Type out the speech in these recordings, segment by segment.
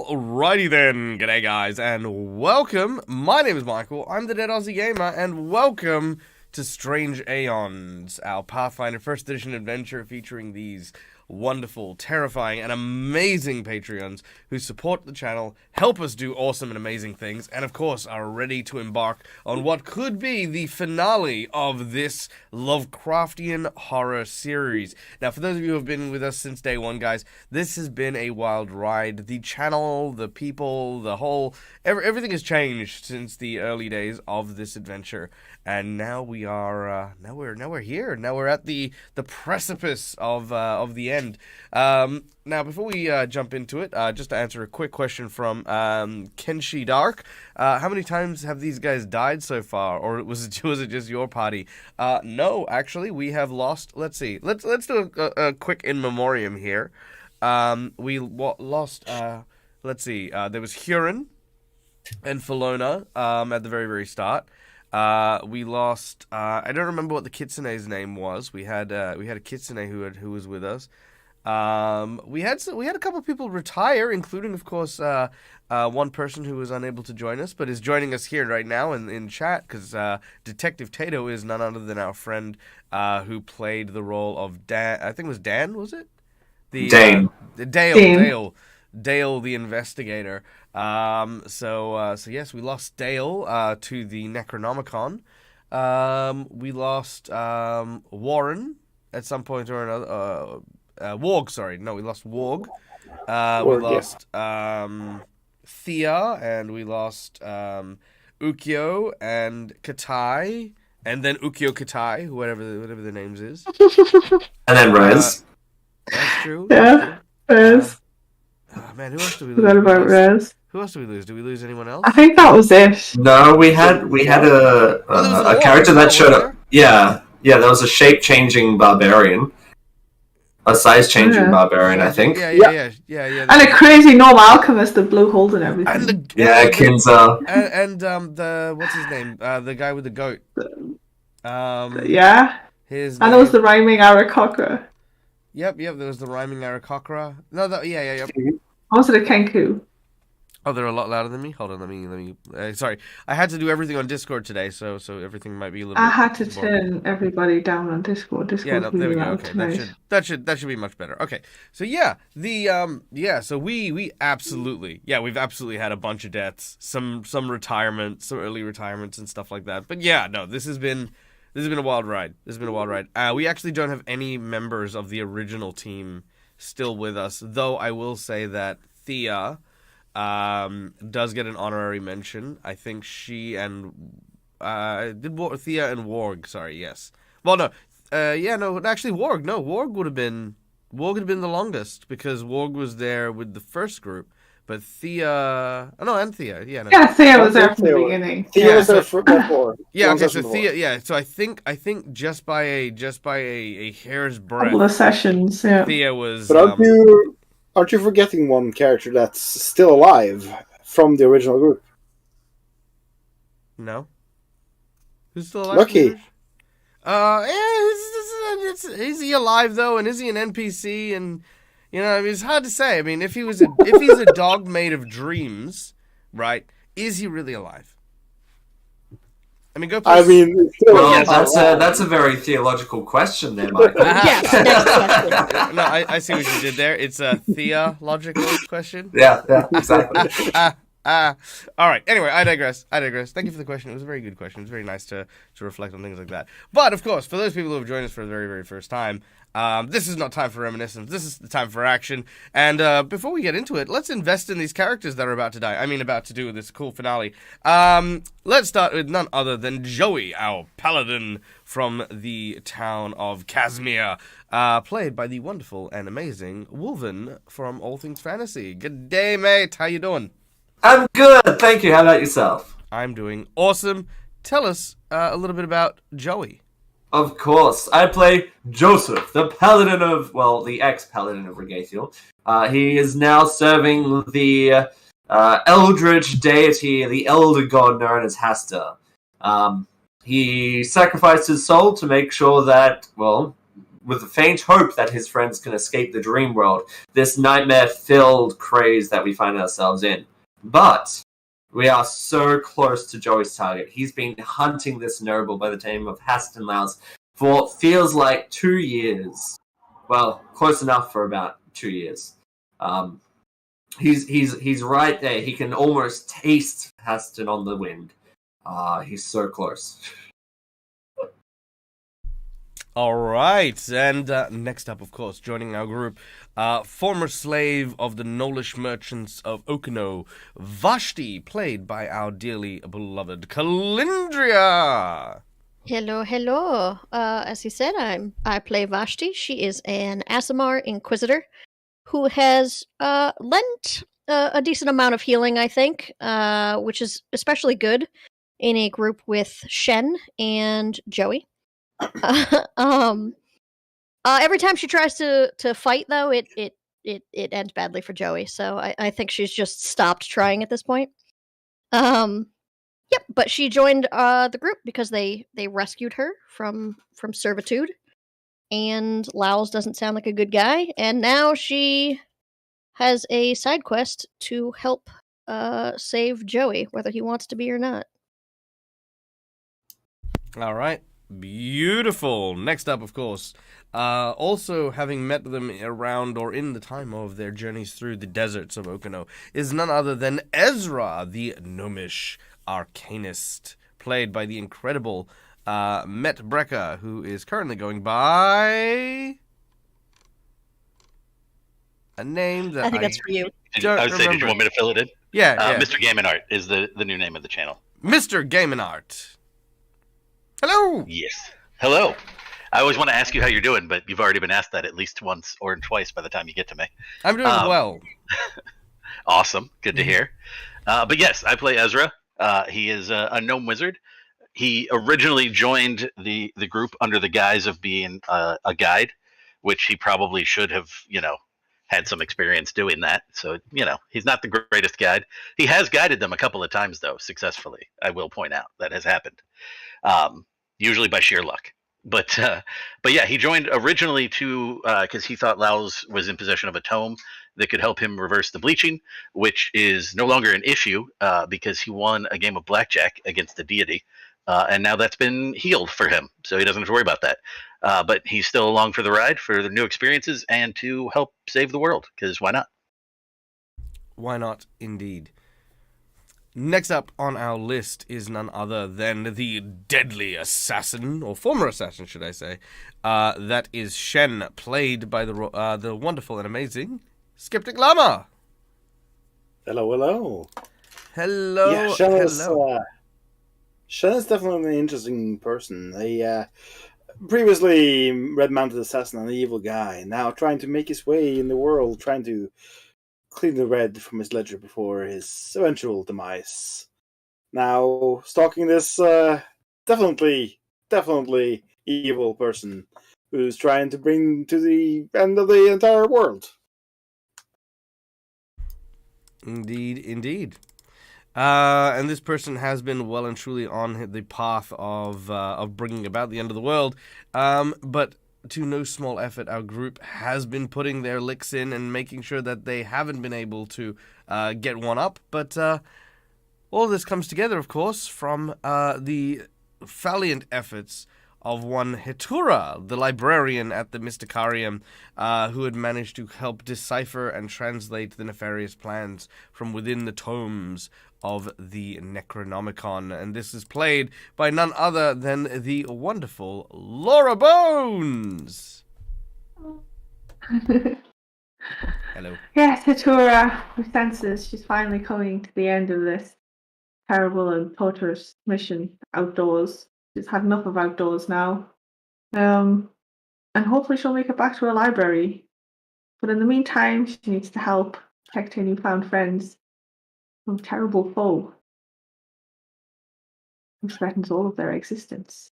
Alrighty then, g'day guys, and welcome. My name is Michael, I'm the Dead Aussie Gamer, and welcome to Strange Aeons, our Pathfinder 1st Edition adventure featuring these wonderful, terrifying, and amazing Patreons who support the channel, help us do awesome and amazing things, and of course are ready to embark on what could be the finale of this Lovecraftian horror series. Now, for those of you who have been with us since day one, guys, this has been a wild ride. The channel, the people, the whole... everything has changed since the early days of this adventure, and now we are... now we're here. Now we're at the precipice of the end. Now, before we jump into it, just to answer a quick question from Kenshi Dark, how many times have these guys died so far, or was it just your party? No, actually, we have lost. Let's see. Let's do a quick in memoriam here. We lost. Let's see. There was Huron and Felona at the very, very start. We lost. I don't remember what the kitsune's name was. We had a kitsune who was with us. We had a couple of people retire, including, of course, one person who was unable to join us, but is joining us here right now in chat, because Detective Tato is none other than our friend who played the role of Dan. I think it was Dan, was it? Dane. Dale, the investigator. So yes, we lost Dale to the Necronomicon. We lost Warren at some point or another. Warg, sorry. No, we lost Warg. We lost Thea, and we lost Ukyo and Katai, and then Ukyo Katai, whatever the names is. And then Rez. That's true. Yeah, Rez. Oh, man, who else do we lose? Forgot about Rez. Who else do we lose? Do we lose anyone else? I think that was it. No, we had a character that showed up. Yeah, there was a shape-changing barbarian. A size-changing barbarian, I think. Yeah. And a crazy gnome alchemist that blew holes in everything. Kinza. And the what's his name? The guy with the goat. Yeah. His and there was the rhyming Arakocra. Yep. There was the rhyming Arakocra. No, yeah. Also the Kenku. Oh, they're a lot louder than me. Hold on, let me. Sorry, I had to do everything on Discord today, so everything might be a little. I had to turn everybody down on Discord. Yeah, no, there we go. Okay, that should be much better. Okay, so yeah, so we absolutely, we've absolutely had a bunch of deaths, some retirements, some early retirements and stuff like that. But yeah, no, this has been a wild ride. We actually don't have any members of the original team still with us, though I will say that Thea does get an honorary mention. I think she and Thea and Warg. Sorry, yes. Well, no, actually, Warg. No, Warg would have been the longest because Warg was there with the first group. But Thea, and Thea, yeah, no. Yeah, Thea was there from the beginning. Thea was there before. Yeah, okay, so Thea, yeah. So I think just by a hair's breadth, couple of sessions, yeah. Thea was. But aren't you forgetting one character that's still alive from the original group? No. Who's still alive? Lucky. Is he alive though? And is he an NPC? And it's hard to say. I mean, if he's a dog made of dreams, right? Is he really alive? I mean, go. I mean, that's a very theological question, there, Michael. Yes, next question. No, I see what you did there. It's a theological question. Yeah, exactly. All right. Anyway, I digress. Thank you for the question. It was a very good question. It was very nice to reflect on things like that. But of course, for those people who have joined us for the very, very first time, this is not time for reminiscence. This is the time for action. And before we get into it, let's invest in these characters that are about to die. I mean, about to do this cool finale. Let's start with none other than Joey, our paladin from the town of Casimir, played by the wonderful and amazing Wolven from All Things Fantasy. Good day, mate. How you doing? I'm good, thank you. How about yourself? I'm doing awesome. Tell us a little bit about Joey. Of course. I play Joseph, the the ex-paladin of Regathiel. He is now serving the eldritch deity, the elder god known as Hasta. He sacrificed his soul to make sure that, with the faint hope that his friends can escape the dream world, this nightmare-filled craze that we find ourselves in. But we are so close to Joey's target. He's been hunting this noble by the name of Haston Laus for what feels like 2 years. Well, close enough for about 2 years. He's right there. He can almost taste Haston on the wind. He's so close. All right, and next up, of course, joining our group, former slave of the Nolish merchants of Okino, Vashti, played by our dearly beloved Calindria. Hello, hello. As he said, I play Vashti. She is an Asimar Inquisitor who has lent a decent amount of healing, I think, which is especially good in a group with Shen and Joey. Every time she tries to fight, though, it ends badly for Joey. So I think she's just stopped trying at this point. Yep, but she joined the group because they rescued her from servitude, and Laos doesn't sound like a good guy, and now she has a side quest to help save Joey, whether he wants to be or not. All right. Beautiful. Next up, of course, also having met them around or in the time of their journeys through the deserts of Okino, is none other than Ezra, the gnomish arcanist, played by the incredible Met Brecker, who is currently going by a name that I think that's for you. don't I would say, did you remember. want me to fill it in? Yeah. Mr. Game and Art is the new name of the channel. Mr. Game and Art. Hello. Yes. Hello. I always want to ask you how you're doing, but you've already been asked that at least once or twice by the time you get to me. I'm doing well. Awesome. Good to hear. But yes, I play Ezra. He is a gnome wizard. He originally joined the group under the guise of being a guide, which he probably should have, had some experience doing that. So, he's not the greatest guide. He has guided them a couple of times, though, successfully. I will point out that has happened. Usually by sheer luck. But yeah, he joined originally to because he thought Laos was in possession of a tome that could help him reverse the bleaching, which is no longer an issue because he won a game of blackjack against the deity, and now that's been healed for him, so he doesn't have to worry about that. But he's still along for the ride for the new experiences and to help save the world, because why not? Why not, indeed. Next up on our list is none other than the deadly assassin, or former assassin, should I say. That is Shen, played by the wonderful and amazing Skeptic Llama. Hello, hello. Hello. Yeah, Shen is definitely an interesting person. He previously red-mounted assassin and an evil guy, now trying to make his way in the world, trying to clean the red from his ledger before his eventual demise. Now, stalking this definitely evil person who's trying to bring to the end of the entire world. Indeed. And this person has been well and truly on the path of bringing about the end of the world. But to no small effort, our group has been putting their licks in and making sure that they haven't been able to get one up. But all this comes together, of course, from the valiant efforts of one Hetura, the librarian at the Mysticarium, who had managed to help decipher and translate the nefarious plans from within the tomes of the Necronomicon. And this is played by none other than the wonderful Laura Bones. Hello. Yes, Hatura, with senses, she's finally coming to the end of this terrible and torturous mission outdoors. She's had enough of outdoors now. And hopefully she'll make it back to her library. But in the meantime, she needs to help protect her newfound friends from a terrible foe who threatens all of their existence.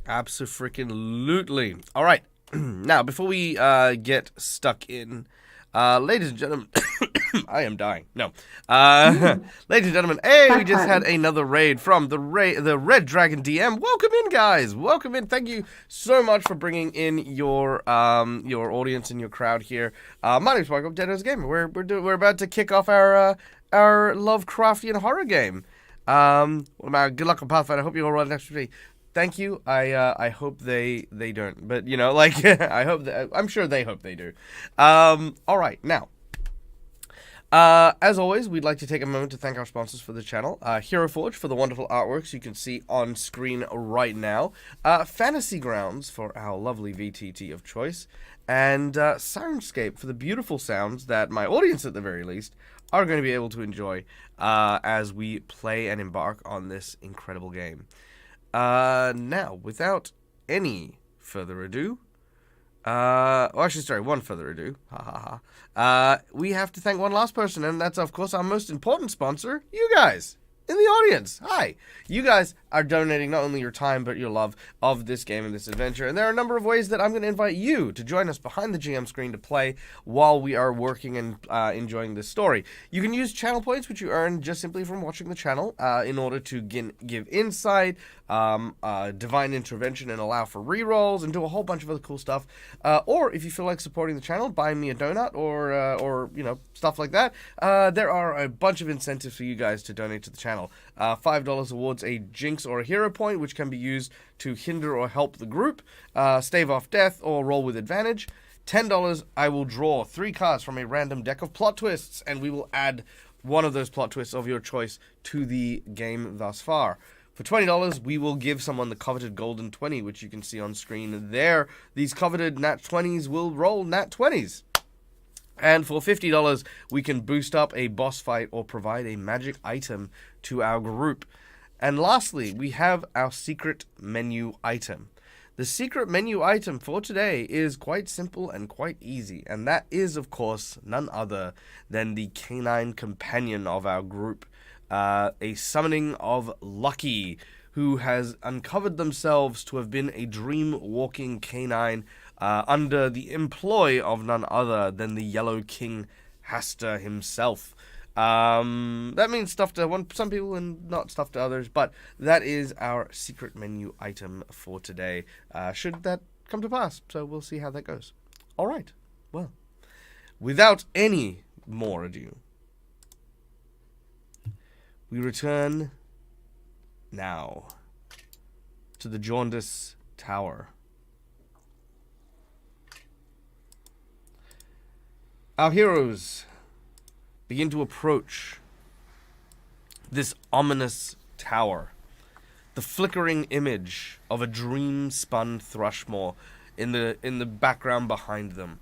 Abso-freaking-lutely. All right. Now, before we get stuck in, Ladies and gentlemen, I am dying. No. Ladies and gentlemen, hey, we just had another raid from the Red Dragon DM. Welcome in, guys. Welcome in. Thank you so much for bringing in your audience and your crowd here. My name's Michael, Dead As Gamer. We're about to kick off our Lovecraftian horror game. Good luck on Pathfinder. I hope you all run next to me. Thank you. I hope they don't, but like I'm sure they hope they do. All right, now. As always, we'd like to take a moment to thank our sponsors for the channel. Hero Forge for the wonderful artworks you can see on screen right now. Fantasy Grounds for our lovely VTT of choice. And Soundscape for the beautiful sounds that my audience, at the very least, are going to be able to enjoy as we play and embark on this incredible game. Now, without any further ado, one further ado, we have to thank one last person, and that's, of course, our most important sponsor, you guys, in the audience. Hi. You guys are donating not only your time, but your love of this game and this adventure, and there are a number of ways that I'm going to invite you to join us behind the GM screen to play while we are working and enjoying this story. You can use channel points, which you earn just simply from watching the channel, in order to give insight, divine intervention, and allow for rerolls, and do a whole bunch of other cool stuff. Or if you feel like supporting the channel, buy me a donut or stuff like that. There are a bunch of incentives for you guys to donate to the channel. $5 awards a Jinx or a Hero point, which can be used to hinder or help the group, stave off death, or roll with advantage. $10, I will draw 3 cards from a random deck of plot twists, and we will add one of those plot twists of your choice to the game thus far. For $20, we will give someone the coveted golden 20, which you can see on screen there. These coveted nat 20s will roll nat 20s. And for $50, we can boost up a boss fight or provide a magic item to our group. And lastly, we have our secret menu item. The secret menu item for today is quite simple and quite easy, and that is, of course, none other than the canine companion of our group, a summoning of Lucky, who has uncovered themselves to have been a dream-walking canine under the employ of none other than the Yellow King Haster himself. That means stuff to some people and not stuff to others, but that is our secret menu item for today, should that come to pass. So we'll see how that goes. All right, well, without any more ado, we return now to the Jaundice Tower. Our heroes begin to approach this ominous tower, the flickering image of a dream-spun Thrushmore in the background behind them.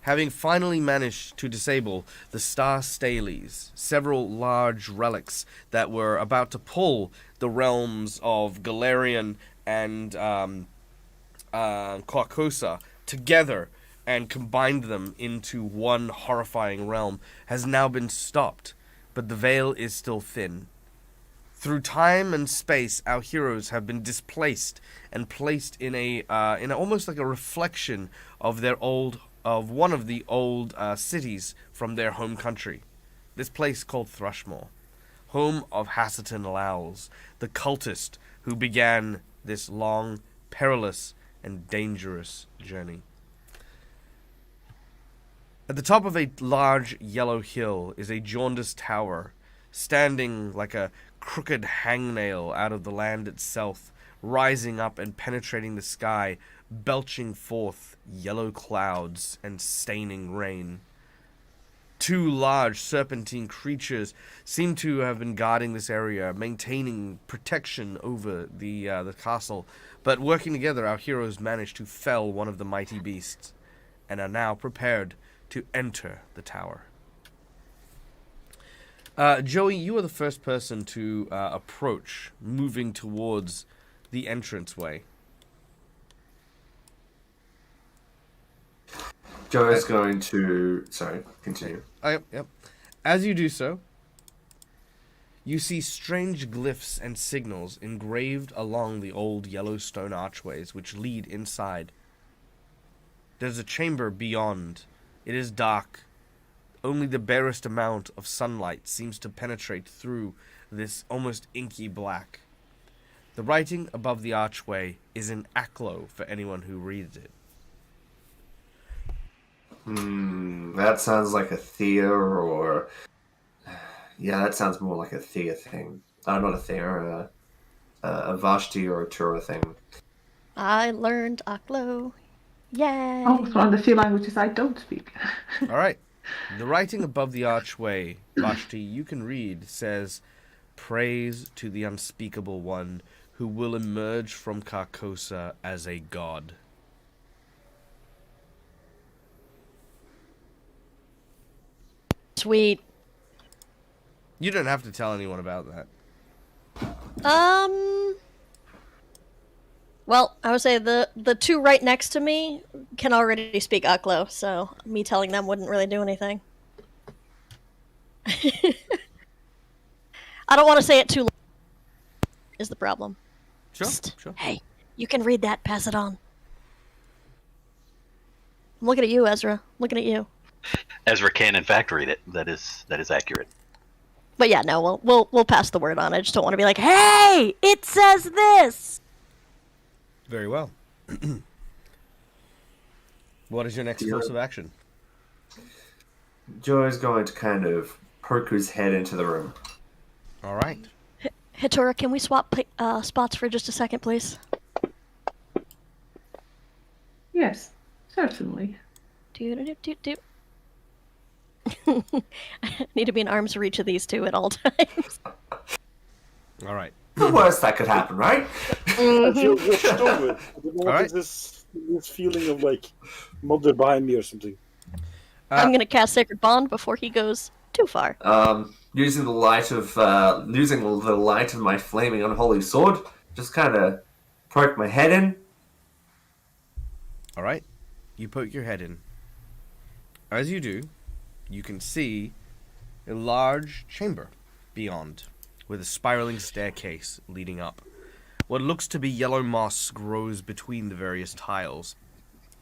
Having finally managed to disable the Star Staleys, several large relics that were about to pull the realms of Galarian and Carcosa together and combined them into one horrifying realm, has now been stopped, but the veil is still thin. Through time and space, our heroes have been displaced and placed in almost like a reflection of one of the old cities from their home country. This place called Thrushmore, home of Hasserton Lowls, the cultist who began this long, perilous, and dangerous journey. At the top of a large yellow hill is a jaundiced tower, standing like a crooked hangnail out of the land itself, rising up and penetrating the sky, belching forth yellow clouds and staining rain. 2 large serpentine creatures seem to have been guarding this area, maintaining protection over the castle, but working together, our heroes managed to fell one of the mighty beasts, and are now prepared to enter the tower. Joey, you are the first person to approach, moving towards the entranceway. Joe is going to... Sorry, continue. Yep. As you do so, you see strange glyphs and signals engraved along the old yellow stone archways which lead inside. There's a chamber beyond. It is dark. Only the barest amount of sunlight seems to penetrate through this almost inky black. The writing above the archway is in Aklo for anyone who reads it. That sounds like a Thea or... Yeah, that sounds more like a Thea thing. Not a Thea, a Vashti or a Tura thing. I learned Aklo. Yay! Oh, it's one of the few languages I don't speak. All right. The writing above the archway, Vashti, you can read, says, "Praise to the unspeakable one who will emerge from Carcosa as a god." Sweet. You don't have to tell anyone about that. Well, I would say the two right next to me can already speak Aklo, so me telling them wouldn't really do anything. I don't want to say it too loud, is the problem. Sure, Psst. sure. Hey, you can read that, pass it on. I'm looking at you, Ezra. I'm looking at you. Ezra can in fact read it. That is accurate. But yeah, no, we'll pass the word on. I just don't want to be like, hey, it says this. Very well. What is your next course of action? Joe's going to kind of poke his head into the room. All right. Hitora, can we swap spots for just a second, please? Yes, certainly. Do. I need to be in arm's reach of these two at all times. All right. The worst that could happen, right? I feel rushed over. I don't know what Alright. is this feeling of like mother behind me or something. I'm gonna cast Sacred Bond before he goes too far. Using the light of my flaming unholy sword, just kind of poke my head in. All right. You poke your head in. As you do, you can see a large chamber beyond, with a spiraling staircase leading up. What looks to be yellow moss grows between the various tiles,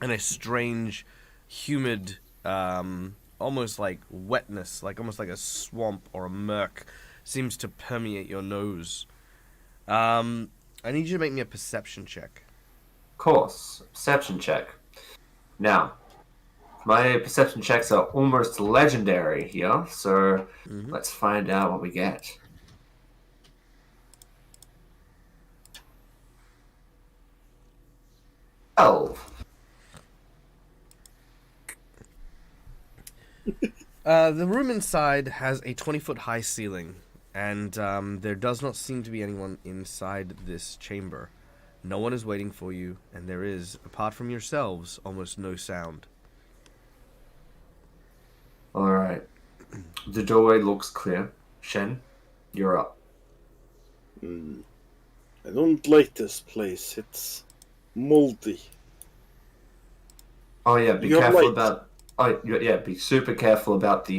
and a strange, humid, almost like wetness, almost like a swamp or a murk, seems to permeate your nose. I need you to make me a perception check. Of course, perception check. Now, my perception checks are almost legendary here, so let's find out what we get. 12. The room inside has a 20-foot high ceiling, and there does not seem to be anyone inside this chamber. No one is waiting for you, and there is, apart from yourselves, almost no sound. Alright. The doorway looks clear. Shen, you're up. I don't like this place. It's moldy. Oh yeah, be You're careful right. about. Oh yeah, be super careful about the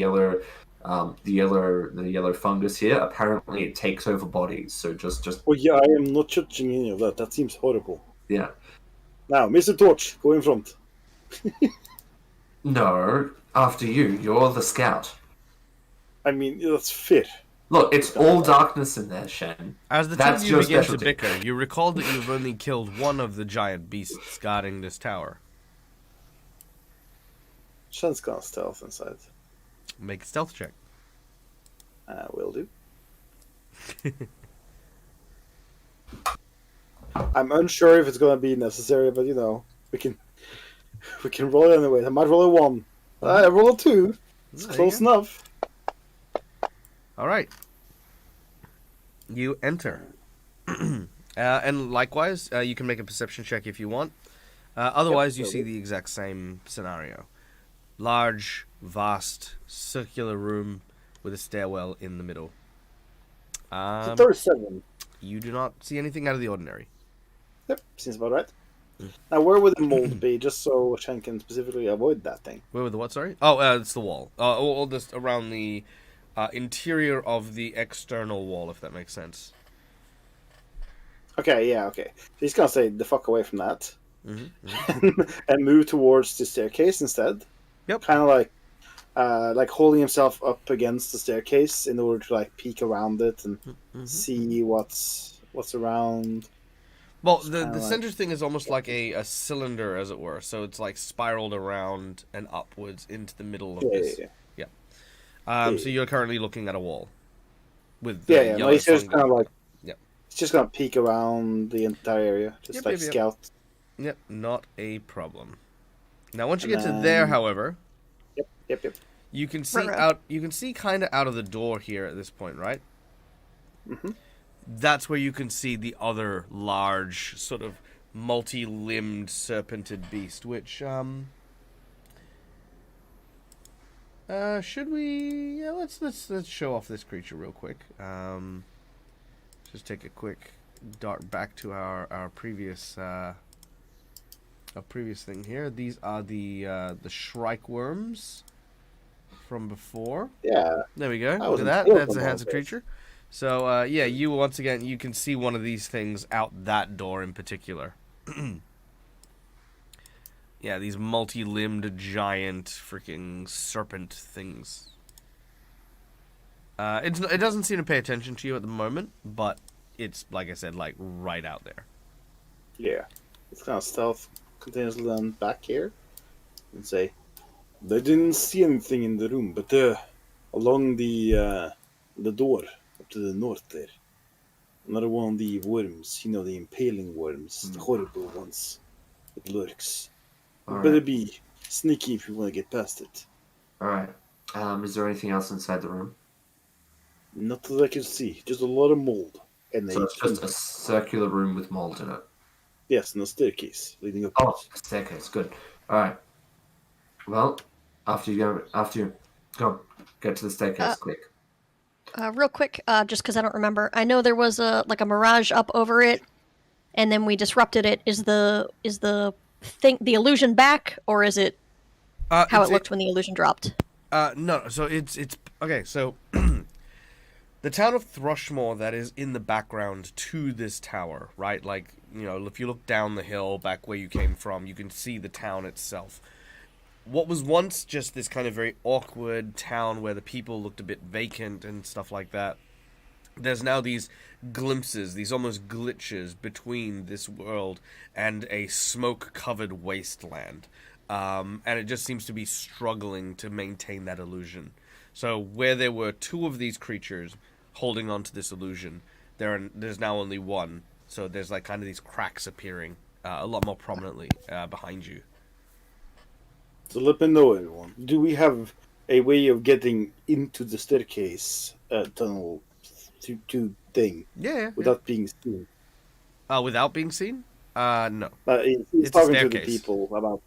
yellow fungus here. Apparently, it takes over bodies. So just Oh yeah, I am not judging any of that. That seems horrible. yeah. Now, Mr. Torch, go in front. No, after you. You're the scout. I mean, that's fair. Look, it's all darkness in there, Shen. As the two That's of you your begin to specialty. bicker, you recall that you've only killed one of the giant beasts guarding this tower. Shen's gonna stealth inside. Make a stealth check. Will do. I'm unsure if it's gonna be necessary, but you know, we can roll it anyway. I might roll a 1. I roll a 2. It's There you close go. enough. All right. You enter. And likewise, you can make a perception check if you want. Otherwise, you will see do. the exact same scenario. Large, vast, circular room with a stairwell in the middle. It's a 37. You do not see anything out of the ordinary. Yep, seems about right. Now, where would the mold be, just so Shen can specifically avoid that thing? Where was the what, sorry? Oh, it's the wall. Or just around the interior of the external wall, if that makes sense. Okay, yeah, okay. So he's gonna say the fuck away from that. and move towards the staircase instead. Yep. Kind of like holding himself up against the staircase in order to like peek around it and see what's around. Well, It's the kinda like- center thing is almost like a cylinder, as it were. So it's like spiraled around and upwards into the middle of this. So you're currently looking at a wall with the No, yellow he's just fungi. kind of like Yep. he's just gonna peek around the entire area, just Yep. scout. Yep, not a problem. Now, once you And get to there, however, Yep. you can see Right. out. You can see kind of out of the door here at this point, right? Mm-hmm. That's where you can see the other large, sort of multi-limbed serpented beast. Which should we? Yeah, let's show off this creature real quick. Just take a quick dart back to our previous thing here. These are the Shrike worms from before. Yeah. There we go. Look was at that. in That's a Pokemon handsome days. creature. So yeah, you once again you can see one of these things out that door in particular. Yeah, these multi-limbed giant freaking serpent things. It doesn't seem to pay attention to you at the moment, but it's like I said, like right out there. Yeah. It's kind of stealth continuously then back here and say, "They didn't see anything in the room, but along the door up to the north there, another one of the worms, the impaling worms, the horrible ones. It lurks. You better be sneaky if you want to get past it." Alright. Is there anything else inside the room? Not that I can see, just a lot of mold. And So it's just a circular room with mold in it. yes, and a staircase leading up. Oh, staircase. Good. Alright. Well, after you go, get to the staircase quick. Real quick, just because I don't remember, I know there was a mirage up over it, and then we disrupted it. Is the illusion back, or is it how it looked when the illusion dropped? No. So it's okay. So the town of Thrushmore that is in the background to this tower, right? Like, if you look down the hill back where you came from, you can see the town itself. What was once just this kind of very awkward town where the people looked a bit vacant and stuff like that, there's now these glimpses, these almost glitches between this world and a smoke-covered wasteland. And it just seems to be struggling to maintain that illusion. So where there were two of these creatures holding on to this illusion, there's now only one. So there's like kind of these cracks appearing a lot more prominently behind you. So let me know, everyone. Do we have a way of getting into the staircase tunnel to thing Yeah. without being seen? Without being seen? No. He's It's a talking to the staircase. people about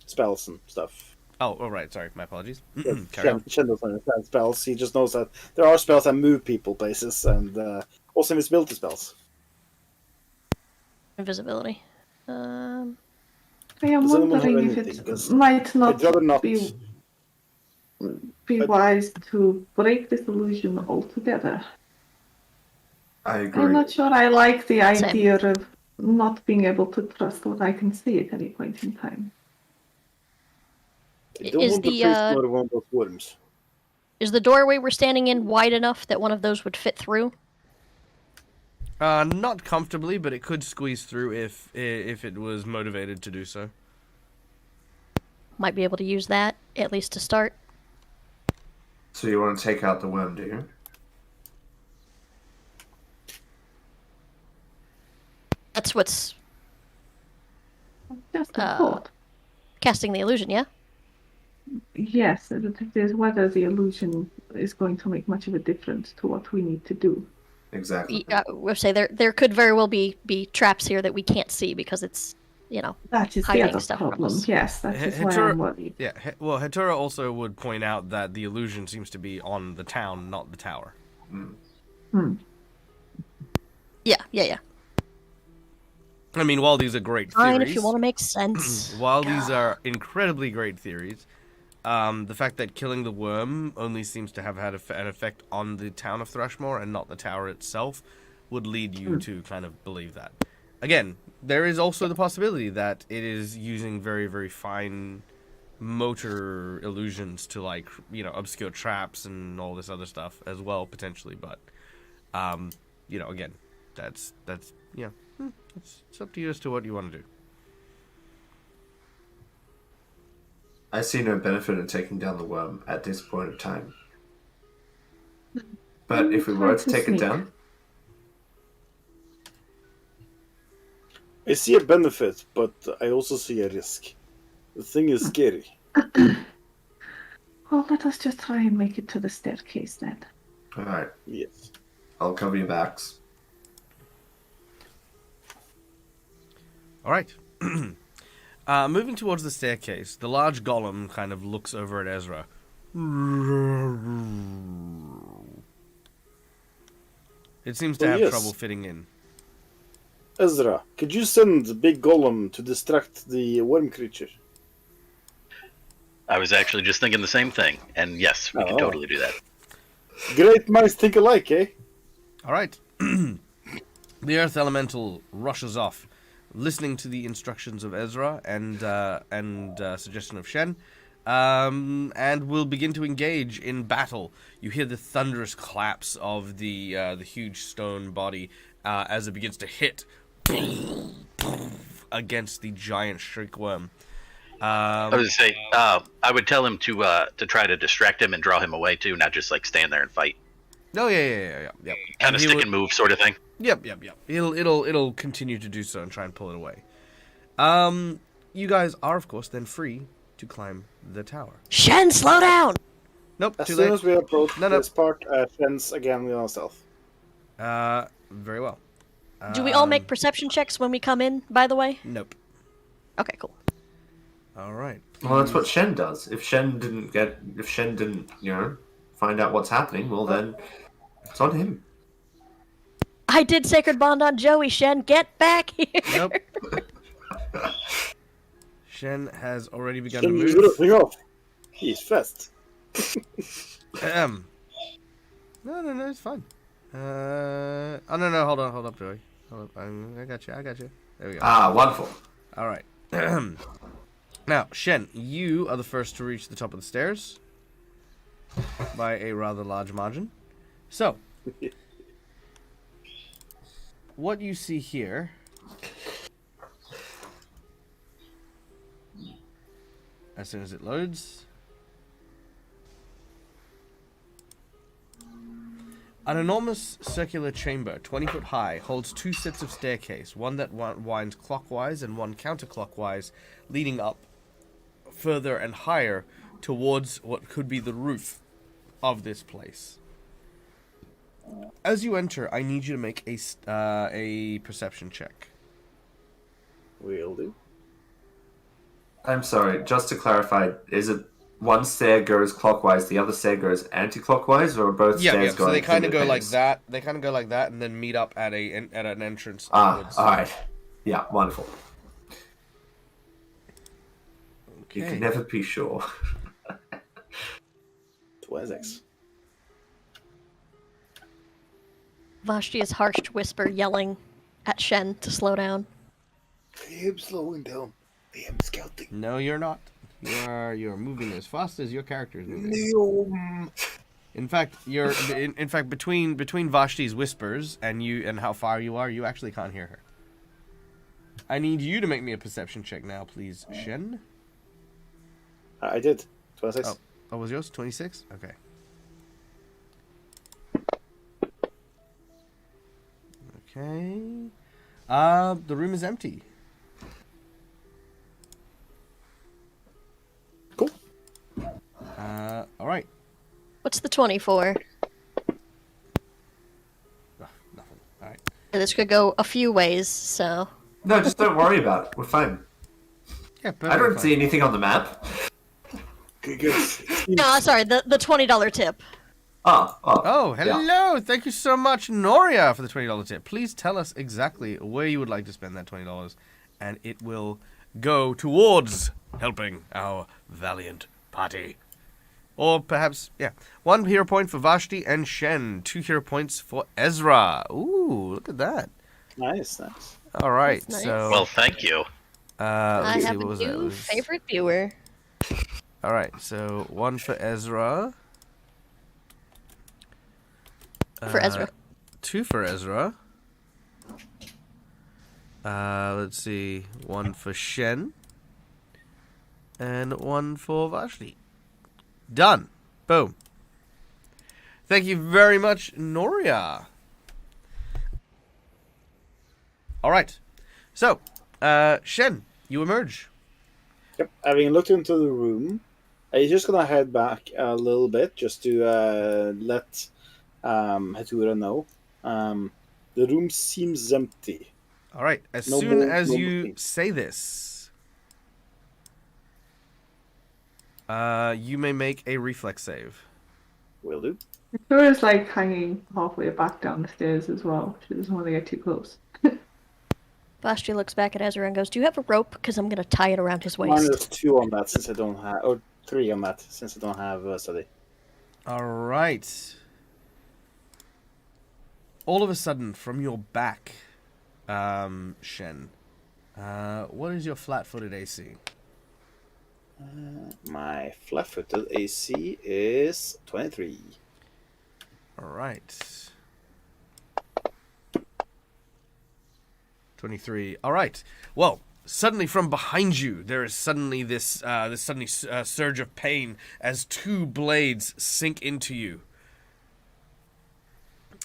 spells and stuff. Oh, right. Sorry, my apologies. Carry Shen on. doesn't understand spells. He just knows that there are spells that move people places, and also invisibility spells. Invisibility. I am Does anyone have wondering if anything? it 'Cause might I'd rather not. be wise to break this illusion altogether. I agree. I'm not sure I like the Same. idea of not being able to trust what I can see at any point in time. I don't Is want to the, face another one of those worms. Is the doorway we're standing in wide enough that one of those would fit through? Not comfortably, but it could squeeze through if it was motivated to do so. Might be able to use that, at least to start. So you want to take out the worm, do you? That's what's Just a thought. casting the illusion, yeah? Yes, it is whether the illusion is going to make much of a difference to what we need to do. Exactly. We'll say there could very well be traps here that we can't see because it's, That is the hiding other stuff from problem. us. Yes, that is why Hatura- I'm worried. Yeah, well, Hatura also would point out that the illusion seems to be on the town, not the tower. Yeah. I mean, while these are great Fine, theories, if you want to make sense. while these are incredibly great theories, the fact that killing the worm only seems to have had an effect on the town of Thrushmore and not the tower itself would lead you to kind of believe that. Again, there is also the possibility that it is using very, very fine motor illusions to, like, you know, obscure traps and all this other stuff as well, potentially. But, you know, again, that's it's up to you as to what you want to do. I see no benefit in taking down the worm at this point of time. But if we were to take it down, I see a benefit, but I also see a risk. The thing is scary. Well, let us just try and make it to the staircase then. all right, Yes. I'll cover your backs. All right. Moving towards the staircase, the large golem kind of looks over at Ezra. It seems to Oh, have yes. trouble fitting in. Ezra, could you send the big golem to distract the worm creature? I was actually just thinking the same thing, and yes, we can Oh. totally do that. Great minds think alike, eh? All right. The earth elemental rushes off, listening to the instructions of Ezra and suggestion of Shen, and will begin to engage in battle. You hear the thunderous claps of the huge stone body as it begins to hit against the giant shrinkworm. I was gonna say, I would tell him to try to distract him and draw him away too, not just like stand there and fight. Oh yeah. Kind of stick and move sort of thing. Yep. It'll continue to do so and try and pull it away. You guys are of course then free to climb the tower. Shen, slow down! Nope, As too soon late. as we approach No. this part, fence again with ourselves. Very well. Do we all make perception checks when we come in, by the way? Nope. Okay, cool. All right. Well, that's what Shen does. If Shen didn't, find out what's happening, well then, it's on him. I did Sacred Bond on Joey, Shen. Get back here! Nope. Shen has already begun Can to you move. everything off? He's fast. No, it's fine. No, hold up, Joey. Hold up, I got you. There we go. Ah, wonderful. All right. Now, Shen, you are the first to reach the top of the stairs by a rather large margin. So, what you see here as soon as it loads, an enormous circular chamber, 20 foot high, holds two sets of staircase, one that winds clockwise and one counterclockwise, leading up further and higher towards what could be the roof of this place. As you enter, I need you to make a perception check. Will do. I'm sorry, just to clarify, is it one stair goes clockwise, the other stair goes anti-clockwise, or are both stairs going So they kind of go like independent? that. They kind of go like that, and then meet up at an entrance. Ah, upwards. alright. Yeah, wonderful. You Okay. can never be sure. Twice. Vashti's harsh whisper yelling at Shen to slow down. I am slowing down. I am scouting. No, you're not. You're moving as fast as your character is moving. No. In fact, in fact between Vashti's whispers and you and how far you are, you actually can't hear her. I need you to make me a perception check now, please, Shen. I did. 26. Oh, was yours 26? Okay. Okay. The room is empty. Cool. All right. What's the 24? Ugh, nothing. All right. This could go a few ways, so... No, just don't worry about it. We're fine. Yeah, I don't see anything on the map. Good. No, sorry, the $20 tip. Oh, yeah. hello! Thank you so much, Noria, for the $20 tip. Please tell us exactly where you would like to spend that $20, and it will go towards helping our valiant party. Or perhaps, 1 hero point for Vashti and Shen, 2 hero points for Ezra. Ooh, look at that. Nice. All right, That's nice. so Well, thank you. I let's see, have what a was that? It new was- favorite viewer. All right, so 1 for Ezra. For Ezra. 2 for Ezra. Let's see, 1 for Shen. And 1 for Vashti. Done. Boom. Thank you very much, Noria. All right. So, Shen, you emerge. Yep. Having looked into the room, I'm just gonna head back a little bit just to let Hatura know. The room seems empty. All right. As No soon more- as no you more. say this, you may make a reflex save. Will do. Victoria's like hanging halfway back down the stairs as well. She doesn't want to get too close. Vashti looks back at Ezra and goes, "Do you have a rope? Because I'm going to tie it around his waist." -2 on that since I don't have, or 3 on that since I don't have study. All right. All of a sudden, from your back, Shen, what is your flat-footed AC? My flat-footed AC is 23. All right. 23. All right. Well, suddenly from behind you, there is suddenly this surge of pain as 2 blades sink into you.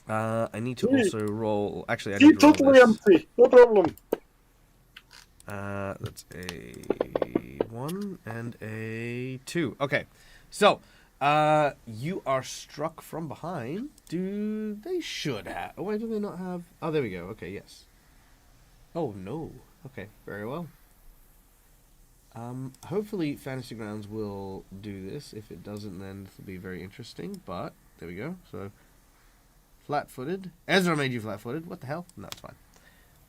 I need to also roll. Actually, I need Keep to roll totally this. empty. No problem. That's a 1 and a 2. Okay, so you are struck from behind. They should have? Oh, why do they not have? Oh, there we go. Okay, yes. Oh no. Okay, very well. Hopefully Fantasy Grounds will do this. If it doesn't, then it'll be very interesting. But there we go. So flat-footed. Ezra made you flat-footed. What the hell? No, it's fine.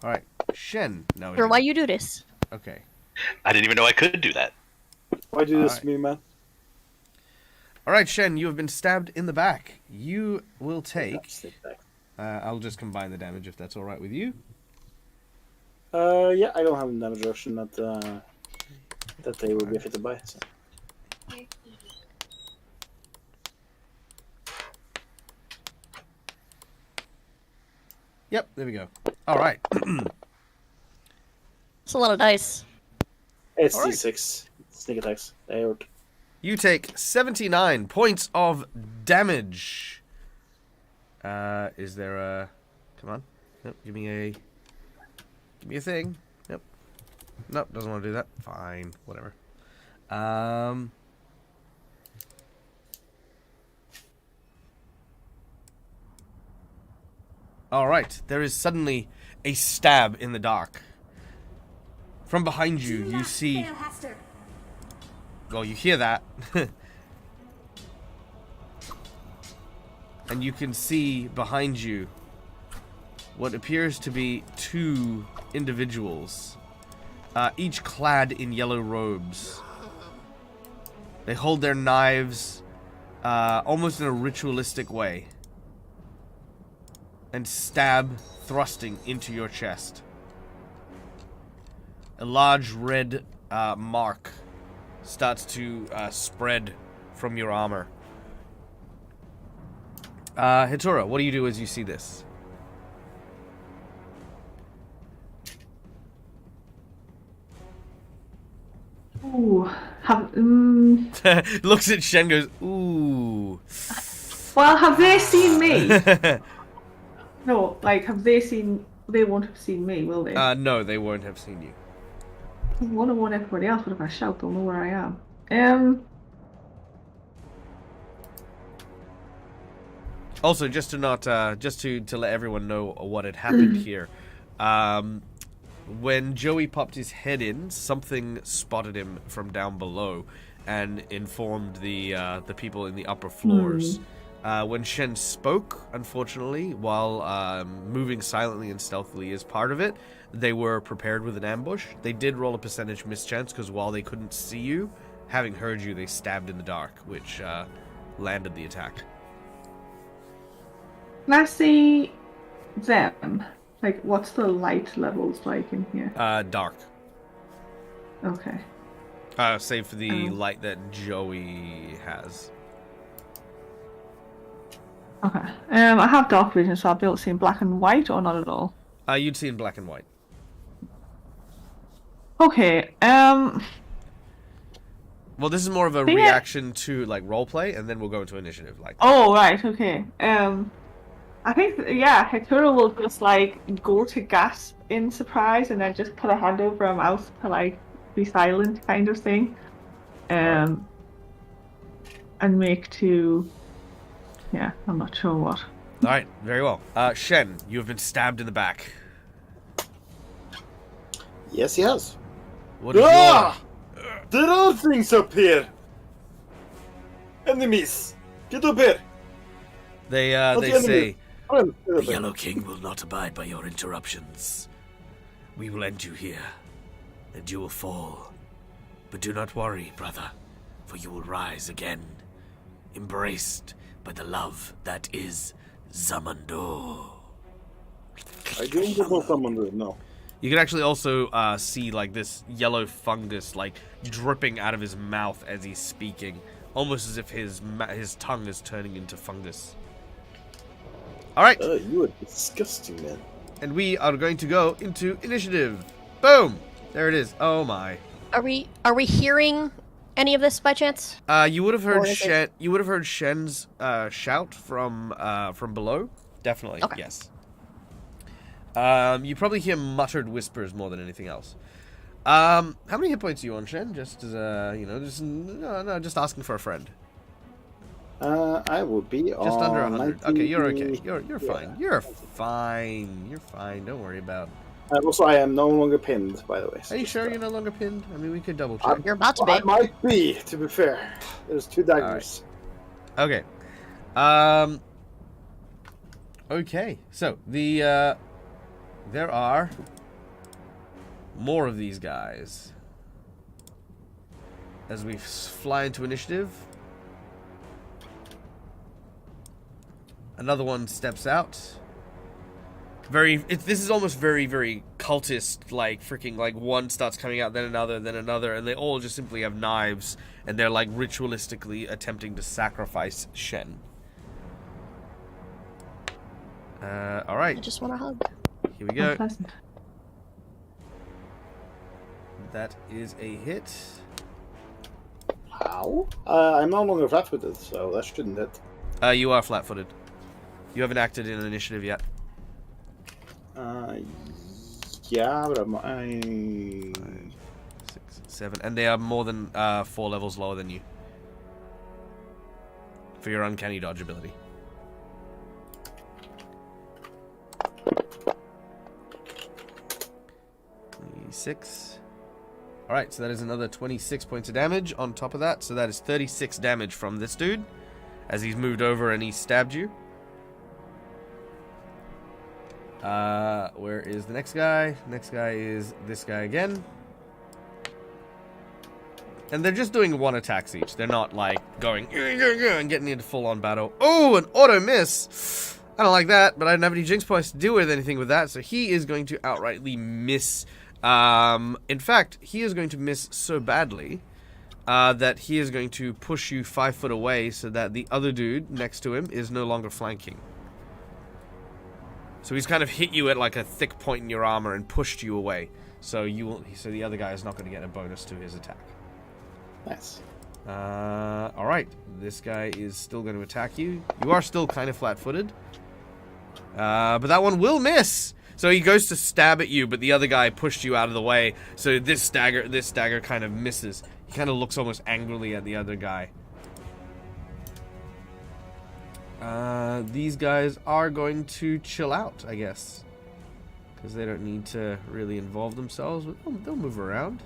All right, Shen. No. Or why you do this? Okay. I didn't even know I could do that. Why do this Alright. to me, man? All right, Shen. You have been stabbed in the back. You will take. Snake back. I'll just combine the damage if that's all right with you. Yeah, I don't have a damage reduction that they will be affected by. So. Yep. There we go. All right. It's a lot of dice. It's Alright. D6 sneak attacks. They hurt. You take 79 points of damage. Is there a... Come on. Nope, give me a thing. Nope. Nope, doesn't want to do that. Fine, whatever. Alright, there is suddenly a stab in the dark. From behind you, you see... Well, you hear that. And you can see behind you what appears to be 2 individuals, each clad in yellow robes. They hold their knives almost in a ritualistic way and stab, thrusting into your chest. A large red mark starts to spread from your armor. Hitora, what do you do as you see this? Ooh, Looks at Shen, goes, ooh. well, have they seen me? No, like, have they seen? They won't have seen me, will they? No, they won't have seen you. I want to warn everybody else, but if I shout, they'll know where I am. Also, just to not, just to let everyone know what had happened here. When Joey popped his head in, something spotted him from down below, and informed the people in the upper floors. When Shen spoke, unfortunately, while moving silently and stealthily as part of it, they were prepared with an ambush. They did roll a percentage mischance, because while they couldn't see you, having heard you, they stabbed in the dark, which landed the attack. Can I see them? Like, what's the light levels like in here? Dark. Okay. Save for the Oh. light that Joey has. Okay. I have dark vision, so I'll be able to see in black and white, or not at all. You'd see in black and white. Okay. Well, this is more of a Yeah. reaction to like roleplay, and then we'll go into initiative. Like, Oh, right. Okay. I think Hectora will just like go to gasp in surprise, and then just put a hand over her mouth to like be silent, kind of thing. And make two. Yeah, I'm not sure what. all right, very well. Shen, you have been stabbed in the back. Yes, he has. What is Ah! There are things up here. Enemies, get up here. They Not they the enemy. say Run, get the up here. Yellow King will not abide by your interruptions. We will end you here, and you will fall. But do not worry, brother, for you will rise again, embraced by the love that is Zamando. I don't know someone. No. You can actually also see like this yellow fungus like dripping out of his mouth as he's speaking, almost as if his tongue is turning into fungus. All right, You are disgusting, man. and we are going to go into initiative. Boom! There it is. Oh my. Are we hearing any of this by chance? You would have heard Or is it- You would have heard Shen's shout from below. Definitely, Okay. yes. You probably hear muttered whispers more than anything else. How many hit points are you on, Shen? Just as just asking for a friend. I would be Just on under 100. Okay, you're okay. 90. You're Yeah. fine. You're fine. You're fine. Don't worry about. Also, I am no longer pinned, by the way. Are you sure you're no longer pinned? I mean, we could double check. I'm- You're about to I be. might be, to be fair. There's 2 daggers. Okay. Okay. So there are more of these guys. As we fly into initiative, another one steps out. This is almost very, very cultist, like freaking, like one starts coming out, then another, and they all just simply have knives, and they're like ritualistically attempting to sacrifice Shen. All I right, just want to hug. here we go. Unpleasant. That is a hit. How? I'm no longer flat-footed, so that shouldn't hit. You are flat-footed. You haven't acted in an initiative yet. Yeah, but 6, 7, and they are more than 4 levels lower than you for your uncanny dodge ability. Six. All right, so that is another 26 points of damage on top of that. So that is 36 damage from this dude as he's moved over and he stabbed you. Where is the next guy? Next guy is this guy again. And they're just doing 1 attacks each. They're not like going and getting into full-on battle. Oh, an auto miss. I don't like that, but I don't have any jinx points to do with anything with that. So he is going to outrightly miss. In fact, he is going to miss so badly that he is going to push you 5 foot away so that the other dude next to him is no longer flanking. So he's kind of hit you at like a thick point in your armor and pushed you away. So so the other guy is not going to get a bonus to his attack. nice. All right, this guy is still going to attack you. You are still kind of flat-footed, but that one will miss. So he goes to stab at you, but the other guy pushed you out of the way. So this dagger kind of misses. He kind of looks almost angrily at the other guy. These guys are going to chill out, I guess, because they don't need to really involve themselves. But they'll move around.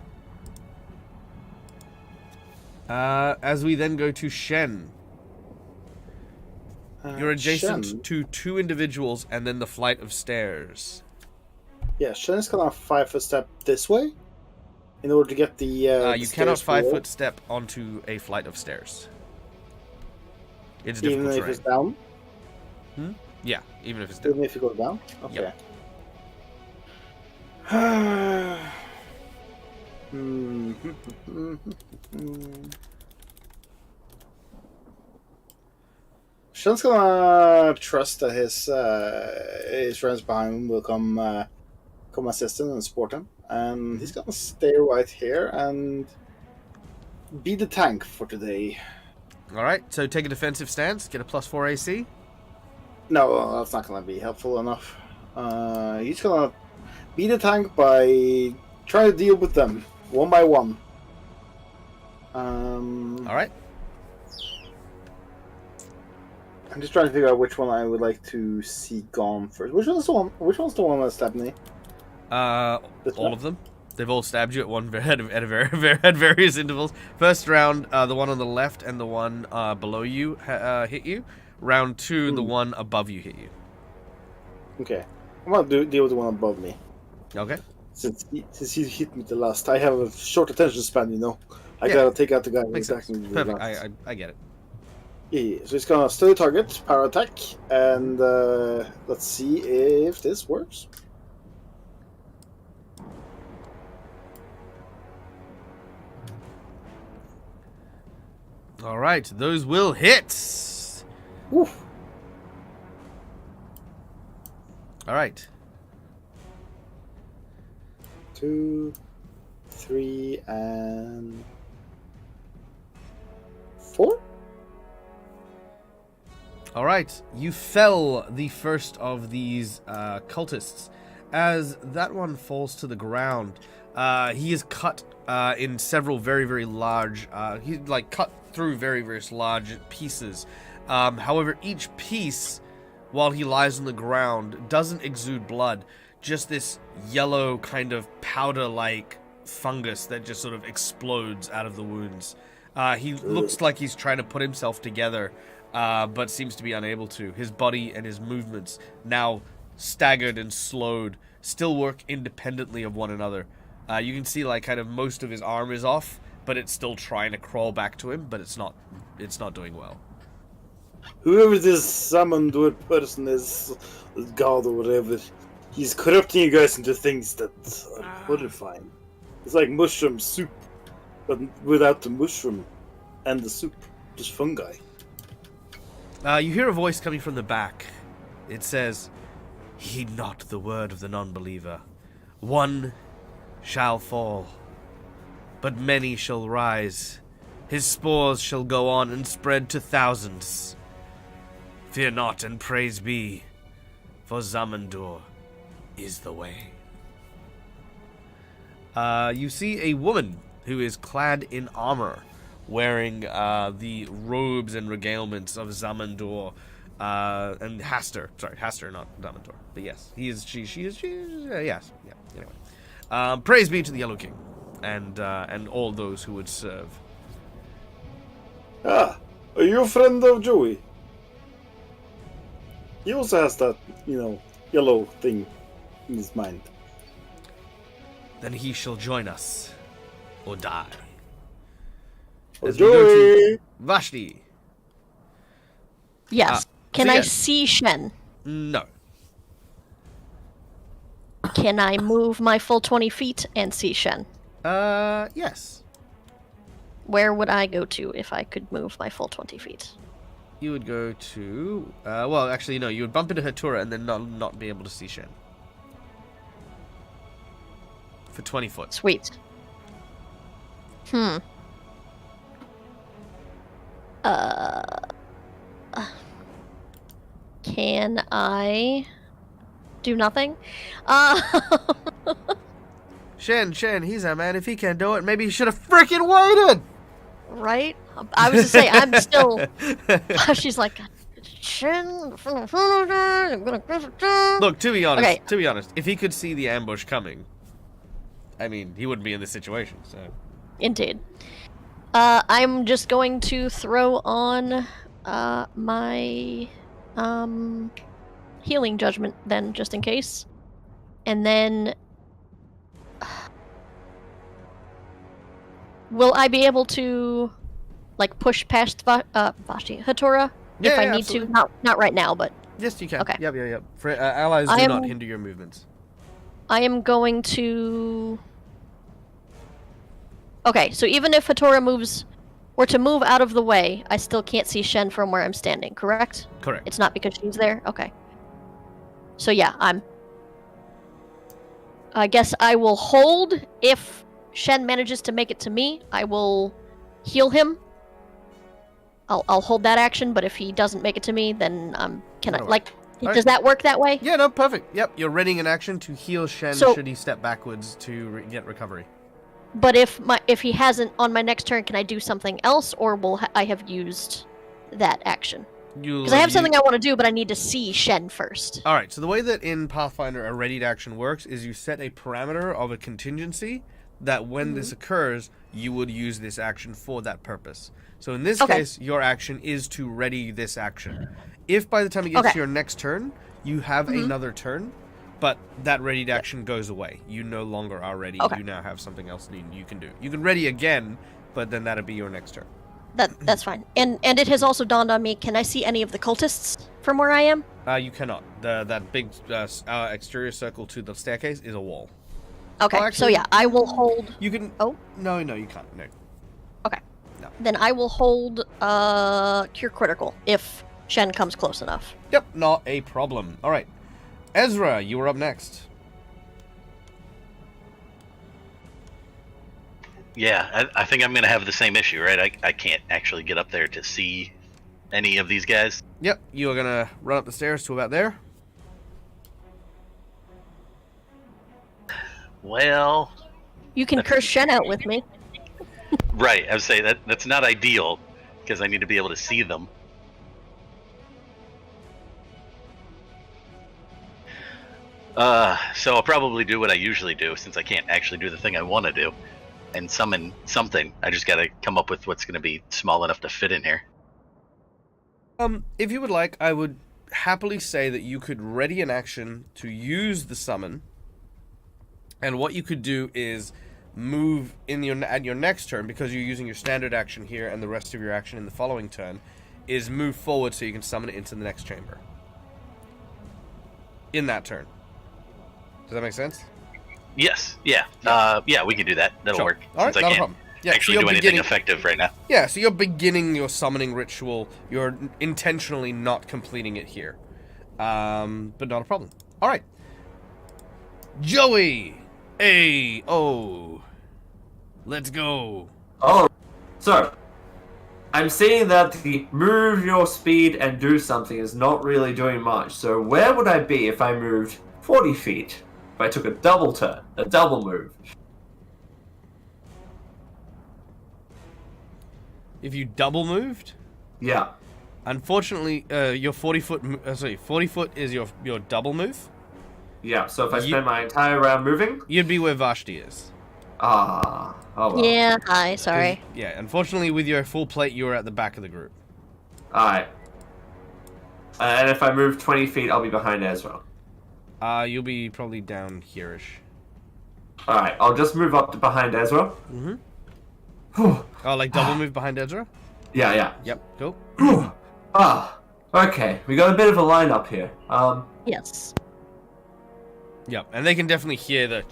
As we then go to Shen. You're adjacent Shen, to 2 individuals and then the flight of stairs. yeah, Shen is gonna 5-foot step this way in order to get the. You cannot stairs 5-foot step onto a flight of stairs. It's even difficult if terrain. it's down. Yeah, even if it's down. Even if you go down. Okay. Yep. Sean's gonna trust that his friends behind him will come assist him and support him, and he's gonna stay right here and be the tank for today. All right, so take a defensive stance, get a +4 AC. No, that's not gonna be helpful enough. He's gonna be the tank by trying to deal with them one by one. All right. I'm just trying to figure out which one I would like to see gone first. Which one's the one that stabbed me? All of them. They've all stabbed you at various intervals. First round, the one on the left and the one below you hit you. Round 2, the one above you hit you. Okay, I'm gonna deal with the one above me. Okay. Since he hit me the last, I have a short attention span, you know. I Yeah. gotta take out the guy Makes who's sense. attacking me. Perfect. last. I get it. Yeah, so he's gonna study target, power attack, and let's see if this works. All right, those will hit. Woof. All right. 2, 3, and 4. All right, you fell the first of these cultists. As that one falls to the ground, he is cut in several very, very large. He's like cut through very, very large pieces. However, each piece, while he lies on the ground, doesn't exude blood. Just this yellow kind of powder-like fungus that just sort of explodes out of the wounds. He looks like he's trying to put himself together, but seems to be unable to. His body and his movements, now staggered and slowed, still work independently of one another. You can see like kind of most of his arm is off, but it's still trying to crawl back to him, but it's not doing well. Whoever this summoned person is, god or whatever, he's corrupting you guys into things that are horrifying. It's like mushroom soup, but without the mushroom and the soup, just fungi. You hear a voice coming from the back. It says, "Heed not the word of the non-believer. One shall fall, but many shall rise. His spores shall go on and spread to thousands. Fear not and praise be, for Zamandur is the way." You see a woman who is clad in armor, wearing the robes and regalements of Zamandur and Hastur. Sorry, Hastur, not Zamandur. But yes, she is, yes. Yeah, anyway. Praise be to the Yellow King and all those who would serve. Ah, are you a friend of Joey? He also has that, yellow thing in his mind. Then he shall join us, or die. Oh, As we go to Joey! Vashti. Yes. Can so I yes. see Shen? No. Can I move my full 20 feet and see Shen? Yes. Where would I go to if I could move my full 20 feet? You would go to, well, actually, no, you would bump into Hatura and then not be able to see Shen. For 20 foot. Sweet. Can I do nothing? Shen, he's our man. If he can't do it, maybe he should have freaking waited! Right? I was to say, I'm still... She's like, Shen... Look, to be honest, if he could see the ambush coming, I mean, he wouldn't be in this situation, so... Indeed. I'm just going to throw on my healing judgment then, just in case. And then... Will I be able to, like, push past Vashti Hatura if I need absolutely. to? Not right now, but... Yes, you can. Okay. Yep. Allies do not hinder your movements. I am going to... Okay, so even if Hatora were to move out of the way, I still can't see Shen from where I'm standing, correct? Correct. It's not because she's there? Okay. So yeah, I guess I will hold. If Shen manages to make it to me, I will heal him. I'll hold that action, but if he doesn't make it to me, then can I, That'll like, All does right. that work that way? Yeah, no, perfect. Yep, you're readying an action to heal Shen So- should he step backwards to get recovery. But if he hasn't on my next turn, can I do something else, or will I have used that action? Because I have something I want to do, but I need to see Shen first. All right, so the way that in Pathfinder a readied action works is you set a parameter of a contingency that when this occurs, you would use this action for that purpose. So in this case, your action is to ready this action. If by the time it gets to your next turn, you have another turn, but that readied action goes away. You no longer are ready. You now have something else you can do. You can ready again, but then that'll be your next turn. That's fine. And it has also dawned on me, can I see any of the cultists from where I am? You cannot. That big exterior circle to the staircase is a wall. Okay, Oh, so actually- yeah, I will hold... You can... Oh? No, you can't. No. Okay. No. Then I will hold Cure Critical if Shen comes close enough. Yep, not a problem. All right. Ezra, you were up next. Yeah, I think I'm going to have the same issue, right? I can't actually get up there to see any of these guys. Yep, you are going to run up the stairs to about there. Well, You can curse Shen out with me. right. I would say that's not ideal because I need to be able to see them. So I'll probably do what I usually do since I can't actually do the thing I want to do and summon something. I just got to come up with what's going to be small enough to fit in here. If you would like, I would happily say that you could ready an action to use the summon, and what you could do is move at your next turn, because you're using your standard action here and the rest of your action in the following turn, is move forward so you can summon it into the next chamber. In that turn. Does that make sense? Yes. Yeah. Yeah, we can do that. That'll Sure. work. All right, since I not a can't problem. Yeah, actually so do you're anything effective right now. Yeah, so you're beginning your summoning ritual. You're intentionally not completing it here. But not a problem. All right. Joey! Let's go. Oh, so I'm seeing that the move your speed and do something is not really doing much. So where would I be if I moved 40 feet? If I took a double turn, a double move? If you double moved, Yeah. unfortunately, your 40 foot. 40 foot is your double move. Yeah, so if I You- spend my entire round moving? You'd be where Vashti is. Oh well. Yeah, hi, sorry. Yeah, unfortunately, with your full plate, you are at the back of the group. Alright. And if I move 20 feet, I'll be behind Ezra. You'll be probably down here-ish. Alright, I'll just move up to behind Ezra. Mm-hmm. Whew. Oh, like double move behind Ezra? Yeah. Yep, cool. Whew. Okay. We got a bit of a lineup here. Yes. Yep, and they can definitely hear the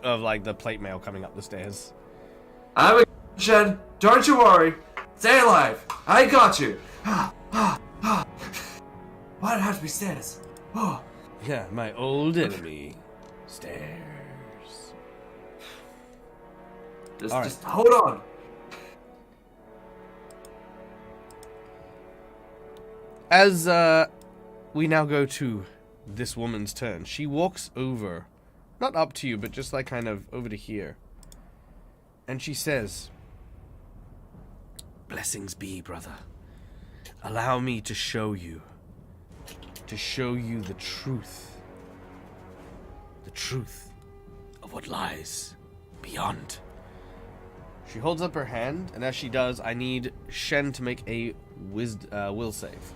of like the plate mail coming up the stairs. I'm a Shen. Don't you worry. Stay alive. I got you. Why'd it have to be stairs? Oh. Yeah, my old enemy. Stairs. All right. Just hold on. As we now go to this woman's turn, she walks over, not up to you, but just like kind of over to here. And she says, "Blessings be, brother. Allow me to show you the truth. The truth of what lies beyond." She holds up her hand, and as she does, I need Shen to make a will save.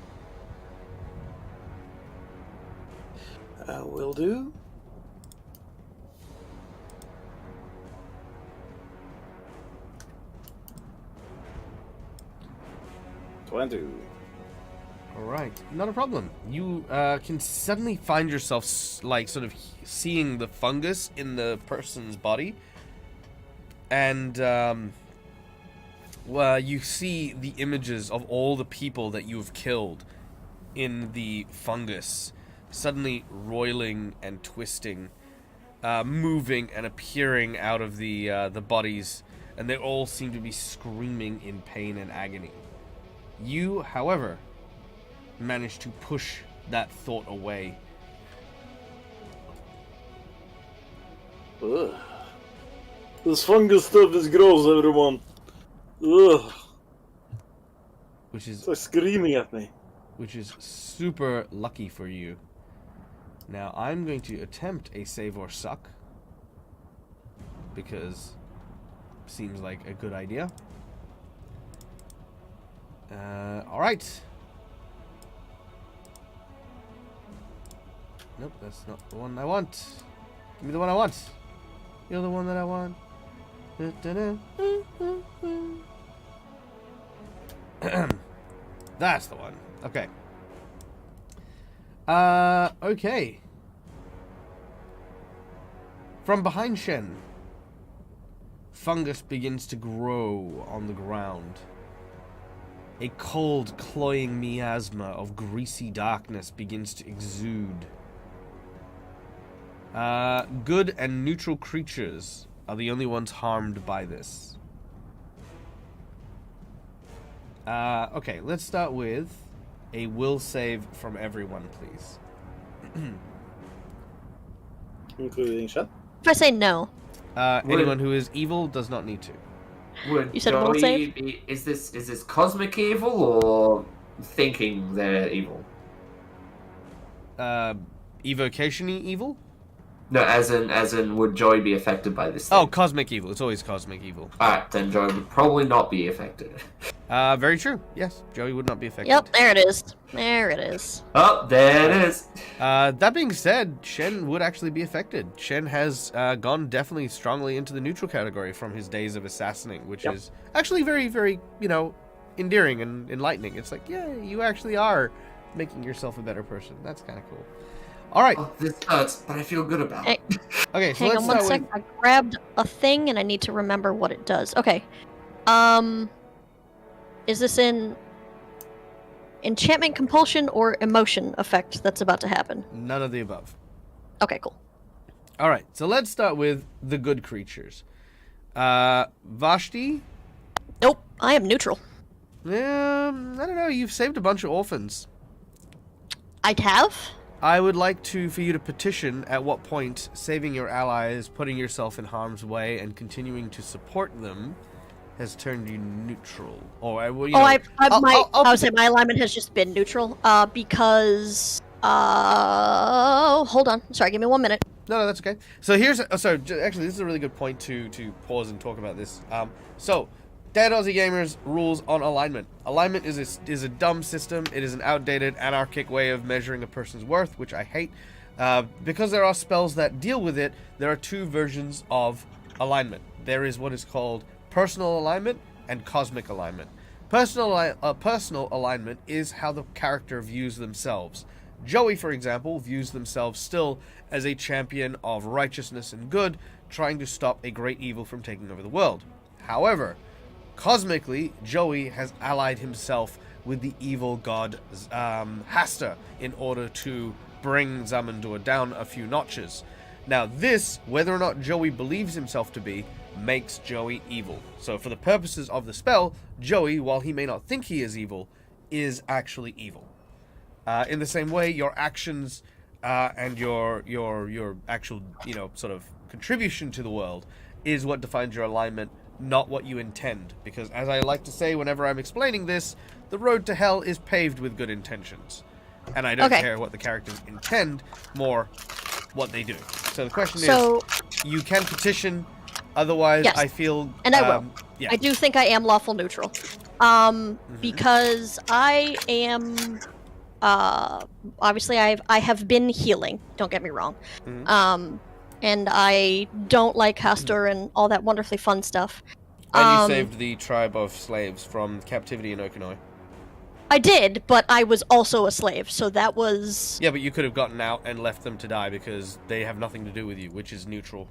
Will do. Alright, not a problem. You can suddenly find yourself sort of seeing the fungus in the person's body. And you see the images of all the people that you have killed in the fungus suddenly roiling and twisting, moving and appearing out of the bodies, and they all seem to be screaming in pain and agony. You, however, manage to push that thought away. Ugh. This fungus stuff is gross, everyone. Ugh. Which is It's like screaming at me. which is super lucky for you. Now, I'm going to attempt a save or suck, because seems like a good idea. Alright. Nope, that's not the one I want. Give me the one I want. You're the one that I want. That's the one. Okay. Okay. From behind Shen, fungus begins to grow on the ground. A cold, cloying miasma of greasy darkness begins to exude. Good and neutral creatures are the only ones harmed by this. Okay, let's start with a will save from everyone, please. Including Shen? If I say no, Anyone who is evil does not need to. Would You said will Joey save? be, is this cosmic evil or thinking they're evil? Evocation-y evil? No, as in would Joey be affected by this thing? Oh, cosmic evil. It's always cosmic evil. Alright, then Joey would probably not be affected. Very true. Yes, Joey would not be affected. yep, there it is. There it is. Oh, there it is. That being said, Shen would actually be affected. Shen has gone definitely strongly into the neutral category from his days of assassinating, which is actually very, very, endearing and enlightening. It's like, yeah, you actually are making yourself a better person. That's kind of cool. All right. Oh, this hurts, but I feel good about it. Okay, so Hang let's on one start sec. with... I grabbed a thing and I need to remember what it does. Okay. Is this in enchantment compulsion or emotion effect that's about to happen? None of the above. Okay, cool. All right, so let's start with the good creatures. Vashti? Nope, I am neutral. I don't know. You've saved a bunch of orphans. I'd have. I would like for you to petition at what point saving your allies, putting yourself in harm's way, and continuing to support them has turned you neutral. Or I will. I would say my alignment has just been neutral. Because. Hold on. Sorry, give me 1 minute. No, that's okay. So actually, this is a really good point to pause and talk about this. So, Dead Aussie Gamers rules on alignment. Alignment is a dumb system. It is an outdated, anarchic way of measuring a person's worth, which I hate. Because there are spells that deal with it, there are two versions of alignment. There is what is called personal alignment and cosmic alignment. Personal alignment is how the character views themselves. Joey, for example, views themselves still as a champion of righteousness and good, trying to stop a great evil from taking over the world. However, cosmically, Joey has allied himself with the evil god Hasta in order to bring Zamindor down a few notches. Now this, whether or not Joey believes himself to be, makes Joey evil. So for the purposes of the spell, Joey, while he may not think he is evil, is actually evil. In the same way, your actions and your actual, sort of contribution to the world is what defines your alignment, not what you intend. Because as I like to say whenever I'm explaining this, the road to hell is paved with good intentions. And I don't care what the characters intend, more what they do. So the question is, you can petition, otherwise yes, I feel... And I will. Yeah. I do think I am lawful neutral. Because I am... obviously I have been healing, don't get me wrong. And I don't like Hastur and all that wonderfully fun stuff. And you saved the tribe of slaves from captivity in Okanoi. I did, but I was also a slave, so that was... Yeah, but you could have gotten out and left them to die because they have nothing to do with you, which is neutral.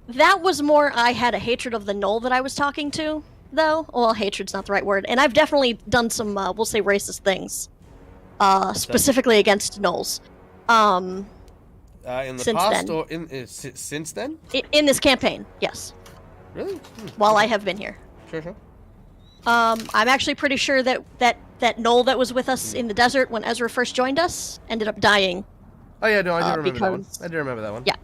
That was more I had a hatred of the Knoll that I was talking to, though. Well, hatred's not the right word. And I've definitely done some, we'll say, racist things. Specifically against Knolls. In the Since past then. or since then? In this campaign, yes. Really? While I have been here. Sure. I'm actually pretty sure that Knoll that was with us in the desert when Ezra first joined us ended up dying. Oh yeah, no, I do remember that one. because- I do remember that one. Yeah.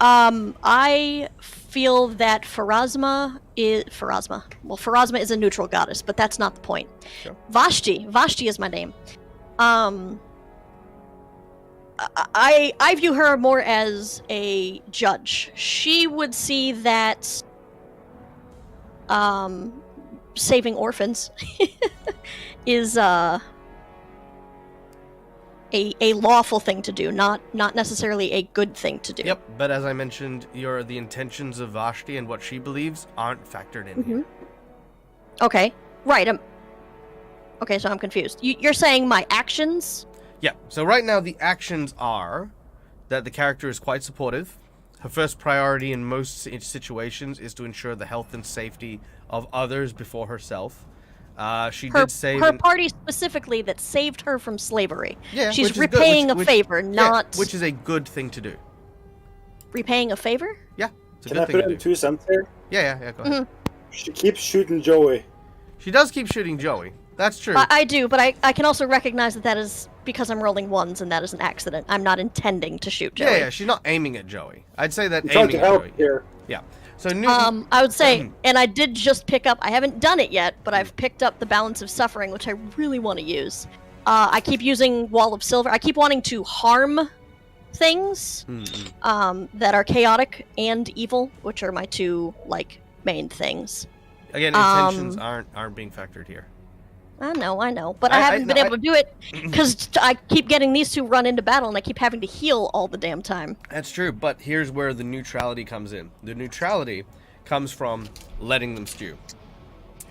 I feel that Farazma is a neutral goddess, but that's not the point. Sure. Vashti is my name. I view her more as a judge. She would see that saving orphans is a lawful thing to do, not necessarily a good thing to do. Yep, but as I mentioned, the intentions of Vashti and what she believes aren't factored in here. Okay, right. Okay, so I'm confused. You're saying my actions? Yeah, so right now the actions are that the character is quite supportive. Her first priority in most situations is to ensure the health and safety of others before herself. She did save her party specifically that saved her from slavery. Yeah, she's which is good, repaying which- a favor, yeah, not which is a good thing to do. repaying a favor. Yeah, it's a Can good I thing put to in do. 2 cents here? Yeah, go ahead. She keeps shooting Joey. She does keep shooting Joey. That's true. I do, but I can also recognize that is because I'm rolling ones, and that is an accident. I'm not intending to shoot Joey. Yeah, she's not aiming at Joey. I'd say that I'm trying aiming to at help Joey. here. Yeah. So Newton, I would say, and I did just pick up, I haven't done it yet, but I've picked up the Balance of Suffering, which I really want to use. I keep using Wall of Silver. I keep wanting to harm things that are chaotic and evil, which are my two, main things. again, intentions aren't being factored here. I know, but I haven't been able to do it because I keep getting these two run into battle, and I keep having to heal all the damn time. That's true, but here's where the neutrality comes in. The neutrality comes from letting them stew,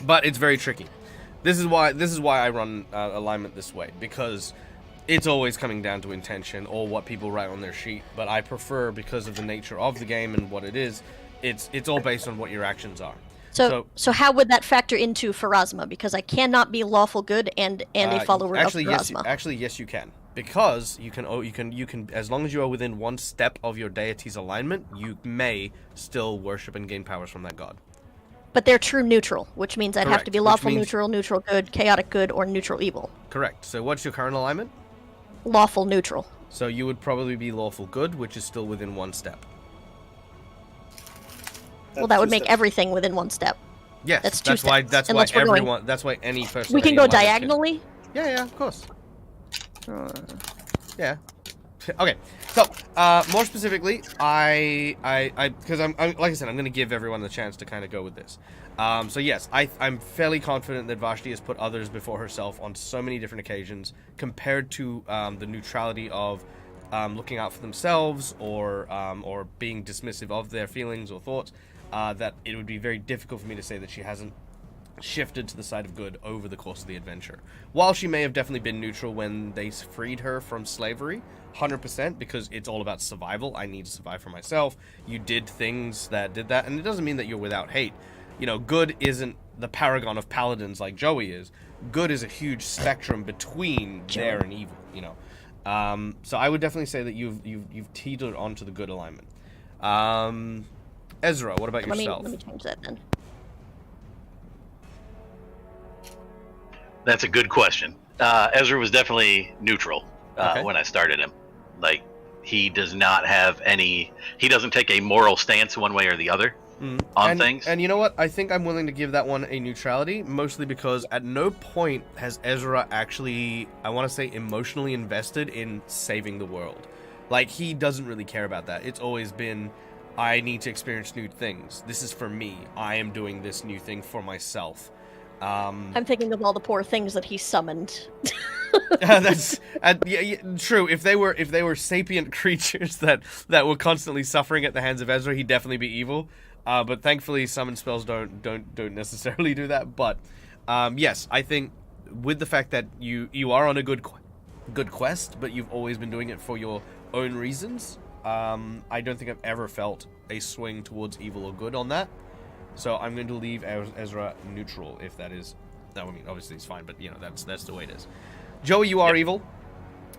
but it's very tricky. This is why I run alignment this way, because it's always coming down to intention or what people write on their sheet. But I prefer, because of the nature of the game and what it is, it's all based on what your actions are. So how would that factor into Farazma? Because I cannot be lawful good and a follower of Farazma. Yes, you can. Because you can, as long as you are within one step of your deity's alignment, you may still worship and gain powers from that god. But they're true neutral, which means I'd have Correct, to be which lawful means- neutral, neutral good, chaotic good, or neutral evil. Correct. So what's your current alignment? Lawful neutral. So you would probably be lawful good, which is still within one step. Well, that would make everything within one step. Yes, That's two that's why steps, that's why unless we're going- everyone that's why any person We can in go alignment can- diagonally. Yeah, of course. Yeah. Okay. So, more specifically, I because I'm like I said, I'm going to give everyone the chance to kind of go with this. So yes, I'm fairly confident that Vashti has put others before herself on so many different occasions, compared to the neutrality of looking out for themselves or being dismissive of their feelings or thoughts. That it would be very difficult for me to say that she hasn't shifted to the side of good over the course of the adventure. While she may have definitely been neutral when they freed her from slavery, 100%, because it's all about survival. I need to survive for myself. You did things that did that, and it doesn't mean that you're without hate. You know, good isn't the paragon of paladins like Joey is. Good is a huge spectrum between there and evil, you know. So I would definitely say that you've teetered onto the good alignment. Ezra, what about yourself? Let me change that then. That's a good question. Ezra was definitely neutral Okay. when I started him. Like, he does not have any. He doesn't take a moral stance one way or the other on things. And you know what? I think I'm willing to give that one a neutrality, mostly because at no point has Ezra actually, I want to say, emotionally invested in saving the world. Like, he doesn't really care about that. It's always been, I need to experience new things. This is for me. I am doing this new thing for myself. I'm thinking of all the poor things that he summoned. That's yeah, true. If they were sapient creatures that were constantly suffering at the hands of Ezra, he'd definitely be evil. But thankfully, summon spells don't necessarily do that. But yes, I think with the fact that you are on a good quest, but you've always been doing it for your own reasons. I don't think I've ever felt a swing towards evil or good on that. So I'm going to leave Ezra neutral, if that is. No, I mean obviously it's fine, but you know that's the way it is. Joey, you are evil.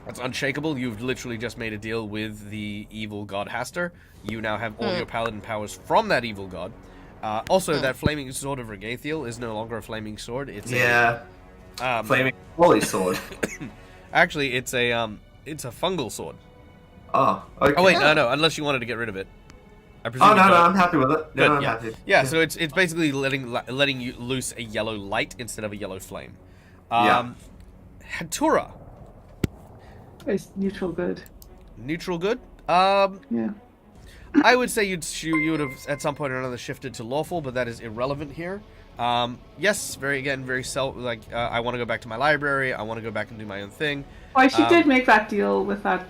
That's unshakable. You've literally just made a deal with the evil god Haster. You now have all your paladin powers from that evil god. Also, that flaming sword of Regathiel is no longer a flaming sword. It's flaming holy sword. Actually, it's a fungal sword. Oh, okay. Oh wait, no, unless you wanted to get rid of it. I Oh presume no, you don't. I'm happy with it. Good, No, I'm yeah. happy. Yeah, so it's basically letting you loose a yellow light instead of a yellow flame. Hatura. It's neutral good. Neutral good. Yeah. I would say you would have at some point or another shifted to lawful, but that is irrelevant here. Yes, very self. Like I want to go back to my library. I want to go back and do my own thing. Well, she did make that deal with that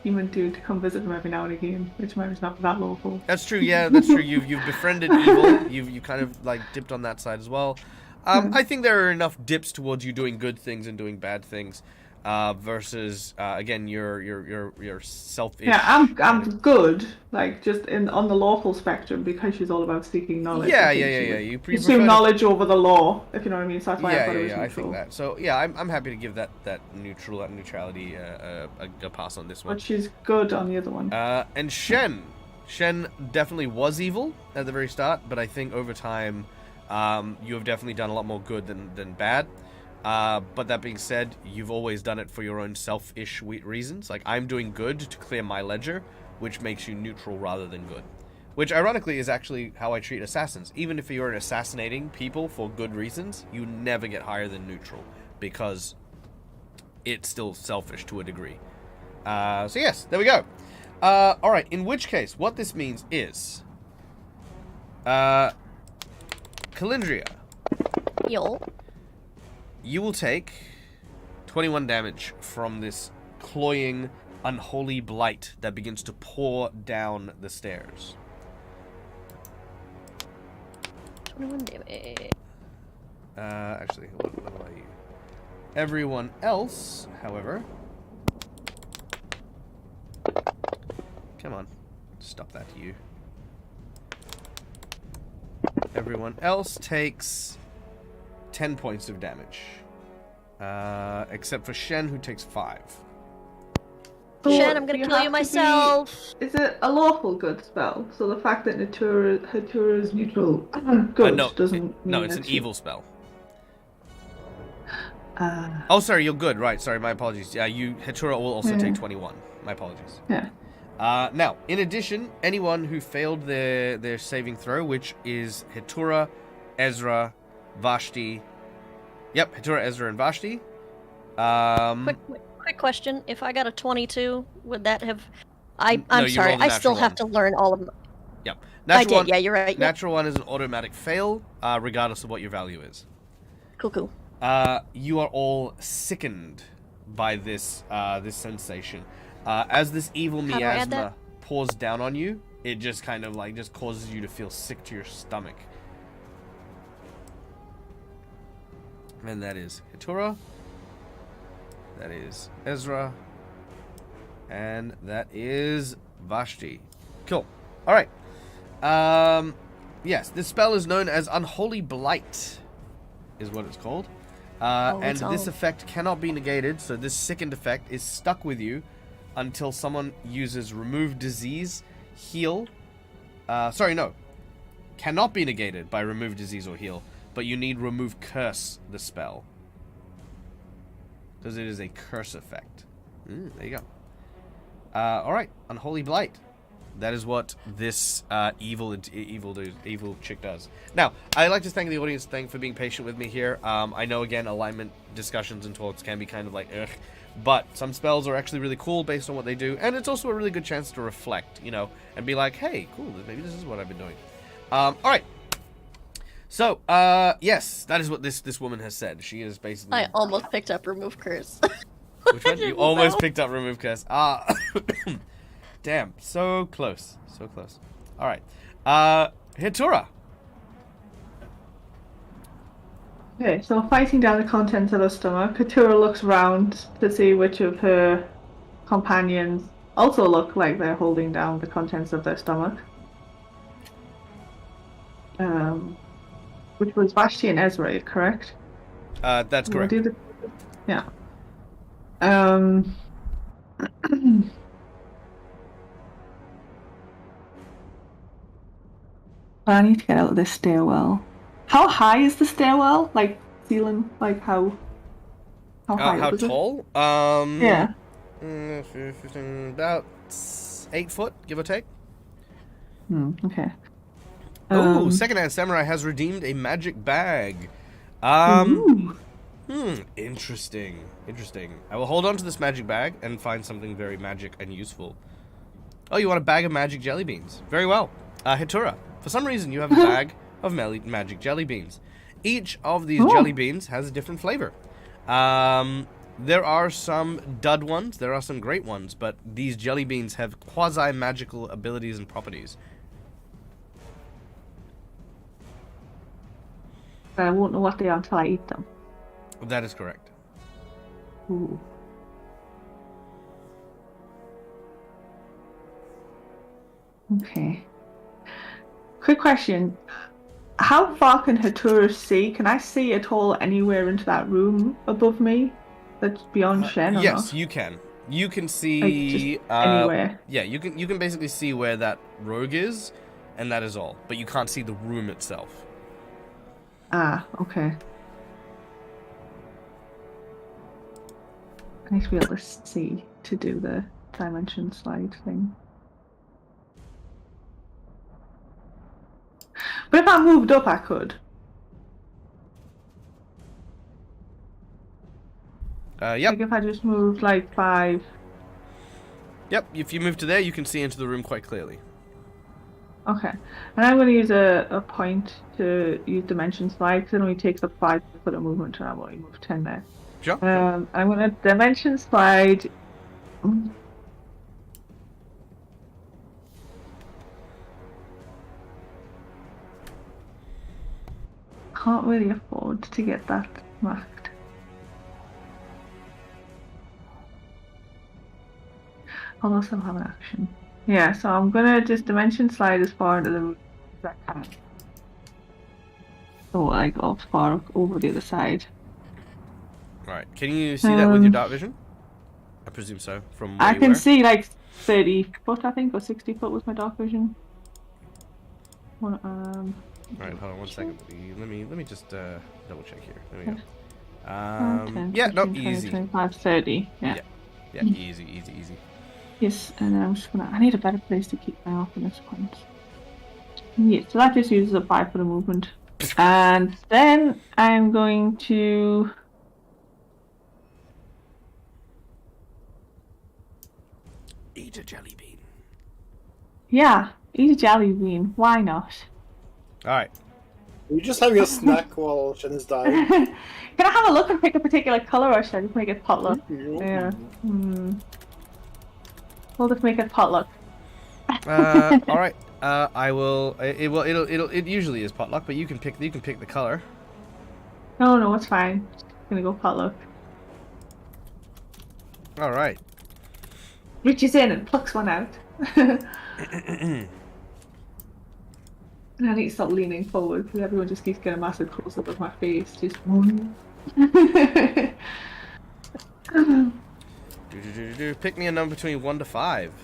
human dude to come visit him every now and again, which might was not that lawful. That's true. Yeah, that's true. You've befriended evil. You kind of like dipped on that side as well. I think there are enough dips towards you doing good things and doing bad things, versus again your selfish. Yeah, I'm good. Like just on the lawful spectrum because she's all about seeking knowledge. Yeah. You prefer assume knowledge over the law, if you know what I mean. So that's why I thought it was I neutral. think that. So yeah, I'm happy to give that neutrality a pass on this one. But she's good on the other one. And Shen definitely was evil at the very start, but I think over time, you have definitely done a lot more good than bad. But that being said, you've always done it for your own selfish reasons. Like, I'm doing good to clear my ledger, which makes you neutral rather than good. Which, ironically, is actually how I treat assassins. Even if you're assassinating people for good reasons, you never get higher than neutral, because it's still selfish to a degree. So yes, there we go. Alright, in which case, what this means is... Calindria. Yo. You will take 21 damage from this cloying, unholy blight that begins to pour down the stairs. 21 damage. Actually, what about you? Everyone else, however... Come on. Stop that, you. Everyone else takes 10 points of damage. Except for Shen, who takes 5. Shen, I'm gonna kill you myself. Is it a lawful good spell? So the fact that Hatura is neutral good doesn't mean No, it's that an evil spell. Uh, Oh, sorry, you're good. Right, sorry, my apologies. Yeah, Hatura will also take 21. My apologies. yeah. Now, in addition, anyone who failed their saving throw, which is Hatura, Ezra, Vashti. Yep, Hatura, Ezra, and Vashti. Quick question. If I got a 22, would that have... I'm No, you sorry, rolled a I still natural have one. to learn all of them. Yep. I did, yeah, you're right. Yep. Natural one is an automatic fail, regardless of what your value is. Cool. You are all sickened by this sensation. As this evil How do I add miasma that? pours down on you, it just kind of just causes you to feel sick to your stomach. And that is Hatura. That is Ezra. And that is Vashti. Cool. Alright. Yes, this spell is known as Unholy Blight, is what it's called. And this effect cannot be negated, so this sickened effect is stuck with you until someone uses Remove Disease, Heal. Cannot be negated by Remove Disease or Heal, but you need Remove Curse the spell. Because it is a curse effect. There you go. Alright, Unholy Blight. That is what this evil chick does. Now, I'd like to thank the audience for being patient with me here. I know, again, alignment discussions and talks can be kind of like, ugh. But some spells are actually really cool based on what they do. And it's also a really good chance to reflect, and be like, hey, cool, maybe this is what I've been doing. Alright. So, yes, that is what this woman has said. She is basically... I almost picked up Remove Curse. Which one? You almost picked up Remove Curse. Damn, so close. So close. Alright. Hatura. Okay, so fighting down the contents of her stomach, Katura looks round to see which of her companions also look like they're holding down the contents of their stomach. Which was Vashti and Ezra, correct? That's We'll correct. do the yeah. Um, I need to get out of this stairwell. How high is the stairwell? Like ceiling? Like how high How up is it? tall? Yeah. About 8 foot, give or take. Okay. Oh, Secondhand Samurai has redeemed a magic bag. Ooh. Interesting. I will hold on to this magic bag and find something very magic and useful. Oh, you want a bag of magic jelly beans? Very well. Hitura, for some reason you have a bag of magic jelly beans. Each of these jelly beans has a different flavor. There are some dud ones, there are some great ones, but these jelly beans have quasi-magical abilities and properties. I won't know what they are until I eat them. That is correct. Ooh. Okay. Quick question. How far can Hatura see? Can I see at all anywhere into that room above me that's beyond Shen or Yes, not? you can. You can Like, see just anywhere. Yeah, you can basically see where that rogue is, and that is all. But you can't see the room itself. Ah, okay. I need to be able to see to do the dimension slide thing. But if I moved up, I could. Yep. Like if I just moved like 5. Yep, if you move to there, you can see into the room quite clearly. Okay. And I'm going to use a point to use dimension slide because it only takes up 5 foot of movement and I've only moved 10 there. Sure. I'm going to dimension slide. Can't really afford to get that marked. I'll also have an action. Yeah, so I'm gonna just dimension slide as far into the room as I can. So like as far over the other side. Right. Can you see that with your dark vision? I presume so. From where I you can were? see like 30 foot, I think, or 60 foot with my dark vision. Alright, hold on 1 second. Let me just double check here. There we go. 10, Yeah, 15, no, 20, easy. 25, 30. Yeah. Yeah, easy. Yes, and then I'm just gonna. I need a better place to keep my alchemist points. Yeah, so that just uses a 5 foot of movement. And then I'm going to. Eat a jelly bean. Yeah, eat a jelly bean. Why not? Alright. Are you just having a snack while Shen is dying? Can I have a look and pick a particular color, or should I just make it potluck? Yeah. We'll just make it potluck. Alright. I will. It usually is potluck, but you can pick the color. No, it's fine. Just gonna go potluck. All right. Reaches in and plucks one out. And I need to stop leaning forward because everyone just keeps getting a massive close up of my face. Just. Pick me a number between 1 to 5.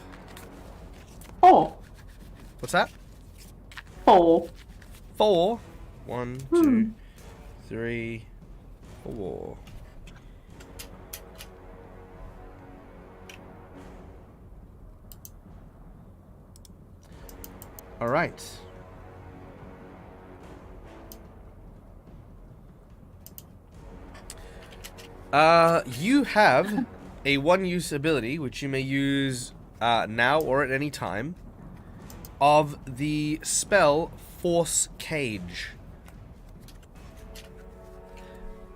4. What's that? 4. 4. 1, 2, 3, 4. All right. You have a one-use ability, which you may use now or at any time, of the spell Force Cage.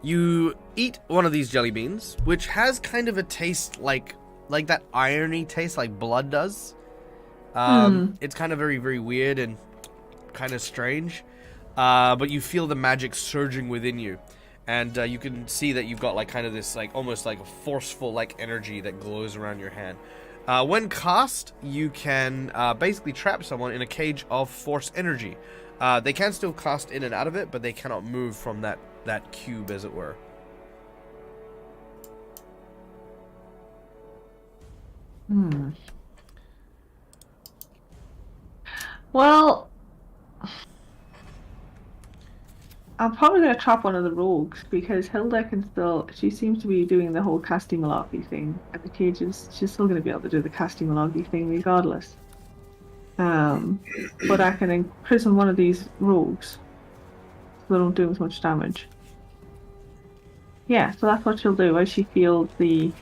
You eat one of these jelly beans, which has kind of a taste like that irony taste like blood does. It's kind of very, very weird and kind of strange. But you feel the magic surging within you. and you can see that you've got like kind of this like almost like a forceful like energy that glows around your hand. When cast, you can basically trap someone in a cage of force energy. They can still cast in and out of it, but they cannot move from that cube, as it were. Well, I'm probably going to trap one of the rogues because Hilda can still. She seems to be doing the whole casting malarkey thing at the cages. She's still going to be able to do the casting malarkey thing regardless. But I can imprison one of these rogues so they don't do as much damage. Yeah, so that's what she'll do. As she feels the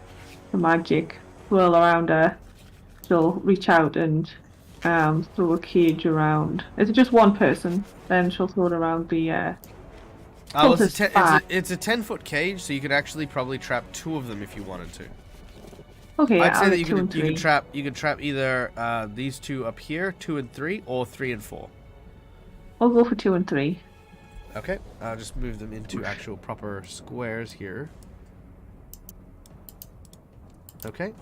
magic swirl around her, she'll reach out and throw a cage around. Is it just one person? Then she'll throw it around the It's a 10-foot cage, so you could actually probably trap 2 of them if you wanted to. Okay, I'd say I'll that do you 2 and 3. could trap either these 2 up here, 2 and 3, or 3 and 4. I'll go for 2 and 3. Okay, I'll just move them into actual proper squares here. Okay,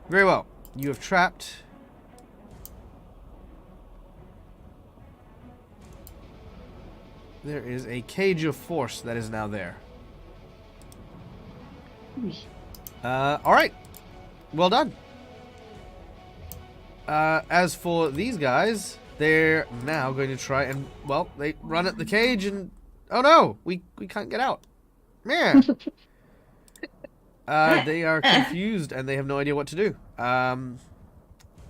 very well. You have trapped. There is a cage of force that is now there. All right. Well done. As for these guys, they're now going to try and, well, they run at the cage and, oh no, we can't get out. Man. They are confused and they have no idea what to do.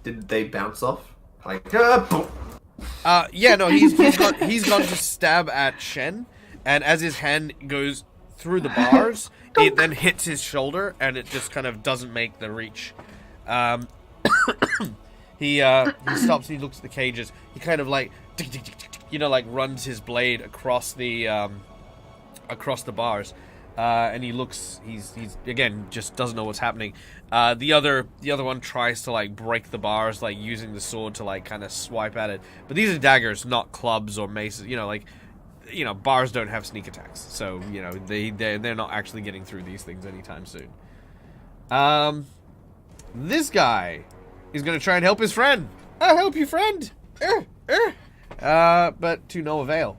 Did they bounce off? Like, Yeah, no, he's gone to stab at Shen, and as his hand goes through the bars, it then hits his shoulder, and it just kind of doesn't make the reach. He stops and he looks at the cages. He kind of like, like runs his blade across the bars, and he looks. He's again just doesn't know what's happening. The other one tries to like break the bars, like using the sword to like kind of swipe at it. But these are daggers, not clubs or maces. Bars don't have sneak attacks, so they're not actually getting through these things anytime soon. This guy is going to try and help his friend. I'll help you, friend. But to no avail.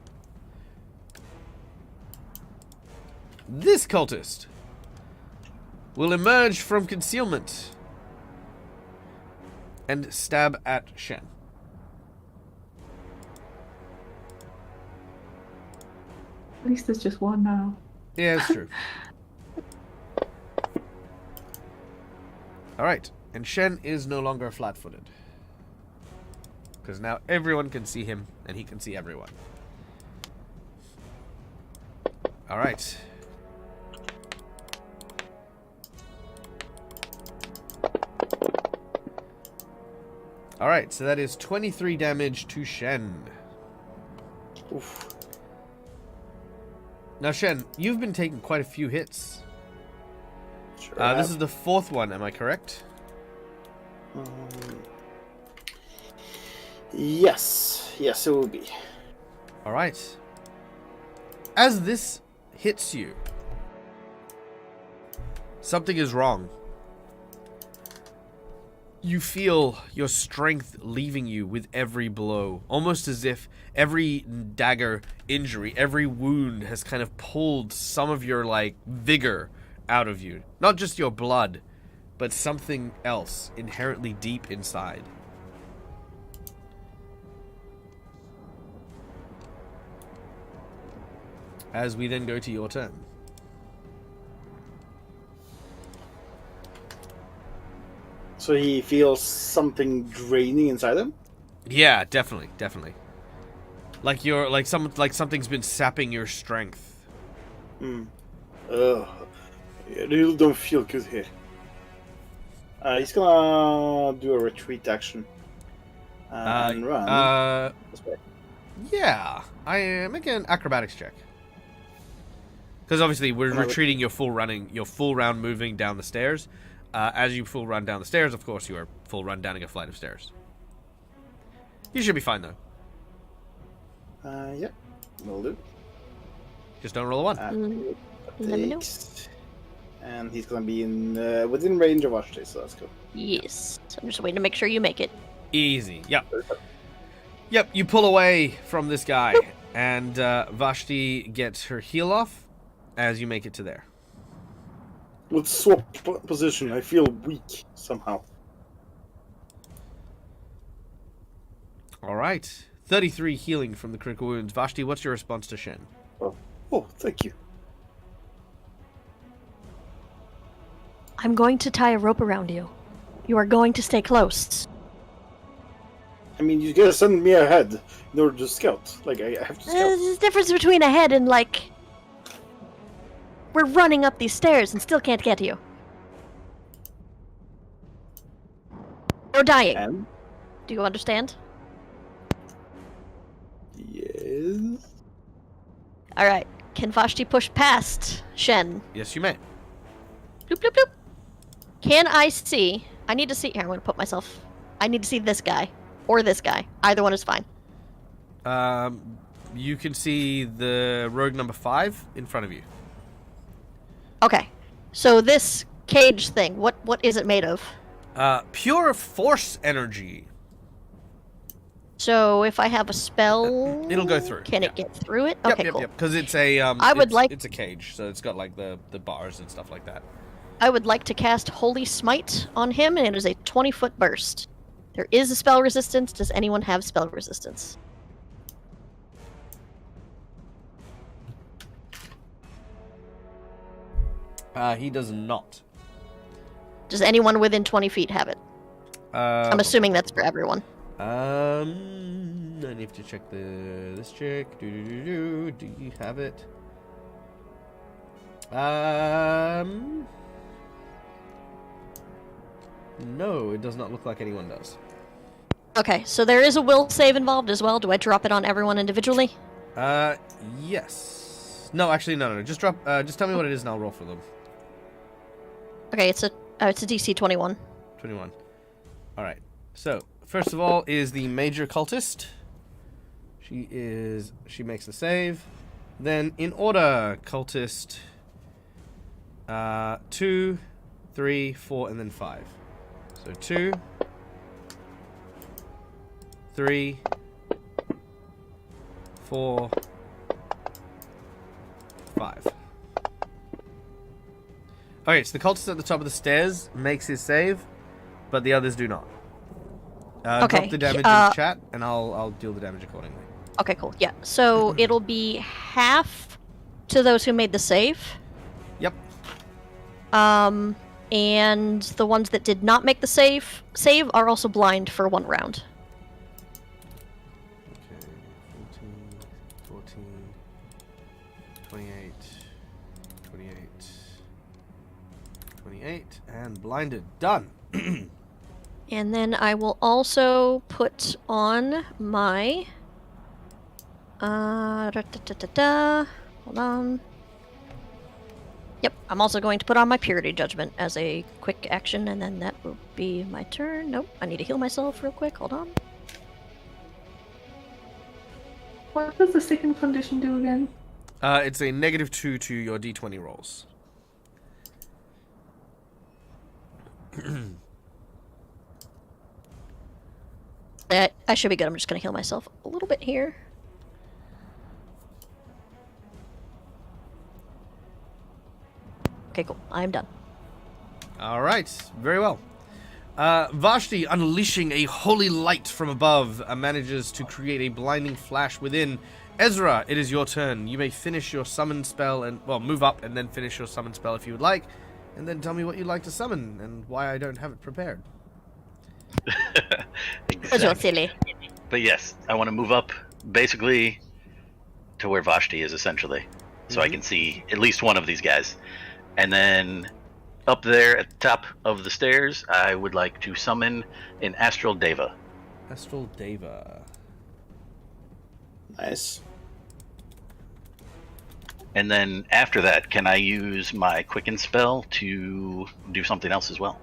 This cultist will emerge from concealment and stab at Shen. At least there's just one now. Yeah, it's true. Alright, and Shen is no longer flat-footed. Because now everyone can see him, and he can see everyone. Alright. Alright, so that is 23 damage to Shen. Oof. Now, Shen, you've been taking quite a few hits. Sure. This is the 4th one, am I correct? Yes, it will be. Alright. As this hits you, something is wrong. You feel your strength leaving you with every blow, almost as if every dagger injury, every wound has kind of pulled some of your, vigor out of you. Not just your blood, but something else inherently deep inside. As we then go to your turn. So he feels something draining inside him? Yeah, definitely. Like something's been sapping your strength. Ugh. I really don't feel good here. He's gonna do a retreat action. And run. This way. Yeah. I make an acrobatics check. Because obviously we're retreating your full round moving down the stairs. As you full run down the stairs, of course, you are full run down a flight of stairs. You should be fine, though. Yep. Will do. Just don't roll a 1. Let me know. Takes, and he's gonna be in within range of Vashti, so let's go. Yes. I'm just waiting to make sure you make it. Easy. Yep, you pull away from this guy, and Vashti gets her heal off as you make it to there. Let's swap position. I feel weak somehow. All right. 33 healing from the critical wounds. Vashti, what's your response to Shen? Oh, thank you. I'm going to tie a rope around you. You are going to stay close. I mean, you gotta send me ahead in order to scout. Like, I have to scout. There's a difference between a head and, like... We're running up these stairs and still can't get to you. You're dying. And? Do you understand? Yes. Alright. Can Vashti push past Shen? Yes, you may. Bloop, bloop, bloop. Can I see... I need to see... Here, I'm going to put myself... I need to see this guy. Or this guy. Either one is fine. You can see the rogue number 5 in front of you. Okay. So this cage thing, what is it made of? Pure force energy. So if I have a spell... It'll go through. Can it get through it? Yep, Okay, yep, cool. yep. Because it's a it's a cage, so it's got like the bars and stuff like that. I would like to cast Holy Smite on him, and it is a 20-foot burst. There is a spell resistance. Does anyone have spell resistance? He does not. Does anyone within 20 feet have it? I'm assuming that's for everyone. I need to check this chick. Do you have it? No, it does not look like anyone does. Okay, so there is a will save involved as well. Do I drop it on everyone individually? Yes. No, actually, no. Just drop. Just tell me what it is, and I'll roll for them. Okay, it's a DC 21. 21. All right. So first of all is the major cultist. She makes the save. Then in order, cultist. 2, 3, 4, and then 5. So 2, 3, 4, 5. Okay, so the cultist at the top of the stairs makes his save, but the others do not. Okay, Drop the damage in the chat, and I'll deal the damage accordingly. Okay, cool. Yeah, so it'll be half to those who made the save. Yep. And the ones that did not make the save are also blind for 1 round. Okay, 14, 28, 28, and blinded. Done. And then I will also put on my... Hold on. Yep, I'm also going to put on my Purity Judgment as a quick action, and then that will be my turn. Nope, I need to heal myself real quick. Hold on. What does the second condition do again? It's a -2 to your d20 rolls. I should be good. I'm just going to heal myself a little bit here. Okay, cool. I'm done. All right, very well. Vashti, unleashing a holy light from above, manages to create a blinding flash within. Ezra, it is your turn. You may finish your summon spell and, well, move up and then finish your summon spell if you would like, and then tell me what you'd like to summon and why I don't have it prepared. Because you're silly. But yes, I want to move up basically to where Vashti is, essentially, so I can see at least one of these guys. And then up there at the top of the stairs, I would like to summon an Astral Deva. Astral Deva. Nice. And then after that, can I use my Quicken spell to do something else as well?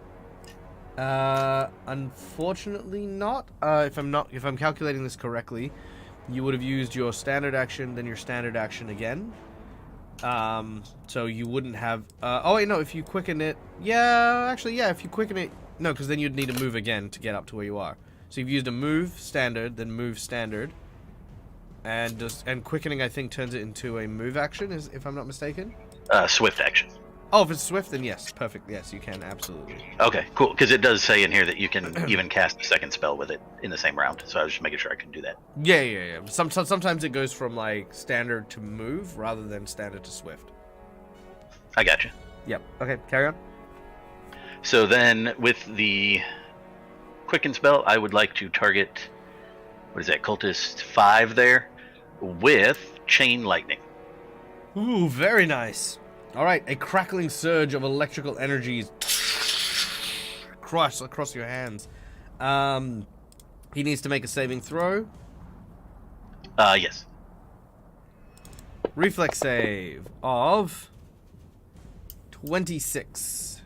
Unfortunately not. If I'm calculating this correctly, you would have used your standard action, then your standard action again, So you wouldn't have. Oh wait, no. If you quicken it, yeah. Actually, yeah. If you quicken it, no, because then you'd need to move again to get up to where you are. So you've used a move standard, then move standard, and quickening I think turns it into a move action, if I'm not mistaken. Swift action. Oh, if it's swift, then yes, perfect. Yes, you can absolutely. Okay, cool. Because it does say in here that you can even cast a second spell with it in the same round. So I was just making sure I could do that. Yeah. Sometimes it goes from like standard to move rather than standard to swift. I gotcha. Yep. Okay, carry on. So then with the quicken spell, I would like to target, what is that, cultist 5 there, with chain lightning. Ooh, very nice. All right, a crackling surge of electrical energies across your hands. He needs to make a saving throw. Yes. Reflex save of 26.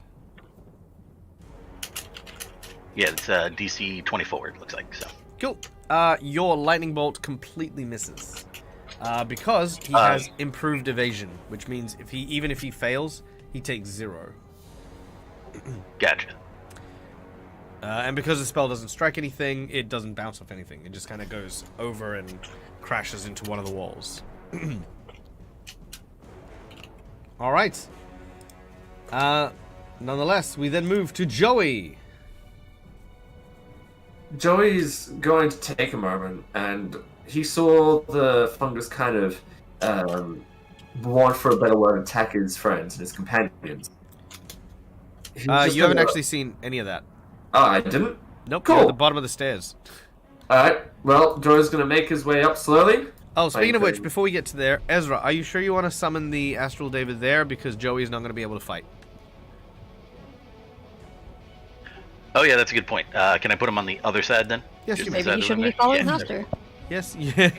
Yeah, it's DC 24, it looks like, so. Cool. Your lightning bolt completely misses. Because he has improved evasion, which means even if he fails, he takes 0. Gotcha. And because the spell doesn't strike anything, it doesn't bounce off anything. It just kind of goes over and crashes into one of the walls. All right. Nonetheless, we then move to Joey. Joey's going to take a moment, and he saw the fungus kind of, want for a better word, attack his friends and his companions. You haven't actually seen any of that. Oh, I didn't? Nope, Cool. you're at the bottom of the stairs. Alright, well, Joey's going to make his way up slowly. Oh, speaking of which, before we get to there, Ezra, are you sure you want to summon the Astral David there? Because Joey's not going to be able to fight. Oh yeah, that's a good point. Can I put him on the other side then? Yes, Just you the may. Maybe side you of shouldn't the be following yeah. Master. Yes, yeah.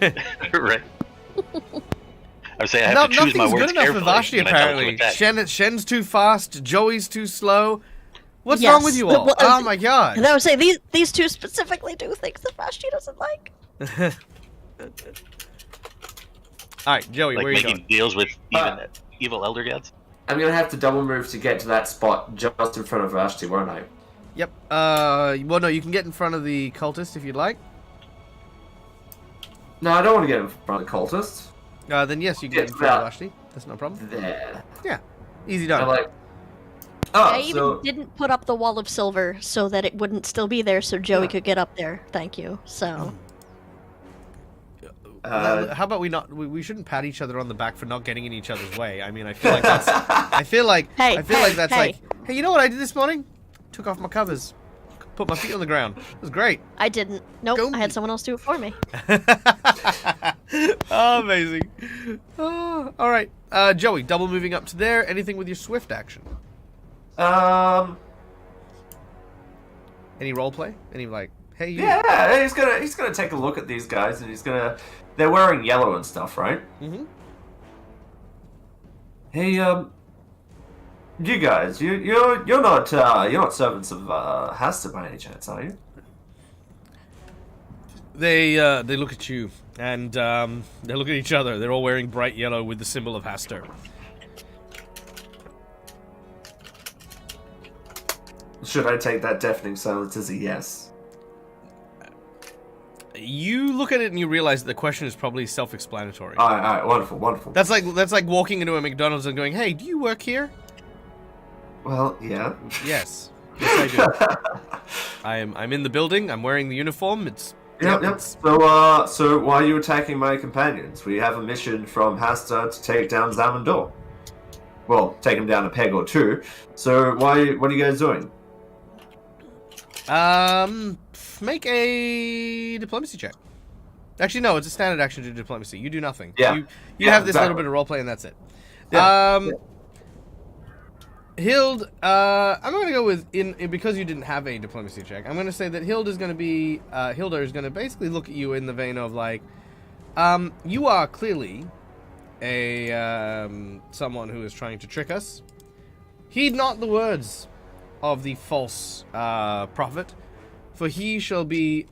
Right. I would say I have to choose my nothing's words good enough for carefully Vashti, when I tell it to apparently. attack. Shen's too fast, Joey's too slow. What's Yes. wrong with you all? Well, Oh my god. And I would say these two specifically do things that Vashti doesn't like. Alright, Joey, Like where are you making going? deals with even evil elder gods. I'm going to have to double move to get to that spot just in front of Vashti, won't I? Yep. Well, no, you can get in front of the cultist if you'd like. No, I don't want to get in front of the cultists. Then yes, you can get in front of Vashti. That's no problem. There. Yeah. Easy I'm done. like, oh, I even so... didn't put up the wall of silver so that it wouldn't still be there, so Joey could get up there. Thank you. So How about we shouldn't pat each other on the back for not getting in each other's way. I mean, I feel like that's I feel like that's hey. like, hey, you know what I did this morning? Took off my covers. Put my feet on the ground. It was great. I didn't. Nope. Go I had someone else do it for me. Oh, amazing. Oh, all right. Joey, double moving up to there. Anything with your swift action? Any role play? Any like, hey, you. Yeah, he's gonna take a look at these guys, and they're wearing yellow and stuff, right? Mm-hmm. Hey, you guys, you're not servants of Hasta by any chance, are you? They look at you and they look at each other. They're all wearing bright yellow with the symbol of Hastur. Should I take that deafening silence as a yes? You look at it and you realize that the question is probably self-explanatory. All right, wonderful. That's like walking into a McDonald's and going, "Hey, do you work here?" Well, yeah. Yes, yes, I do. I'm in the building. I'm wearing the uniform. It's Yep. it's- So why are you attacking my companions? We have a mission from Hasta to take down Zamandor. Well, take him down a peg or two. So what are you guys doing? Make a diplomacy check. Actually, no, it's a standard action to do diplomacy. You do nothing. Yeah. You have this exactly. little bit of roleplay and that's it. Yeah. Hild, I'm going to go with because you didn't have a diplomacy check. I'm going to say that Hilda is going to basically look at you in the vein of like, you are clearly a someone who is trying to trick us. Heed not the words of the false prophet, for he shall be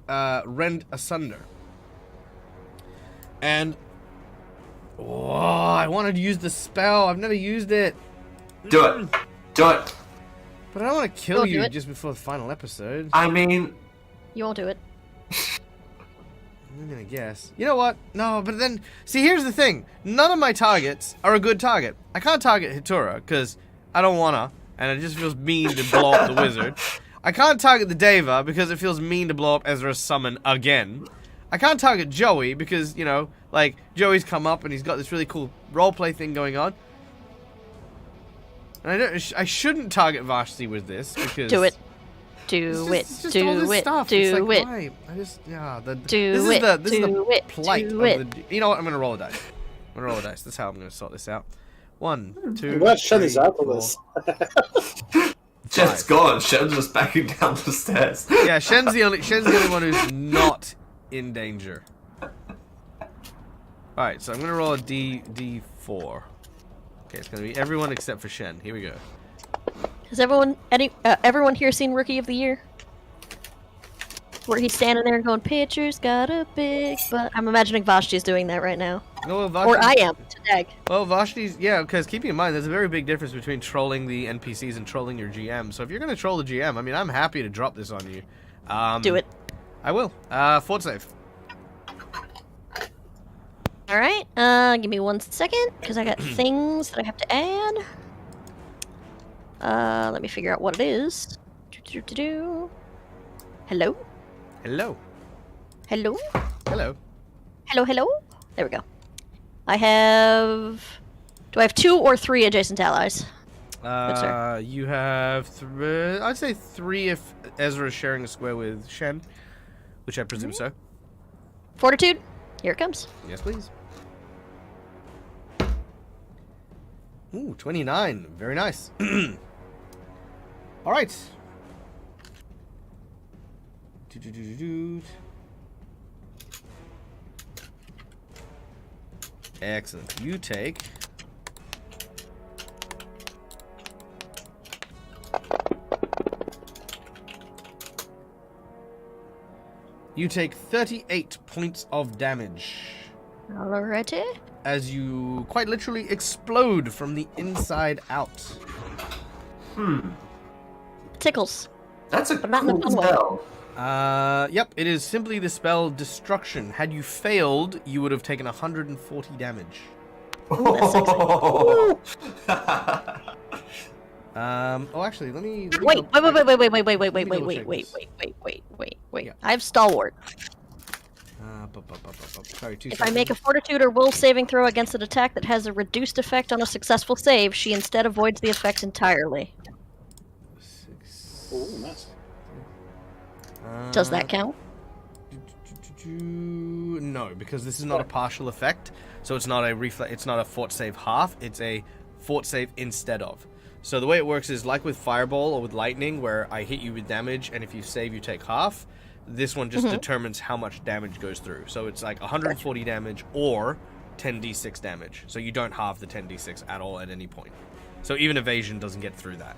rent asunder. And Oh, I wanted to use the spell. I've never used it. Do it. Do it. But I don't want to kill Don't do you it. just before the final episode. I mean, You won't do it. I'm gonna guess. You know what? No, but then... See, here's the thing. None of my targets are a good target. I can't target Hitura, because I don't wanna, and it just feels mean to blow up the wizard. I can't target the Deva, because it feels mean to blow up Ezra's summon again. I can't target Joey, because, you know, like, Joey's come up and he's got this really cool roleplay thing going on. And I shouldn't target Vashti with this, because... Do it. Do it. It's just all Do this it. stuff. Do It's like, it. why? I just, yeah. Do this it. Is the Do it. plight Do of it. the. You know what? I'm gonna roll a dice. I'm gonna roll a dice. That's how I'm gonna sort this out. 1, 2. I'm glad Shen is three, out of 4. this. Shen's gone. Shen's just backing down the stairs. Yeah, Shen's the only one who's not in danger. All right, so I'm gonna roll a D4. Okay, it's gonna be everyone except for Shen. Here we go. Has everyone here seen Rookie of the Year? Where he's standing there going, "Pitcher's got a big butt." I'm imagining Vashti's doing that right now. No, Or I am, today. Well, Vashti's, yeah, because keeping in mind, there's a very big difference between trolling the NPCs and trolling your GM. So if you're going to troll the GM, I mean, I'm happy to drop this on you. Do it. I will. Fort save. Alright, give me 1 second, because I got things that I have to add. Let me figure out what it is. Hello? Hello. Hello? Hello. Hello, hello? There we go. I have... Do I have 2 or 3 adjacent allies? sir. You have I'd say 3 if Ezra is sharing a square with Shen, which I presume so. Fortitude? Here it comes. Yes, please. Ooh, 29. Very nice. All right. Excellent. You take... You take 38 points of damage Alrighty. as you quite literally explode from the inside out. Tickles. That's a But not in a cool fun way. spell. Yep, it is simply the spell Destruction. Had you failed, you would have taken 140 damage. that's Oh, actually, let me Wait. Yeah. I have Stalwart. Sorry, 2 If I seconds. make a Fortitude or Will saving throw against an attack that has a reduced effect on a successful save, she instead avoids the effect entirely. 6. Oh, nice. Does that count? No, because this is not a partial effect, so it's not a it's not a fort save half. It's a fort save instead of. So the way it works is like with Fireball or with Lightning, where I hit you with damage, and if you save, you take half. This one just determines how much damage goes through. So it's like 140 damage or 10d6 damage. So you don't halve the 10d6 at all at any point. So even evasion doesn't get through that.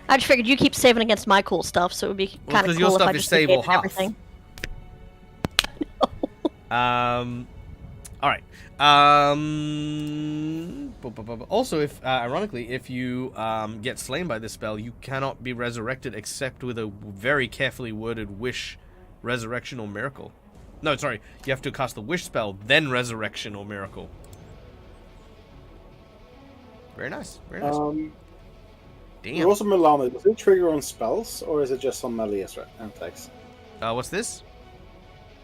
I just figured you keep saving against my cool stuff, so it would be Well, kind of 'cause your cool if stuff I is just save or negated half. everything. All right. Also, if ironically, if you get slain by this spell, you cannot be resurrected except with a very carefully worded wish, resurrection, or miracle. No, sorry. You have to cast the wish spell, then resurrection or miracle. Very nice. Very nice. Damn. Rosa Milano, does it trigger on spells, or is it just on melee attacks? What's this?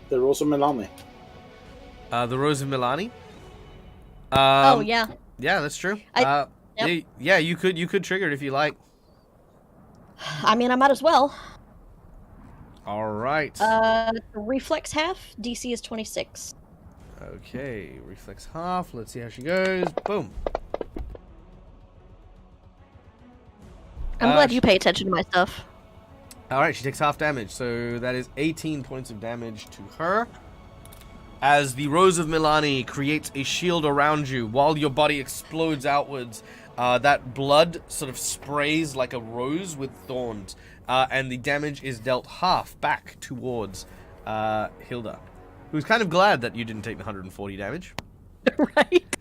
The Rosa Milani. The Rose of Milani. Oh yeah. Yeah, that's true. Yep. Yeah, you could trigger it if you like. I mean, I might as well. All right. Reflex half. DC is 26. Okay, reflex half. Let's see how she goes. Boom. I'm glad you pay attention to my stuff. All right, she takes half damage, so that is 18 points of damage to her. As the Rose of Milani creates a shield around you while your body explodes outwards, that blood sort of sprays like a rose with thorns, and the damage is dealt half back towards Hilda, who's kind of glad that you didn't take the 140 damage. Right?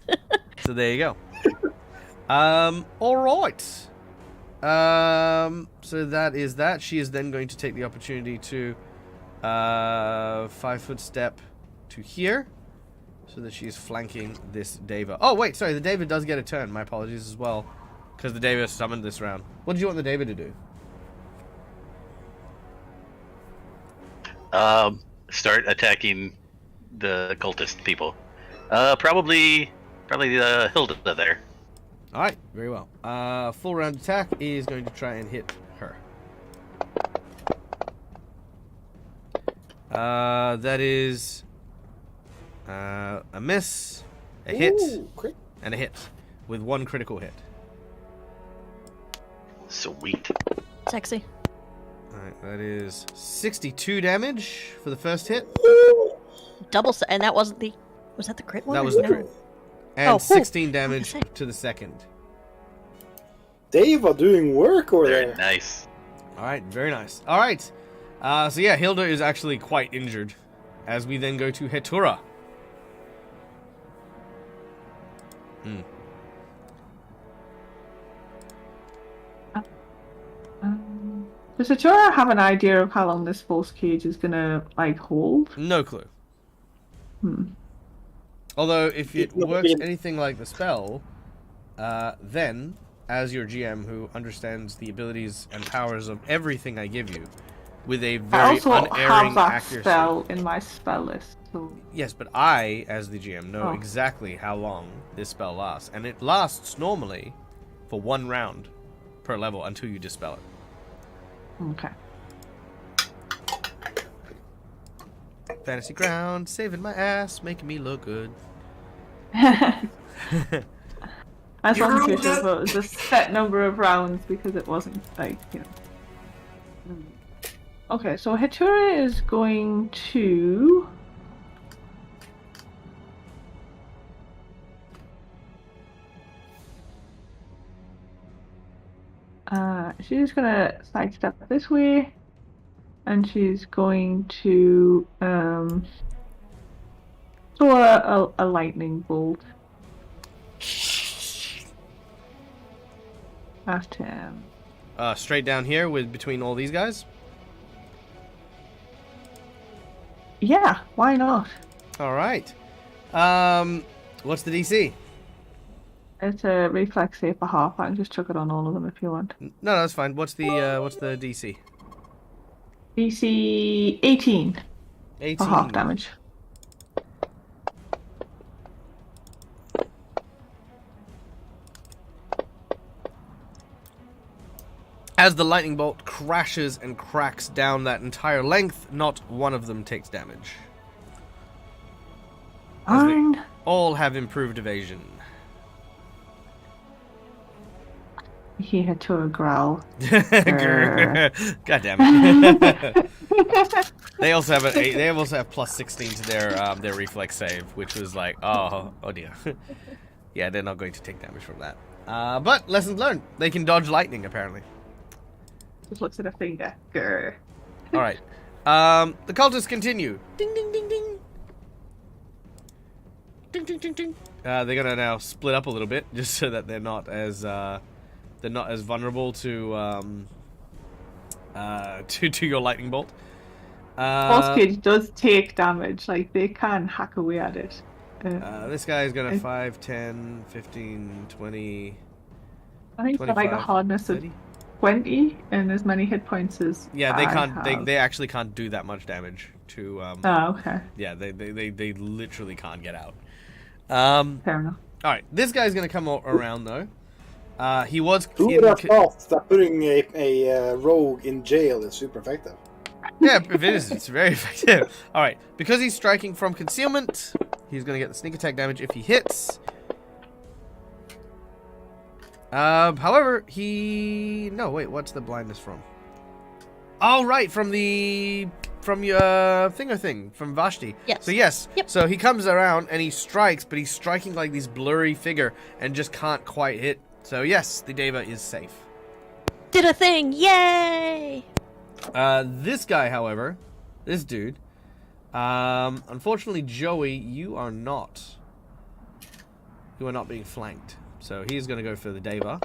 So there you go. All right. So that is that. She is then going to take the opportunity to 5-foot step to here, so that she is flanking this Deva. Oh wait, sorry, the Deva does get a turn. My apologies as well, because the Deva summoned this round. What did you want the Deva to do? Start attacking the cultist people. Probably Hilda there. All right, very well. Full round attack is going to try and hit her. That is a miss, a hit, Crit. and a hit with 1 critical hit. Sweet. Sexy. Alright, that is 62 damage for the first hit. And that wasn't the. Was that the crit one? That or was the no? crit. And Oh, 16 damage to the second. Dave are doing work over Very there. nice. Alright, very nice. Alright. So yeah, Hilda is actually quite injured. As we then go to Hetura. Does Achora have an idea of how long this force cage is gonna like hold? No clue. Although, if it It's not works being- anything like the spell, then, as your GM who understands the abilities and powers of everything I give you, with a I very also unerring have that accuracy. spell in my spell list. So Yes, but I, as the GM, know Oh. exactly how long this spell lasts. And it lasts normally for 1 round per level until you dispel it. okay. Fantasy Ground, saving my ass, making me look good. I just wasn't too sure if it was a set number of rounds because it wasn't like, you know. Okay, so Hatura is going to. She's gonna sidestep this way, and she's going to throw a lightning bolt at him. Straight down here with between all these guys. Yeah, why not? All right. What's the DC? It's a reflex save for half. I can just chuck it on all of them if you want. No, that's fine. What's the DC? DC 18 18. for half damage. As the lightning bolt crashes and cracks down that entire length, not one of them takes damage. As they Fine. all have improved evasion. He had to a growl. God damn it. They also have they also have plus 16 to their reflex save, which was like, oh dear. Yeah, they're not going to take damage from that. But lessons learned. They can dodge lightning apparently. Just looks at a finger. Grr. All right. The cultists continue. Ding ding ding ding. Ding ding ding ding. They're gonna now split up a little bit, just so that they're not as vulnerable to your lightning bolt. Force cage does take damage. Like they can hack away at it. This guy is gonna 5, 10, 15, 20, I think it's got like a 25, hardness of 30. 20 and as many hit points as Yeah, they I can't. have. They actually can't do that much damage to. Oh, okay. Yeah, they literally can't get out. Fair enough. All right, this guy's gonna come around though. He was. Who would have thought that putting a rogue in jail is super effective? Yeah, if it is, it's very effective. All right, because he's striking from concealment, he's gonna get the sneak attack damage if he hits. However, no, wait, what's the blindness from? Oh, right, from your thing from Vashti. Yes. So yes, Yep. so he comes around and he strikes, but he's striking like this blurry figure and just can't quite hit. So yes, the Deva is safe. Did a thing! Yay! This guy, however, this dude, unfortunately, Joey, you are not who are not being flanked. So he is going to go for the Deva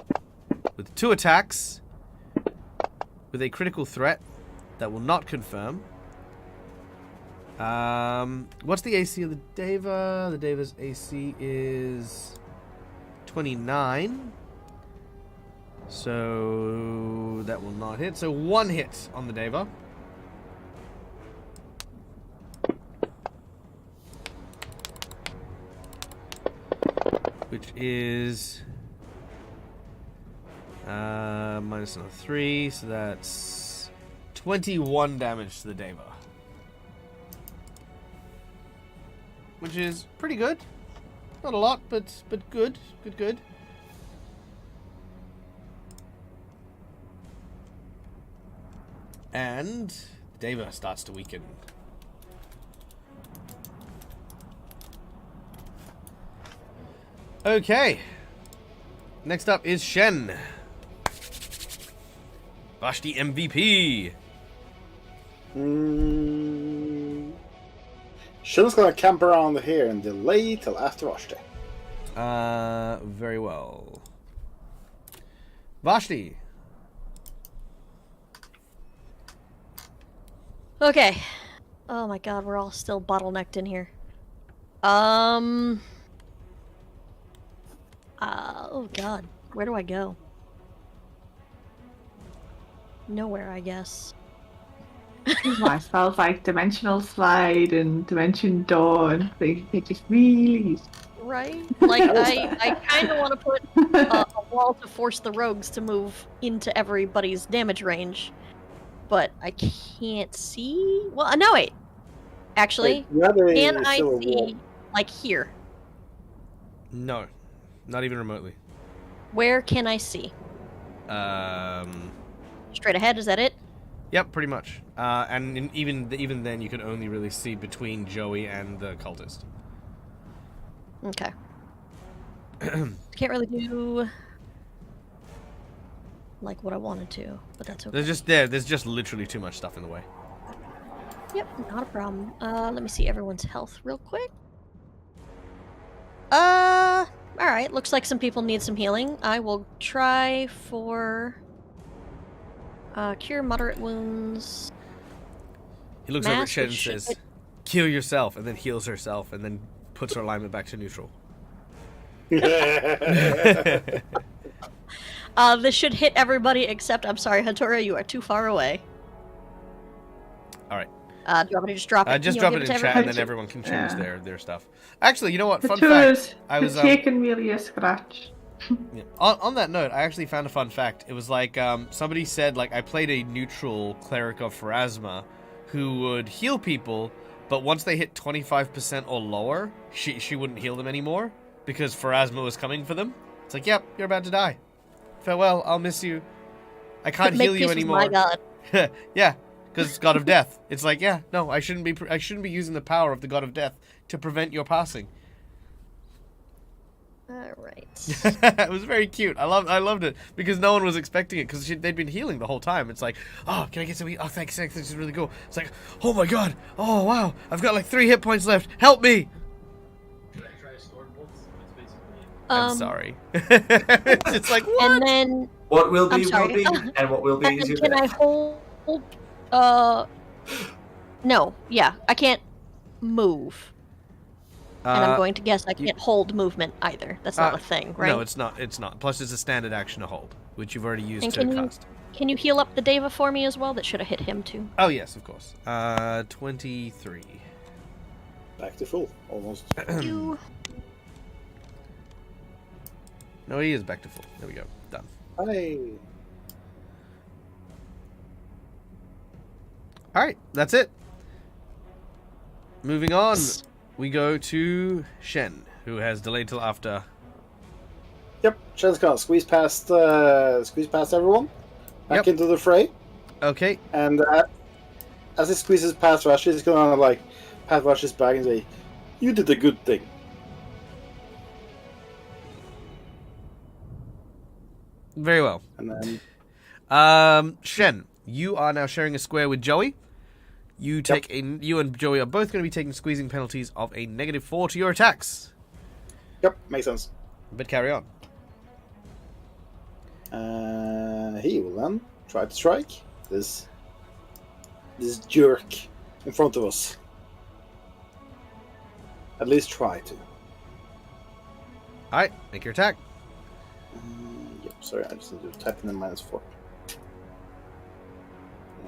with 2 attacks with a critical threat that will not confirm. What's the AC of the Deva? The Deva's AC is 29. So that will not hit. So 1 hit on the Deva. Which is minus another 3, so that's 21 damage to the Deva. Which is pretty good. Not a lot, but good. Good. And Deva starts to weaken. Okay. Next up is Shen. Vashti MVP. Shen's gonna camp around here and delay till after Vashti. Very well. Vashti. Okay. Oh my god, we're all still bottlenecked in here. Oh god, where do I go? Nowhere, I guess. My spells like Dimensional Slide and Dimension Door, and they just really. Right? Like, I kind of want to put a wall to force the rogues to move into everybody's damage range, but I can't see. Well, no, wait. Actually, can I see, like, here? No. Not even remotely. Where can I see? Straight ahead, is that it? Yep, pretty much. And even then, you can only really see between Joey and the cultist. Okay. Can't really do like what I wanted to, but that's okay. There's just literally too much stuff in the way. Yep, not a problem. Let me see everyone's health real quick. Alright, looks like some people need some healing. I will try for cure moderate wounds. He looks over at Shen and says, "Kill yourself," and then heals herself, and then puts her alignment back to neutral. This should hit everybody except, I'm sorry, Hattori, you are too far away. Alright. Do you want me to just drop it? Just drop it in chat, and then everyone can choose their stuff. Actually, you know what? Fun Hattori's fact. I was taken merely a scratch. Yeah. On that note, I actually found a fun fact. It was like somebody said, like, I played a neutral cleric of Pharasma who would heal people, but once they hit 25% or lower, she wouldn't heal them anymore because Pharasma was coming for them. It's like, yep, you're about to die. Farewell, I'll miss you. I can't heal you anymore. My god. Yeah, because it's God of Death. It's like, yeah, no, I shouldn't be using the power of the God of Death to prevent your passing. Alright. It was very cute. I loved it because no one was expecting it because they'd been healing the whole time. It's like, oh, can I get some? Oh, thanks, this is really cool. It's like, oh my god, oh wow, I've got like 3 hit points left. Help me! Should I try Sword Bolts? It's basically. I'm sorry. It's like what? And then What will I'm be sorry. will be, and what will be and is your can I death. hold? No. Yeah, I can't move. And I'm going to guess I can't hold movement either. That's not a thing, right? No, it's not. It's not. Plus, it's a standard action to hold, which you've already used And to cast. Can you heal up the Deva for me as well? That should have hit him too. Oh yes, of course. 23. Back to full, almost. You. No, he is back to full. There we go. Done. Hi. All right, that's it. Moving on, we go to Shen, who has delayed till after. Yep, Shen's gonna squeeze past everyone, back into the fray, Okay. and as he squeezes past Rush, he's gonna like pat Rush's back and say, "You did a good thing." Very well. And then Shen, you are now sharing a square with Joey. You and Joey are both going to be taking squeezing penalties of a -4 to your attacks. yep, makes sense. But carry on. He will then try to strike this jerk in front of us. At least try to. Alright, make your attack. Yep, sorry, I just need to type in the -4.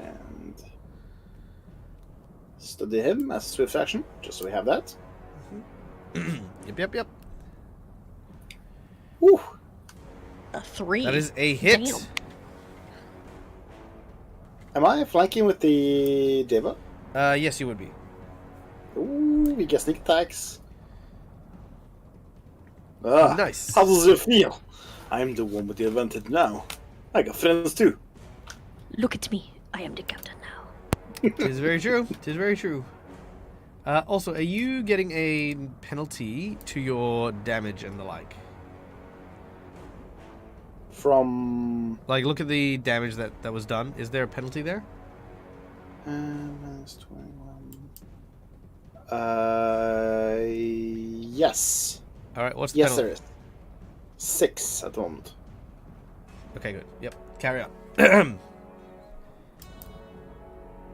And study him as a swift action, just so we have that. Yep. Woo! A 3. That is a hit. Damn. Am I flanking with the Deva? Yes, you would be. Ooh, we get sneak attacks. Ah, Nice. how does it feel? I'm the one with the advantage now. I got friends too. Look at me. I am the captain now. It is very true. It is very true. Also, are you getting a penalty to your damage and the like? From Like, look at the damage that was done. Is there a penalty there? -21. Yes. All right. What's the Yes, penalty? there is. 6 at the moment. Okay, good. Yep. Carry on.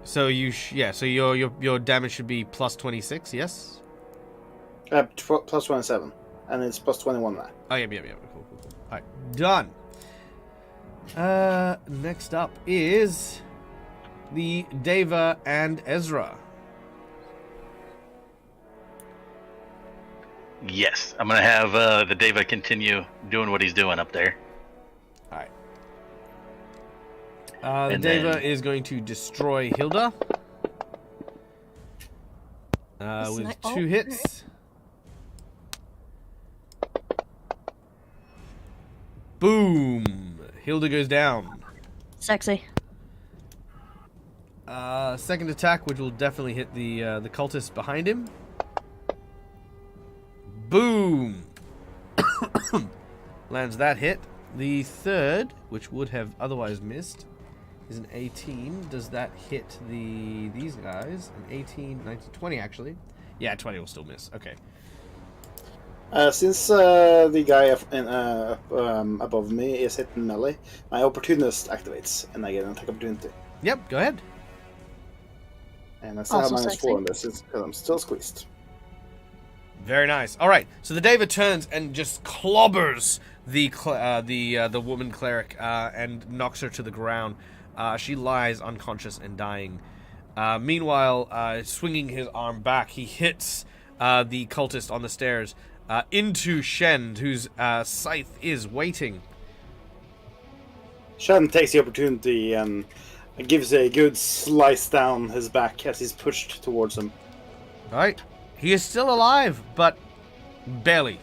So you so your damage should be plus 26. Yes. Plus 27, and it's plus 21 now. Oh yeah. Cool. All right, done. Next up is the Deva and Ezra. Yes, I'm gonna have the Deva continue doing what he's doing up there. All right. The And Deva then- is going to destroy Hilda with Snipe- 2 oh, hits. Boom! Hilda goes down. Sexy. Second attack, which will definitely hit the cultist behind him. Boom! Lands that hit. The third, which would have otherwise missed, is an 18. Does that hit these guys? An 18, 19, 20 actually. Yeah, 20 will still miss. Okay. Since the guy above me is hitting melee, my opportunist activates, and I get an attack opportunity. Yep, go ahead. And I still have Also -4 sexy. on this because I'm still squeezed. Very nice. All right, so the Deva turns and just clobbers the woman cleric and knocks her to the ground. She lies unconscious and dying. Meanwhile, swinging his arm back, he hits the cultist on the stairs into Shen, whose scythe is waiting. Shan takes the opportunity and gives a good slice down his back as he's pushed towards him. All right, he is still alive, but barely.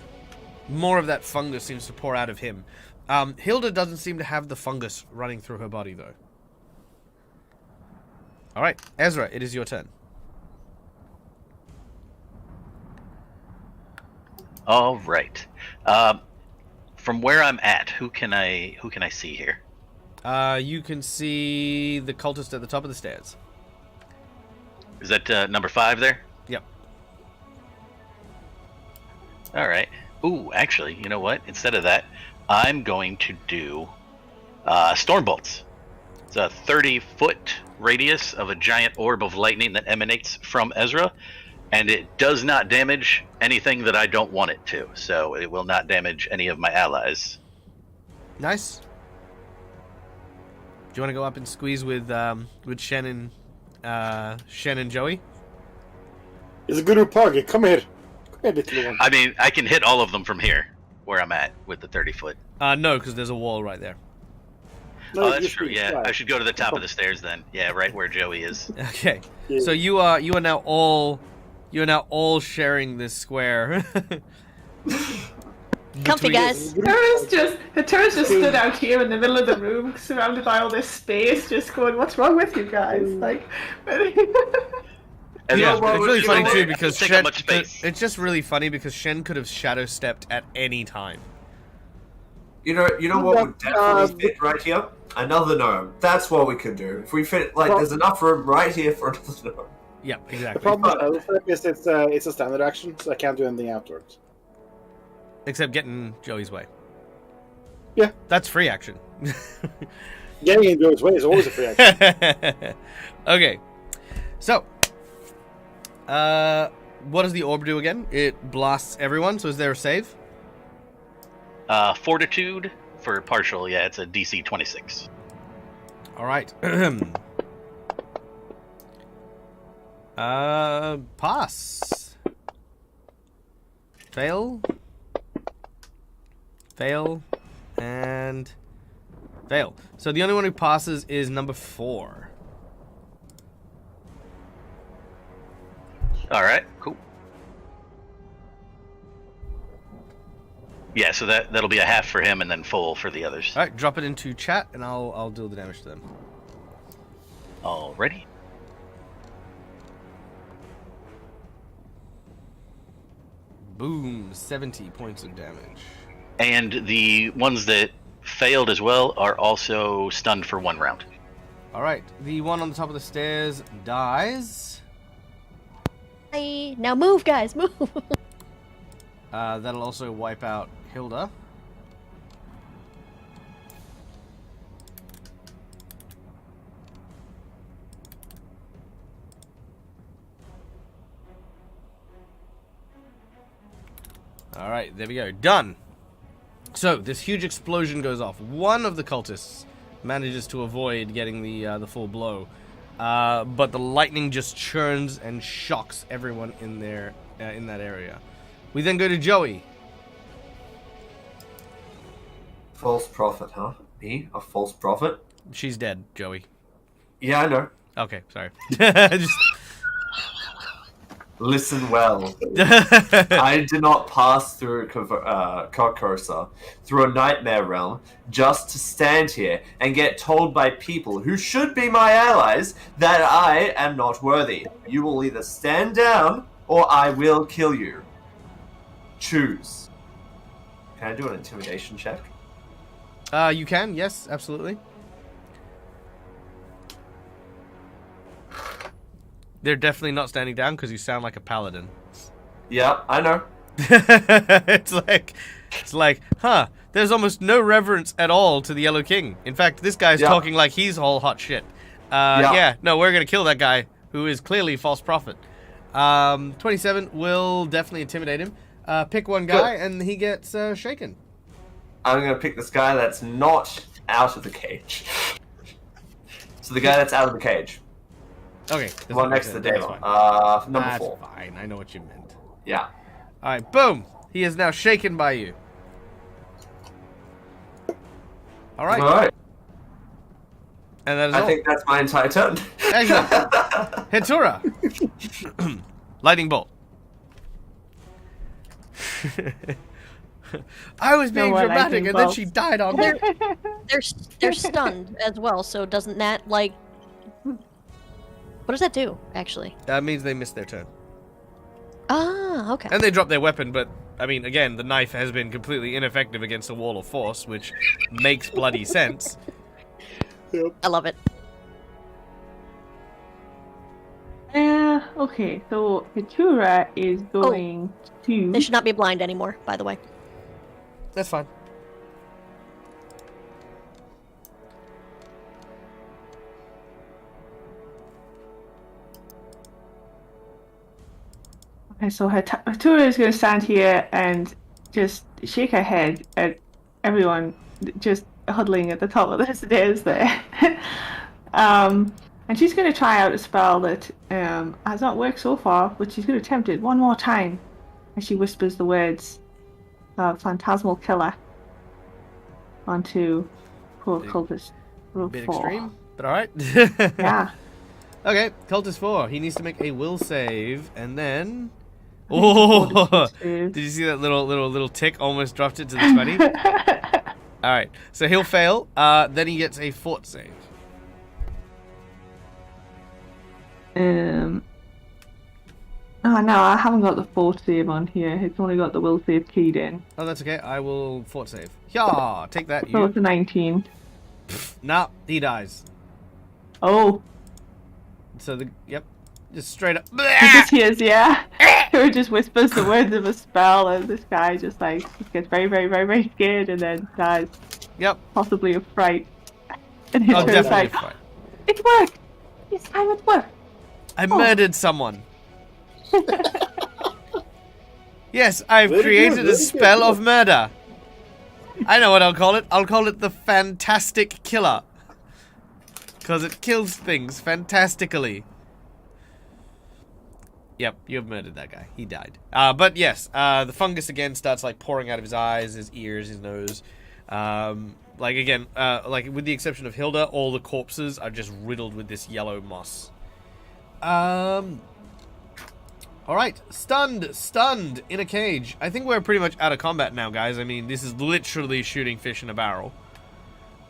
More of that fungus seems to pour out of him. Hilda doesn't seem to have the fungus running through her body, though. All right, Ezra, it is your turn. All right. From where I'm at, who can I see here? You can see the cultist at the top of the stairs. Is that number 5 there? Yep. All right. Ooh, actually, you know what? Instead of that, I'm going to do storm bolts. It's a 30-foot radius of a giant orb of lightning that emanates from Ezra, and it does not damage anything that I don't want it to. So it will not damage any of my allies. Nice. Do you want to go up and squeeze with Shen and Joey? It's a good target. Come here, little one. I mean, I can hit all of them from here, where I'm at with the 30-foot. No, because there's a wall right there. No, Oh, that's you true. should Yeah, try. I should go to the top of the stairs then. Yeah, right where Joey is. Okay. Yeah. So you are now all sharing this square. Comfy, Between- guys. Her turret's just stood out here in the middle of the room, surrounded by all this space, just going, "What's wrong with you guys?" Like, And Yeah, then- it's really you funny know too what? because Take Shen. up much space. It's just really funny because Shen could have shadow stepped at any time. You know what would definitely fit right here? Another gnome. That's what we could do. If we fit, like, there's enough room right here for another gnome. Yep, The exactly. problem is it's a standard action, so I can't do anything afterwards. Except getting Joey's way. Yeah. That's free action. Getting in Joey's way is always a free action. Okay. So, what does the orb do again? It blasts everyone, so is there a save? Fortitude for partial. Yeah, it's a DC 26. All right. Pass. Fail. Fail. And fail. So the only one who passes is number 4. All right, cool. Yeah, so that'll be a half for him and then full for the others. All right, drop it into chat, and I'll deal the damage to them. Alrighty. Boom, 70 points of damage. And the ones that failed as well are also stunned for 1 round. All right, the one on the top of the stairs dies. Bye. Now move, guys, move. That'll also wipe out Hilda. All right, there we go. Done. So this huge explosion goes off. One of the cultists manages to avoid getting the full blow, but the lightning just churns and shocks everyone in there in that area. We then go to Joey. False prophet, huh? Me? A false prophet? She's dead, Joey. Yeah, I know. Okay, sorry. Just... Listen well. I did not pass through Carcosa, through a nightmare realm, just to stand here and get told by people who should be my allies that I am not worthy. You will either stand down or I will kill you. Choose. Can I do an intimidation check? You can, yes, absolutely. They're definitely not standing down because you sound like a paladin. Yeah, I know. it's like, huh? There's almost no reverence at all to the Yellow King. In fact, this guy's talking like he's all hot shit. Yeah, no, we're gonna kill that guy who is clearly false prophet. 27 will definitely intimidate him. Pick one guy and he gets shaken. I'm gonna pick this guy that's not out of the cage. So the guy that's out of the cage. Okay. The one next to the demon. Number 4. Fine, I know what you meant. Yeah. Alright, boom! He is now shaken by you. Alright. Alright. And that is I all. think that's my entire turn. Excellent. Hentura. Lightning bolt. I was being dramatic and then she died on me. They're stunned as well, so doesn't that, like... What does that do, actually? That means they missed their turn. Ah, okay. And they dropped their weapon, but, I mean, again, the knife has been completely ineffective against a wall of force, which makes bloody sense. I love it. Okay, so Hatura is going to... They should not be blind anymore, by the way. That's fine. Okay, so Hatura is going to stand here and just shake her head at everyone just huddling at the top of the stairs there. And she's going to try out a spell that has not worked so far, but she's going to attempt it one more time as she whispers the words Phantasmal Killer onto poor Cultist. Bit extreme, but alright. Yeah. Okay, Cultist 4. He needs to make a will save, and then... Oh! Did you see that little tick almost dropped it to the 20? Alright, so he'll fail. Then he gets a fort save. Oh no, I haven't got the fort save on here. It's only got the will save keyed in. Oh, that's okay. I will fort save. Yeah, take that. So You. it's a 19. Nah, he dies. Oh, So yep, just straight up. he just hears, yeah. Tyra just whispers the words of a spell, and this guy just gets very, very, very, very scared, and then dies, Yep. possibly of fright. And Oh, Tyra's definitely like, fine. "It worked. This time it worked." I murdered someone. Yes, I've Very created good, a very spell good. of murder. I know what I'll call it. I'll call it the Fantastic Killer. Because it kills things fantastically. Yep, you've murdered that guy. He died. But yes, the fungus again starts like pouring out of his eyes, his ears, his nose. Like again, like with the exception of Hilda, all the corpses are just riddled with this yellow moss. Alright, stunned in a cage. I think we're pretty much out of combat now, guys. I mean, this is literally shooting fish in a barrel.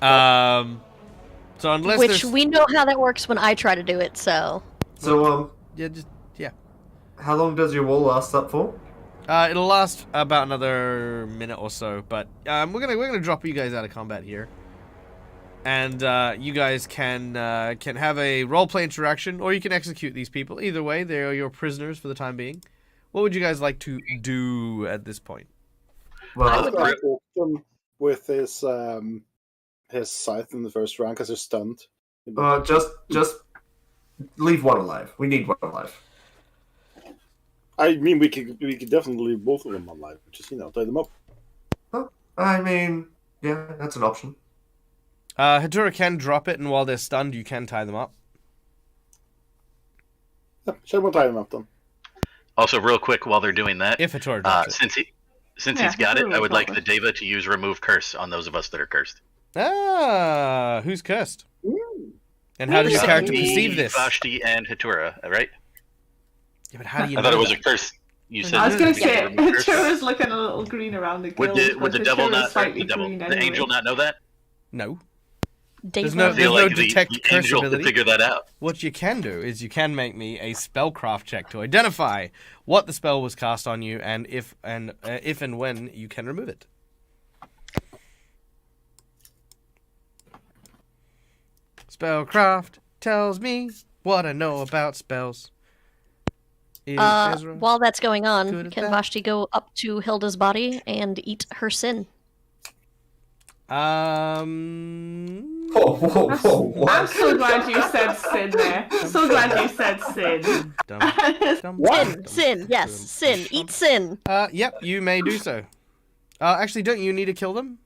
So unless Which there's... we know how that works when I try to do it, so... So, Yeah, just... Yeah. how long does your wall last up for? It'll last about another minute or so, but we're gonna drop you guys out of combat here, and you guys can have a roleplay interaction, or you can execute these people. Either way, they are your prisoners for the time being. What would you guys like to do at this point? Well, I would like- with his scythe in the first round because they're stunned. just leave one alive. We need one alive. I mean, we could definitely leave both of them alive, just tie them up. I mean, yeah, that's an option. Hatura can drop it, and while they're stunned, you can tie them up. Yeah, sure, we'll tie them up then. Also, real quick, while they're doing that, If Hatura drops it. since Yeah, he's got it, Hatura I would will like drop the Deva to use remove curse on those of us that are cursed. Who's cursed? And how does your Me, character Me, perceive this? Vashti, and Hatura, right? Yeah, but how do you I know thought it was that? a curse. You said I was gonna to say, remove curse. Tyra's looking a little green around the gills. Would the but devil Tyra's not, or slightly the devil, green the anyway. angel not know that? No. Dave no- I feel There's like detect the curse angel could ability. figure that out. What you can do is you can make me a spellcraft check to identify what the spell was cast on you, and if and when you can remove it. Spellcraft tells me what I know about spells. Is Ezra? While that's going good on, at can that? Vashti go up to Hilda's body and eat her sin? Whoa, whoa, whoa! I'm What? so glad you said sin there. So glad you said sin. Sin, yes, sin. Eat sin. Yep, you may do so. Actually, don't you need to kill them?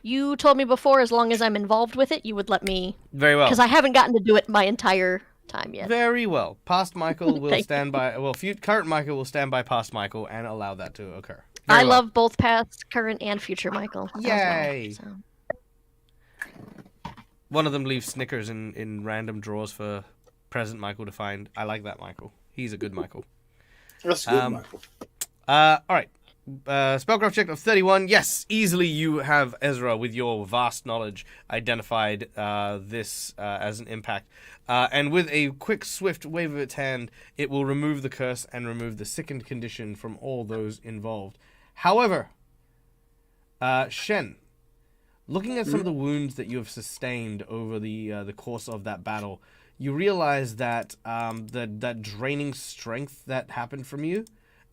You told me before, as long as I'm involved with it, you would let me... Very well. Because I haven't gotten to do it my entire time yet. Very well. Past Michael will Thank stand by. Well, current Michael will stand by past Michael and allow that to occur. Very I well. love both past, current, and future Michael. as well, Yay. so. One of them leaves Snickers in random drawers for present Michael to find. I like that Michael. He's a good Michael. That's good, Um, Michael. All right. Spellcraft check of 31. Yes, easily you have, Ezra, with your vast knowledge, identified this as an impact. And with a quick, swift wave of its hand, it will remove the curse and remove the sickened condition from all those involved. However, Shen, looking at some of the wounds that you have sustained over the course of that battle, you realize that that draining strength that happened from you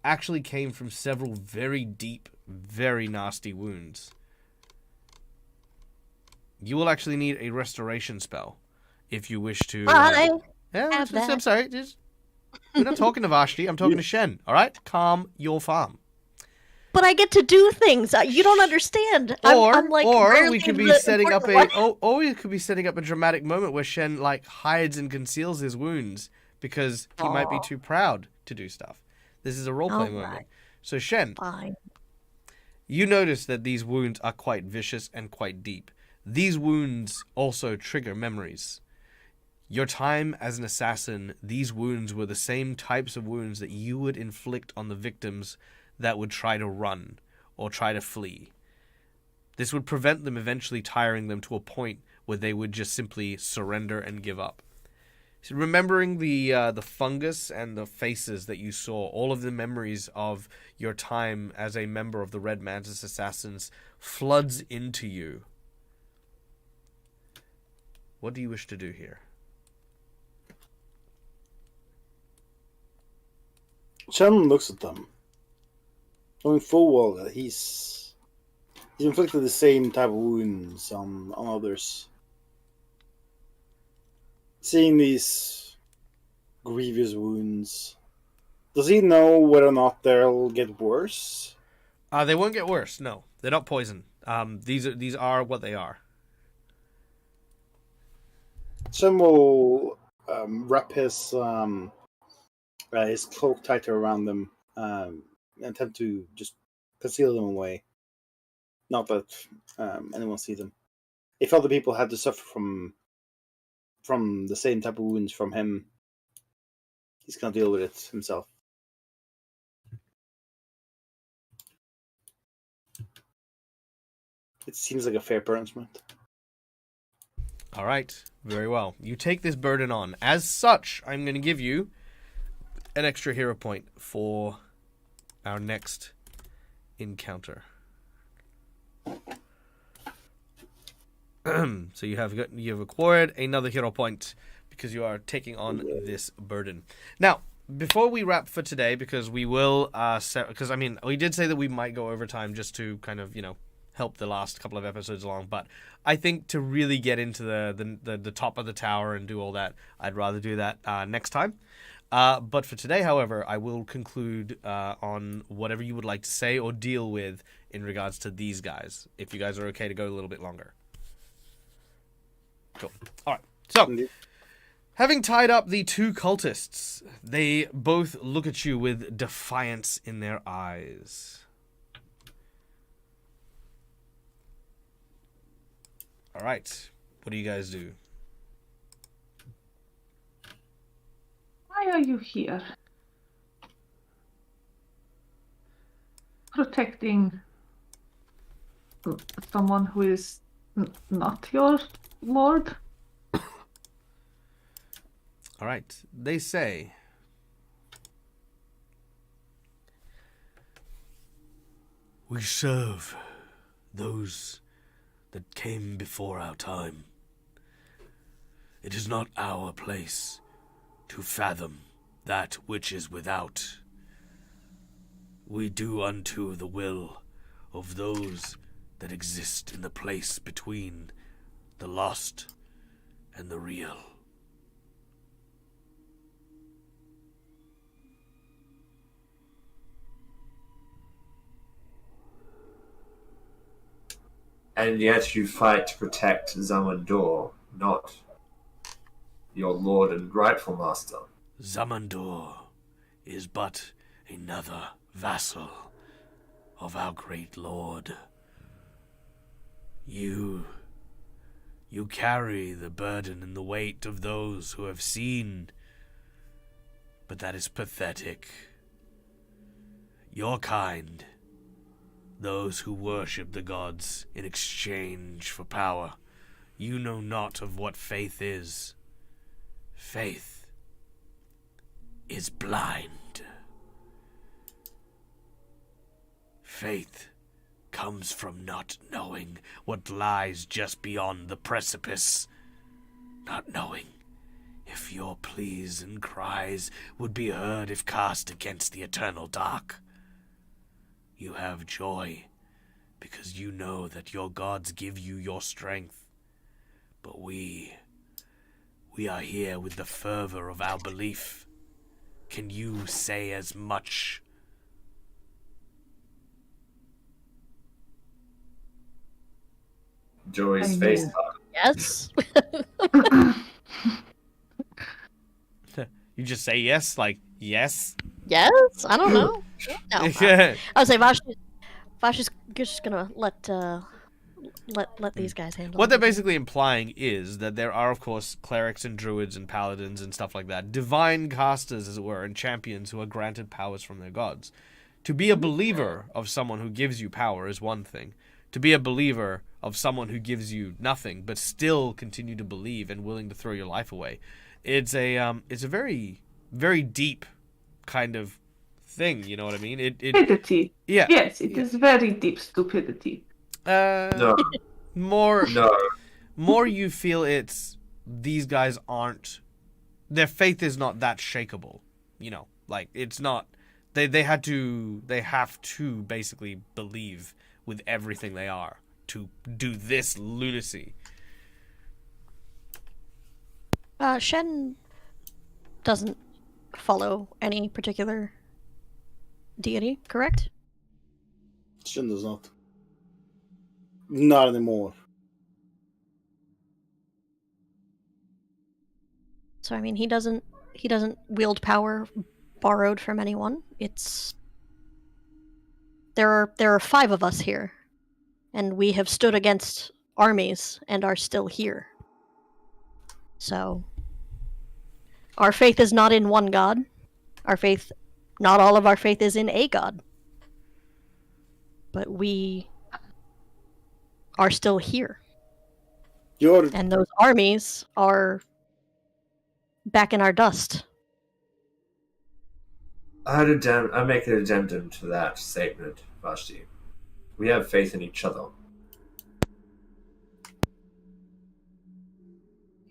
actually came from several very deep, very nasty wounds. You will actually need a restoration spell if you wish to. I Yeah, have I'm that. sorry. We're not talking to Vashti. I'm talking to Shen. All right, calm your farm. But I get to do things. You don't understand. I'm like or rarely we could be the setting up important one. or we could be setting up a dramatic moment where Shen like hides and conceals his wounds because he might be Aw. too proud to do stuff. This is a roleplay Alright. moment. So Shen, Fine. you notice that these wounds are quite vicious and quite deep. These wounds also trigger memories. Your time as an assassin, these wounds were the same types of wounds that you would inflict on the victims that would try to run or try to flee. This would prevent them eventually tiring them to a point where they would just simply surrender and give up. So remembering the fungus and the faces that you saw, all of the memories of your time as a member of the Red Mantis Assassins floods into you. What do you wish to do here? Shen looks at them, knowing full well that he's inflicted the same type of wounds on others. Seeing these grievous wounds, does he know whether or not they'll get worse? They won't get worse. No, they're not poison. These are what they are. Shen will wrap his cloak tighter around them and attempt to just conceal them away. Not that anyone sees them. If other people had to suffer from the same type of wounds from him, he's gonna deal with it himself. It seems like a fair punishment. All right, very well. You take this burden on. As such, I'm going to give you an extra hero point for our next encounter. So you have acquired another hero point because you are taking on this burden. Now, before we wrap for today, because we will, we did say that we might go over time just to kind of, help the last couple of episodes along, but I think to really get into the top of the tower and do all that, I'd rather do that next time. But for today, however, I will conclude on whatever you would like to say or deal with in regards to these guys, if you guys are okay to go a little bit longer. Cool. All right. So, having tied up the two cultists, they both look at you with defiance in their eyes. All right. What do you guys do? Why are you here? Protecting someone who is not your lord? All right. They say, we serve those that came before our time. It is not our place to fathom that which is without. We do unto the will of those that exist in the place between the lost and the real. And yet you fight to protect Zamandor, not your lord and rightful master. Zamandor is but another vassal of our great lord. You carry the burden and the weight of those who have seen, but that is pathetic. Your kind, those who worship the gods in exchange for power, you know not of what faith is. Faith is blind. Faith comes from not knowing what lies just beyond the precipice. Not knowing if your pleas and cries would be heard if cast against the eternal dark. You have joy because you know that your gods give you your strength. But we are here with the fervor of our belief. Can you say as much? Joey's face. Yes. You just say yes, like yes. Yes. I don't know. No. I would say Vashti's just gonna let these guys handle What it. they're basically implying is that there are, of course, clerics and druids and paladins and stuff like that, divine casters, as it were, and champions who are granted powers from their gods. To be a believer of someone who gives you power is one thing. To be a believer of someone who gives you nothing, but still continue to believe and willing to throw your life away, it's a very, very deep kind of thing. You know what I mean? Stupidity. Yeah. Yes, it is very deep stupidity. No. More No. you feel it's these guys aren't, their faith is not that shakeable, like it's not They have to basically believe with everything they are to do this lunacy. Shen doesn't follow any particular deity, correct? Shin does not. Not anymore. So I mean, he doesn't wield power borrowed from anyone. There are 5 of us here, and we have stood against armies and are still here. So our faith is not in one god. Not all of our faith is in a god. But we are still here. And those armies are back in our dust. I make an addendum to that statement, Vashti. We have faith in each other.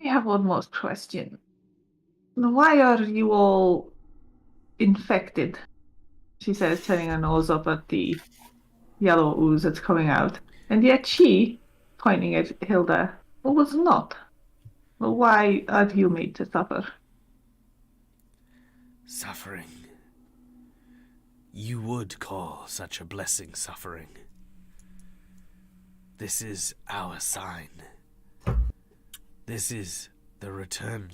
I have one more question. Why are you all infected? She says, turning her nose up at the yellow ooze that's coming out. And yet she, pointing at Hilda, was not. Well, why are you made to suffer? Suffering. You would call such a blessing suffering. This is our sign. This is the return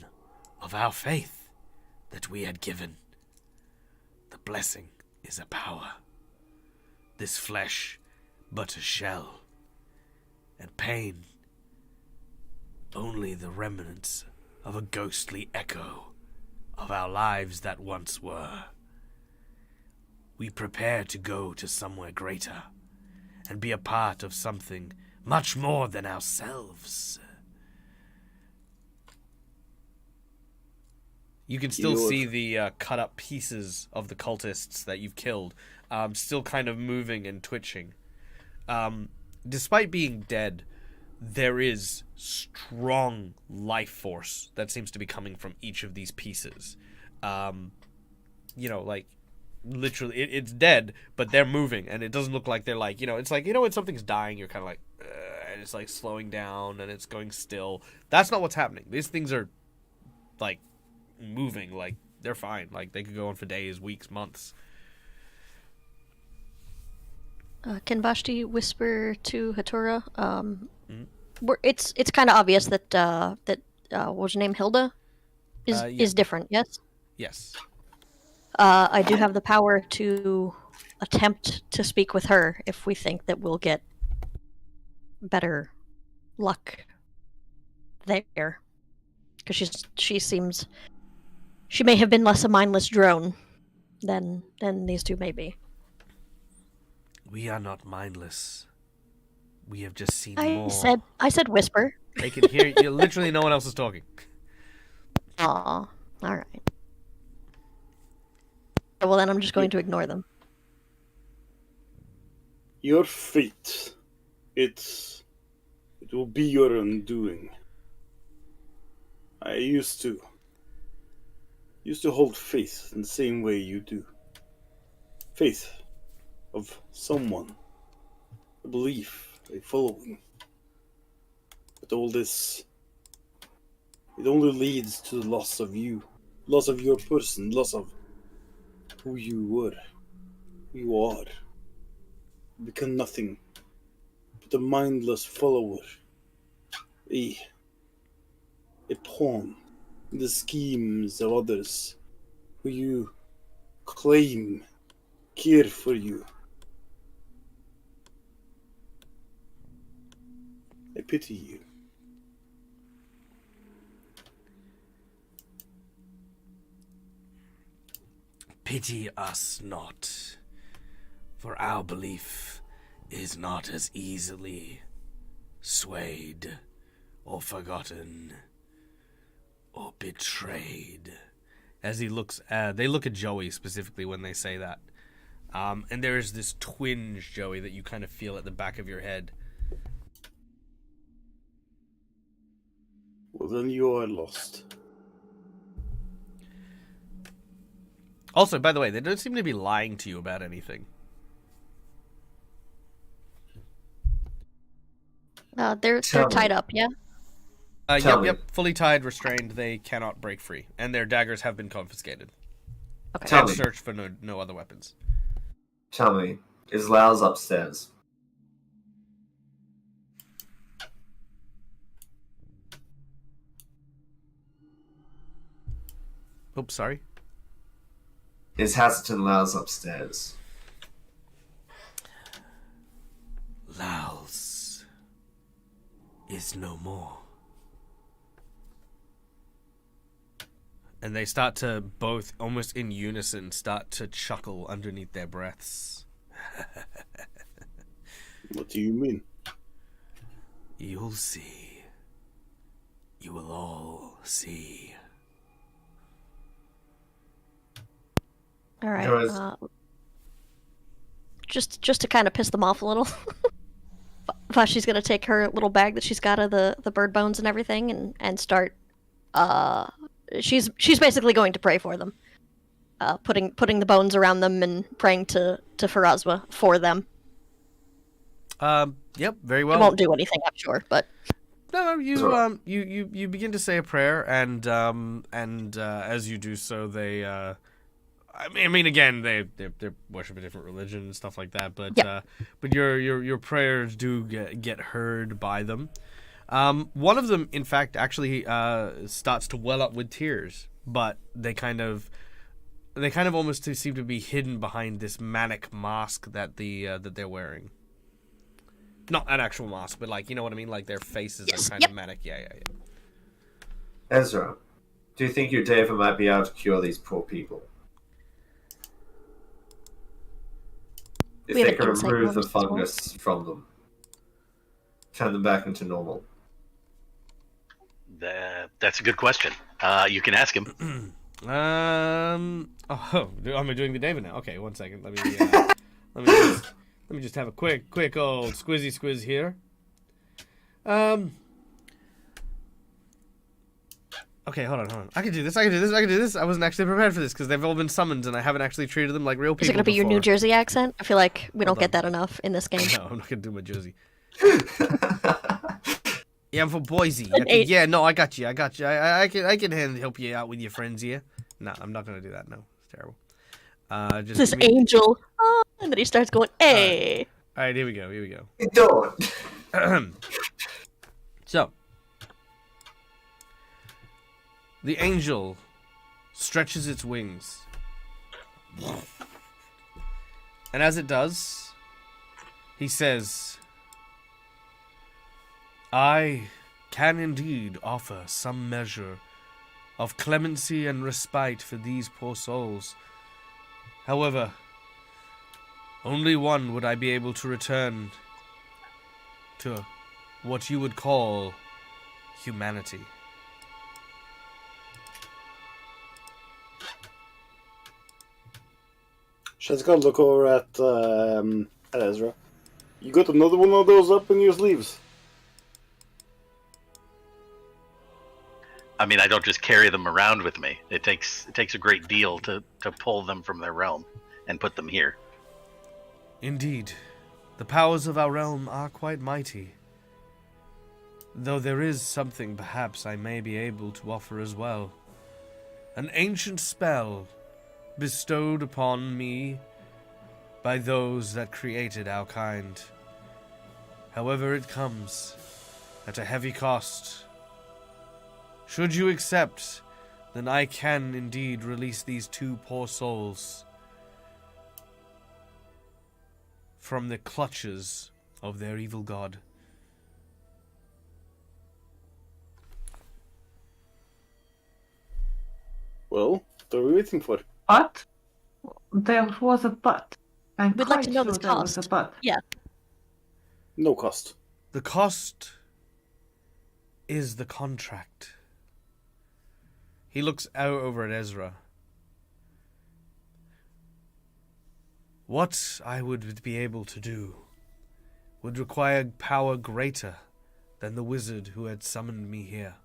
of our faith that we had given. The blessing is a power. This flesh but a shell. And pain only the remnants of a ghostly echo of our lives that once were. We prepare to go to somewhere greater and be a part of something much more than ourselves. You can still see the cut up pieces of the cultists that you've killed, still kind of moving and twitching. Despite being dead, there is strong life force that seems to be coming from each of these pieces. Like, literally, it's dead, but they're moving, and it doesn't look like they're like, it's like, when something's dying, you're kind of like, and it's like slowing down, and it's going still. That's not what's happening. These things are, like, moving, like, they're fine. Like, they could go on for days, weeks, months. Can Vashti whisper to Hatura? It's kind of obvious that what was her name, Hilda, is different. Yes. Yes. I do have the power to attempt to speak with her if we think that we'll get better luck there, because she may have been less a mindless drone than these two may be. We are not mindless. We have just seen more. I said whisper. They can hear you. Literally, no one else is talking. Aw, all right. Well, then I'm just going to ignore them. Your fate, it will be your undoing. I used to hold faith in the same way you do. Faith of someone, a belief, a following. But all this, it only leads to the loss of you, loss of your person, loss of who you were, who you are. You become nothing but a mindless follower, a pawn in the schemes of others who you claim care for you. I pity you. Pity us not, for our belief is not as easily swayed or forgotten or betrayed. As he looks, they look at Joey specifically when they say that. And there is this twinge, Joey, that you kind of feel at the back of your head. Well, then you are lost. Also, by the way, they don't seem to be lying to you about anything. They're Tell me. tied up, yeah? Tell me. Yep. Fully tied, restrained. They cannot break free. And their daggers have been confiscated. Okay. Tell And me. searched for no other weapons. Tell me, is Lao's upstairs? Oops, sorry. Is Hasselton Lao's upstairs? Laos is no more. And they start to both, almost in unison, start to chuckle underneath their breaths. What do you mean? You'll see. You will all see. All right. Guys. Just to kind of piss them off a little. Vashi's gonna take her little bag that she's got of the bird bones and everything and start. She's basically going to pray for them. Putting the bones around them and praying to Farazwa for them. Yep, very It well. won't do anything, I'm sure, but No, Sure. you begin to say a prayer, and as you do so, they I mean, again, they worship a different religion and stuff like that, but Yeah. but your prayers do get heard by them. One of them, in fact, actually starts to well up with tears, but they kind of almost seem to be hidden behind this manic mask that that they're wearing. Not an actual mask, but like, you know what I mean? Like their faces Yes, are kind yep. of manic. Yeah. Ezra, do you think your David might be able to cure these poor people? If We have they an can insight remove the bonus as well. fungus from them, turn them back into normal. That's a good question. You can ask him. Oh, am I doing the David now? Okay, 1 second. Let me just have a quick old squizzy squiz here. Okay, hold on. I can do this. I wasn't actually prepared for this because they've all been summoned and I haven't actually treated them like real people. is it gonna be your New before. Jersey accent? I feel like we don't Hold get on. that enough in this game. No, I'm not gonna do my Jersey. Yeah, I'm from Boise. An Okay, eight. yeah, no, I got you. I can help you out with your friends here. No, I'm not gonna do that. No, it's terrible. Just This give me- angel, and then he starts going, "Hey." All right, here we go. You don't. So, the angel stretches its wings. And as it does, he says, I can indeed offer some measure of clemency and respite for these poor souls. However, only one would I be able to return to what you would call humanity. Shazka, look over at Ezra. You got another one of those up in your sleeves. I mean, I don't just carry them around with me. It takes a great deal to pull them from their realm and put them here. Indeed, the powers of our realm are quite mighty. Though there is something perhaps I may be able to offer as well. An ancient spell bestowed upon me by those that created our kind. However, it comes at a heavy cost. Should you accept, then I can indeed release these two poor souls from the clutches of their evil god. Well, what are we waiting for? But there was a but. I'm We'd like to quite know sure this there was cost. a but. No cost. The cost is the contract. He looks out over at Ezra. What I would be able to do would require power greater than the wizard who had summoned me here.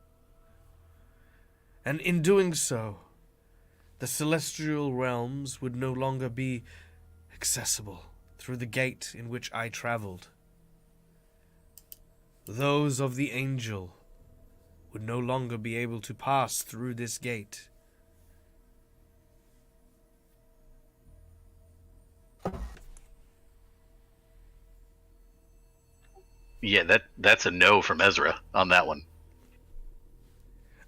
And in doing so, the celestial realms would no longer be accessible through the gate in which I traveled. Those of the angel would no longer be able to pass through this gate. Yeah, that's a no from Ezra on that one.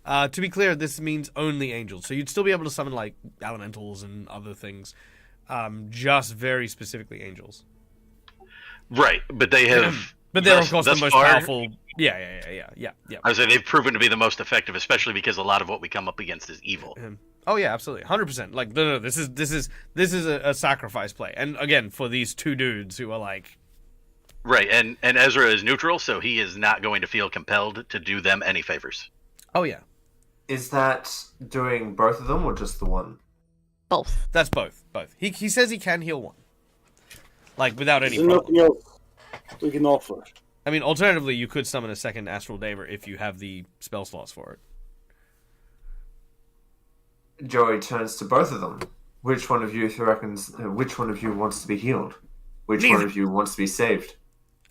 To be clear, this means only angels. So you'd still be able to summon, like, elementals and other things. Just very specifically angels. Right, but they have. But they're, of thus- course, the thus most far, powerful. Yeah. I would say they've proven to be the most effective, especially because a lot of what we come up against is evil. Oh yeah, absolutely, 100%. Like, no, this is a sacrifice play, and again, for these two dudes who are like, Right, and Ezra is neutral, so he is not going to feel compelled to do them any favors. oh yeah, Is that doing both of them or just the one? Both. that's both. He says he can heal one, like without any There's nothing problem. else we can offer. I mean, alternatively, you could summon a second astral daver if you have the spell slots for it. Joey turns to both of them. Which one of you reckons? Which one of you wants to be healed? Which one Neither. of you wants to be saved?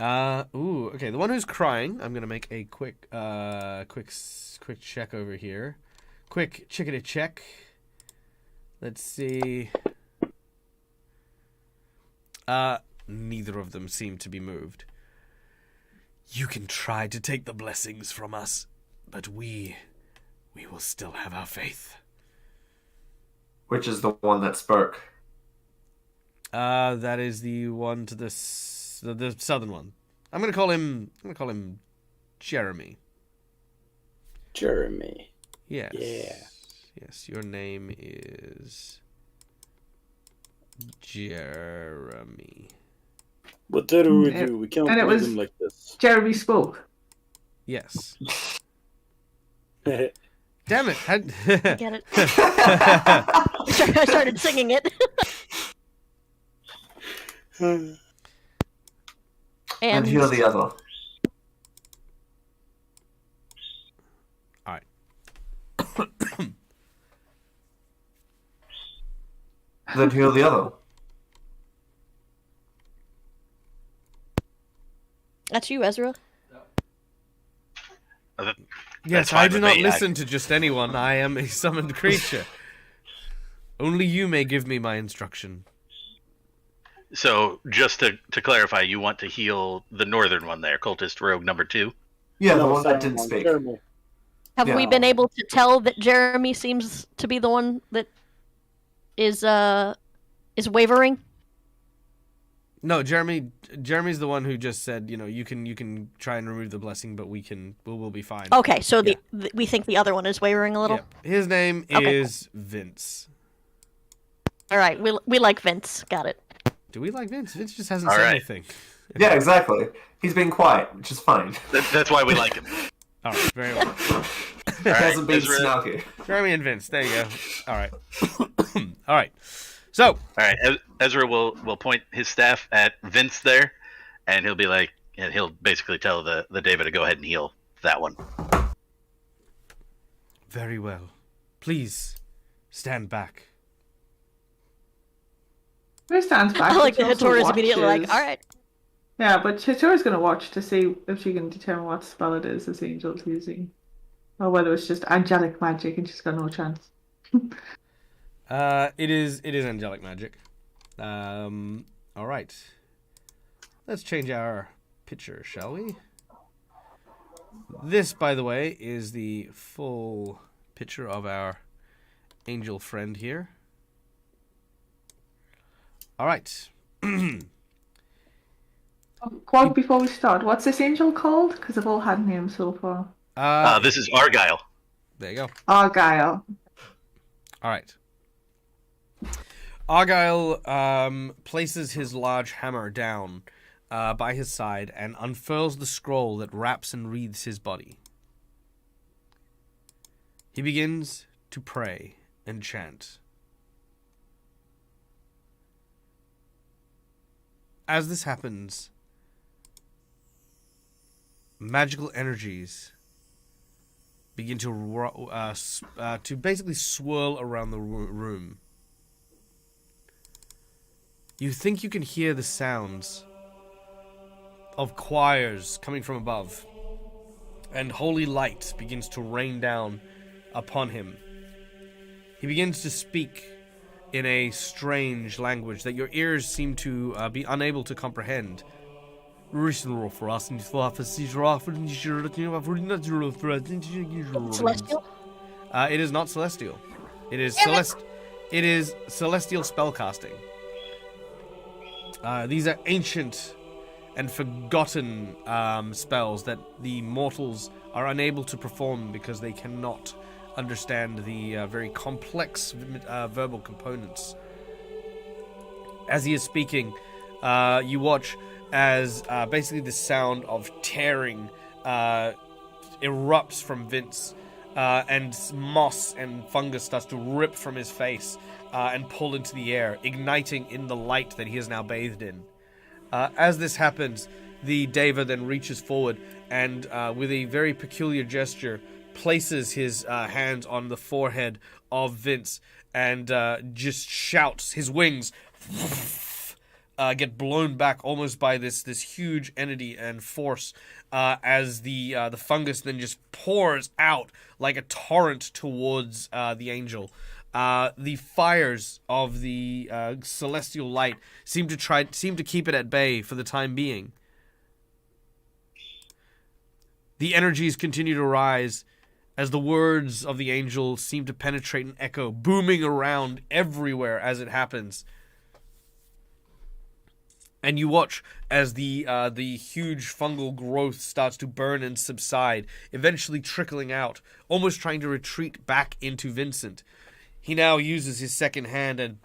Okay. The one who's crying, I'm gonna make a quick check over here. Quick chickadee check. Let's see. Neither of them seem to be moved. You can try to take the blessings from us, but we will still have our faith. Which is the one that spoke? That is the one to the southern one. I'm gonna call him Jeremy. Jeremy. Yes. Yeah. Yes, your name is Jeremy. What do we Mm, do? We can't and it leave was- him like this. Jeremy spoke. Yes. That's Damn it. Get it? I started singing it. And heal the other. Alright. Then heal the other. That's you, Ezra. Yes, That's I fine do with not me. listen to just anyone. I am a summoned creature. Only you may give me my instruction. So, just to clarify, you want to heal the northern one there, Cultist Rogue number 2? Yeah, the one that didn't speak. Jeremy. Have we Yeah. been able to tell that Jeremy seems to be the one that is wavering? No, Jeremy's the one who just said, you can try and remove the blessing, but we'll be fine. Okay, so we think the other one is wavering a little. Yeah. His name Okay. is Vince. All right, we like Vince. Got it. Do we like Vince? Vince just hasn't All said right. anything. Yeah, exactly. He's being quiet, which is fine. That's why we like him. All right, very well. He hasn't been Ezra. snarky. Jeremy and Vince. There you go. All right. All right. So, All right, Ezra will point his staff at Vince there, and he'll be like, and he'll basically tell the David to go ahead and heal that one. very well. Please stand back. Who stands back? I like but that she also Hattori is immediately like, watches. all right. Yeah, but Hattori's going to watch to see if she can determine what spell it is this angel's using. Or whether it's just angelic magic and she's got no chance. It is angelic magic. All right. Let's change our picture, shall we? This, by the way, is the full picture of our angel friend here. All right. Quad, before we start, what's this angel called? Because they've all had names so far. This is Argyle. There you go. Argyle. All right. Argyle places his large hammer down by his side and unfurls the scroll that wraps and wreathes his body. He begins to pray and chant. As this happens, magical energies begin to basically swirl around the room. You think you can hear the sounds of choirs coming from above, and holy light begins to rain down upon him. He begins to speak in a strange language that your ears seem to be unable to comprehend. Celestial? It is not celestial. It is Damn it. It is celestial spellcasting. These are ancient and forgotten spells that the mortals are unable to perform because they cannot understand the very complex verbal components. As he is speaking, you watch as basically the sound of tearing erupts from Vince, and moss and fungus starts to rip from his face and pull into the air, igniting in the light that he is now bathed in. As this happens, the Deva then reaches forward and, with a very peculiar gesture, places his hands on the forehead of Vince and just shouts. His wings get blown back almost by this huge entity and force, as the fungus then just pours out like a torrent towards the angel. The fires of the celestial light seem to keep it at bay for the time being. The energies continue to rise as the words of the angel seem to penetrate and echo, booming around everywhere as it happens. And you watch as the huge fungal growth starts to burn and subside, eventually trickling out, almost trying to retreat back into Vincent. He now uses his second hand and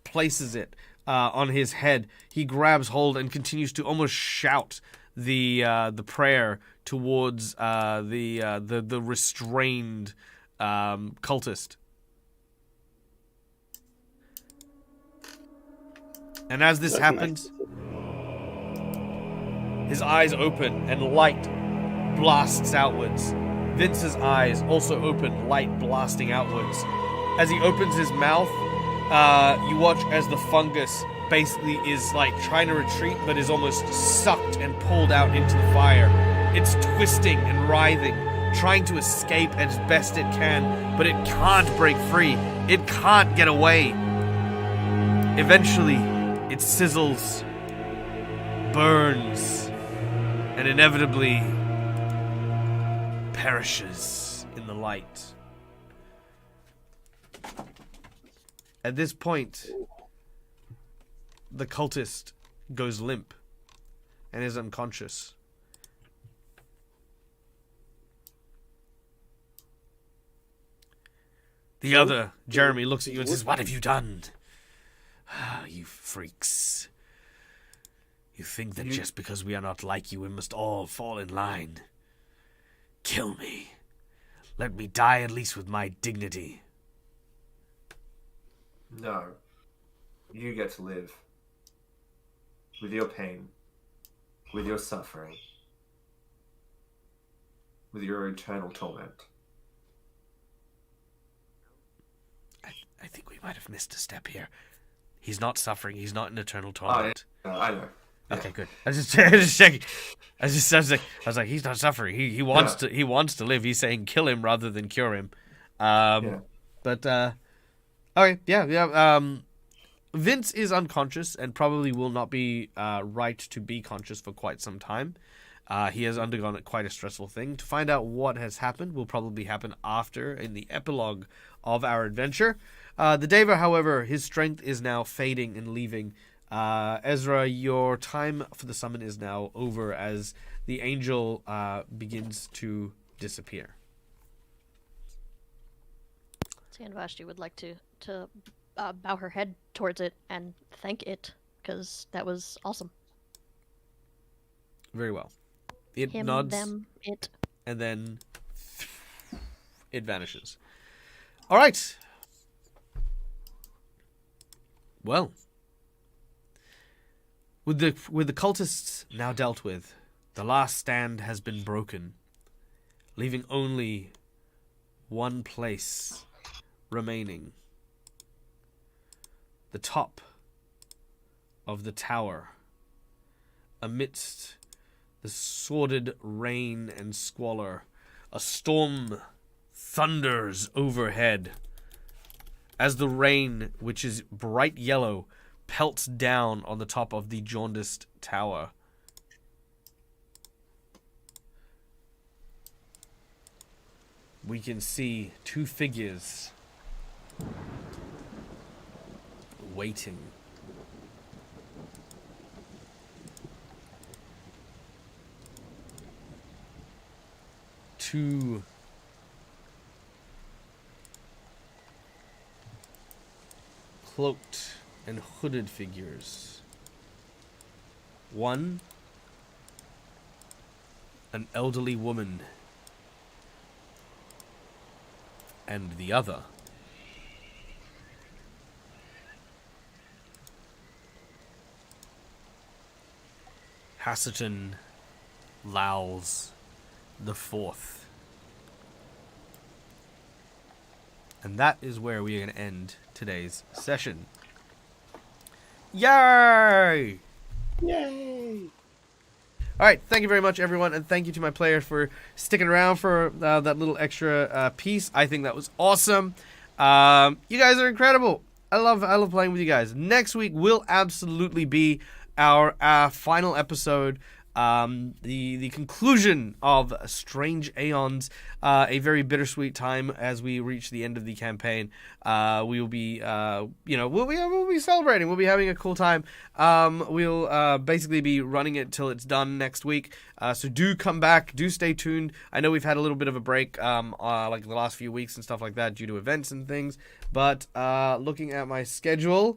places it on his head. He grabs hold and continues to almost shout the prayer towards the restrained cultist. And as this happens, his eyes open and light blasts outwards. Vince's eyes also open, light blasting outwards. As he opens his mouth, you watch as the fungus basically is like trying to retreat, but is almost sucked and pulled out into the fire. It's twisting and writhing, trying to escape as best it can, but it can't break free. It can't get away. Eventually, it sizzles, burns, and inevitably perishes in the light. At this point, the cultist goes limp and is unconscious. The other, Jeremy, looks at you and says, "What have you done? Ah, you freaks. You think that just because we are not like you, we must all fall in line. Kill me. Let me die at least with my dignity." No. You get to live. With your pain. With your suffering. With your eternal torment. I think we might have missed a step here. He's not suffering. He's not in eternal torment. I know. Yeah. Okay, good. I was just checking. I was like, he's not suffering. He wants to. He wants to live. He's saying kill him rather than cure him. But okay, yeah. Vince is unconscious and probably will not be right to be conscious for quite some time. He has undergone quite a stressful thing. To find out what has happened will probably happen after, in the epilogue of our adventure. The Deva, however, his strength is now fading and leaving. Ezra, your time for the summon is now over as the angel begins to disappear. And Vashti would like to bow her head towards it and thank it, because that was awesome. Very well. It Him, nods, them, it. and then it vanishes. All right. Well, with the cultists now dealt with, the last stand has been broken, leaving only one place remaining. The top of the tower, amidst the sordid rain and squalor, a storm thunders overhead as the rain, which is bright yellow, pelts down on the top of the jaundiced tower. We can see two figures waiting. Two cloaked and hooded figures. One, an elderly woman, and the other, Hasserton Lowls the Fourth. And that is where we are going to end today's session. Yay! Yay! All right, thank you very much, everyone, and thank you to my players for sticking around for that little extra piece. I think that was awesome. You guys are incredible. I love playing with you guys. Next week will absolutely be our final episode. The conclusion of Strange Aeons, a very bittersweet time as we reach the end of the campaign. We will be, we'll be celebrating. We'll be having a cool time. We'll basically be running it till it's done next week. So do come back. Do stay tuned. I know we've had a little bit of a break, like the last few weeks and stuff like that due to events and things. But looking at my schedule.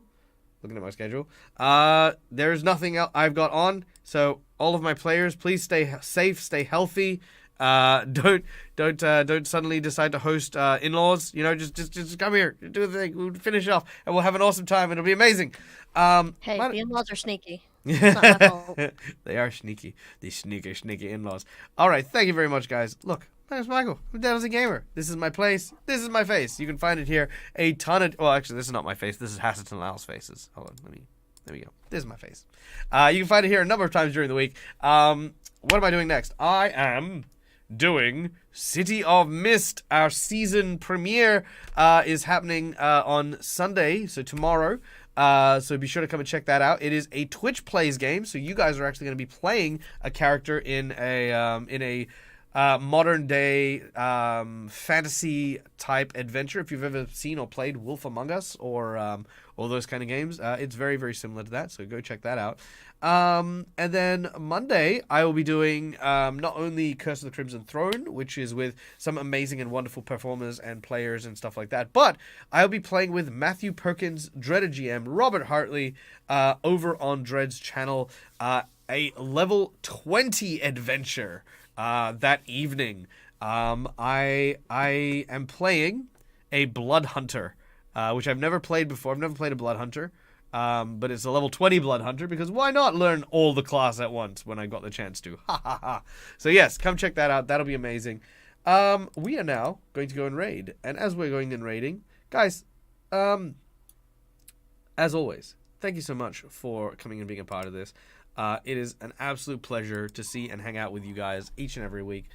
There's nothing else I've got on. So all of my players, please stay safe, stay healthy. Don't suddenly decide to host in-laws. Just come here, do the thing. We'll finish it off, and we'll have an awesome time. It'll be amazing. Hey, the in-laws are sneaky. It's not my fault. They are sneaky. These sneaky in-laws. All right, thank you very much, guys. Look. My name's Michael. I'm Dead as a Gamer. This is my place. This is my face. You can find it here a ton of... Well, actually, this is not my face. This is Hasselton Lyle's faces. Hold on. There we go. This is my face. You can find it here a number of times during the week. What am I doing next? I am doing City of Mist. Our season premiere is happening on Sunday, so tomorrow. So be sure to come and check that out. It is a Twitch plays game, so you guys are actually going to be playing a character in a modern day fantasy type adventure. If you've ever seen or played Wolf Among Us or those kind of games, it's very, very similar to that. So go check that out. And then Monday, I will be doing not only Curse of the Crimson Throne, which is with some amazing and wonderful performers and players and stuff like that, but I'll be playing with Matthew Perkins, Dreaded GM, Robert Hartley, over on Dread's channel, a level 20 adventure. That evening, I am playing a Blood Hunter, which I've never played before. I've never played a Blood Hunter, but it's a level 20 Blood Hunter because why not learn all the class at once when I got the chance to? Ha ha ha! So yes, come check that out. That'll be amazing. We are now going to go and raid, and as we're going and raiding, guys, as always, thank you so much for coming and being a part of this. It is an absolute pleasure to see and hang out with you guys each and every week.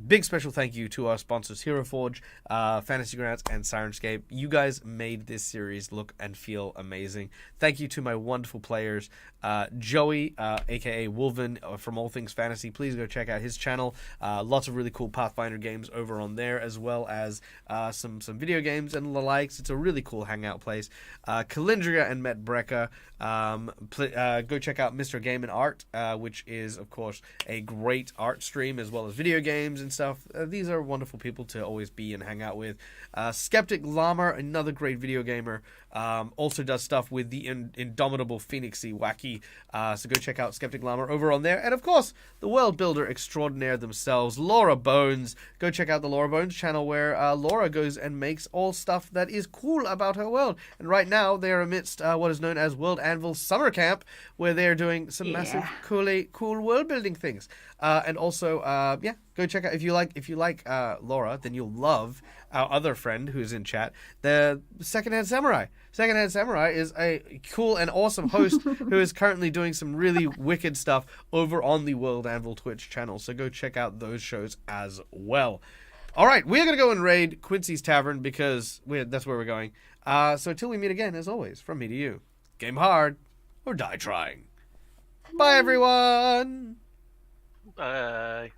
Big special thank you to our sponsors, Hero Forge, Fantasy Grounds, and Sirenscape. You guys made this series look and feel amazing. Thank you to my wonderful players, Joey, aka Wolven, from All Things Fantasy. Please go check out his channel. Lots of really cool Pathfinder games over on there, as well as some video games and the likes. It's a really cool hangout place. Kalindria and Matt Brecker. Go check out Mr. Game and Art, which is, of course, a great art stream, as well as video games and stuff. These are wonderful people to always be and hang out with. Skeptic Llama, another great video gamer. Also does stuff with the indomitable Phoenixy Wacky. So go check out Skeptic Llama over on there. And of course, the world builder extraordinaire themselves, Laura Bones. Go check out the Laura Bones channel where Laura goes and makes all stuff that is cool about her world. And right now, they are amidst what is known as World Anvil Summer Camp, where they are doing some massive, cool world building things. And also, go check out if you like Laura, then you'll love our other friend who's in chat, the Secondhand Samurai. Secondhand Samurai is a cool and awesome host who is currently doing some really wicked stuff over on the World Anvil Twitch channel. So go check out those shows as well. All right, we're gonna go and raid Quincy's Tavern because that's where we're going. So until we meet again, as always, from me to you, game hard or die trying. Bye, everyone. Bye.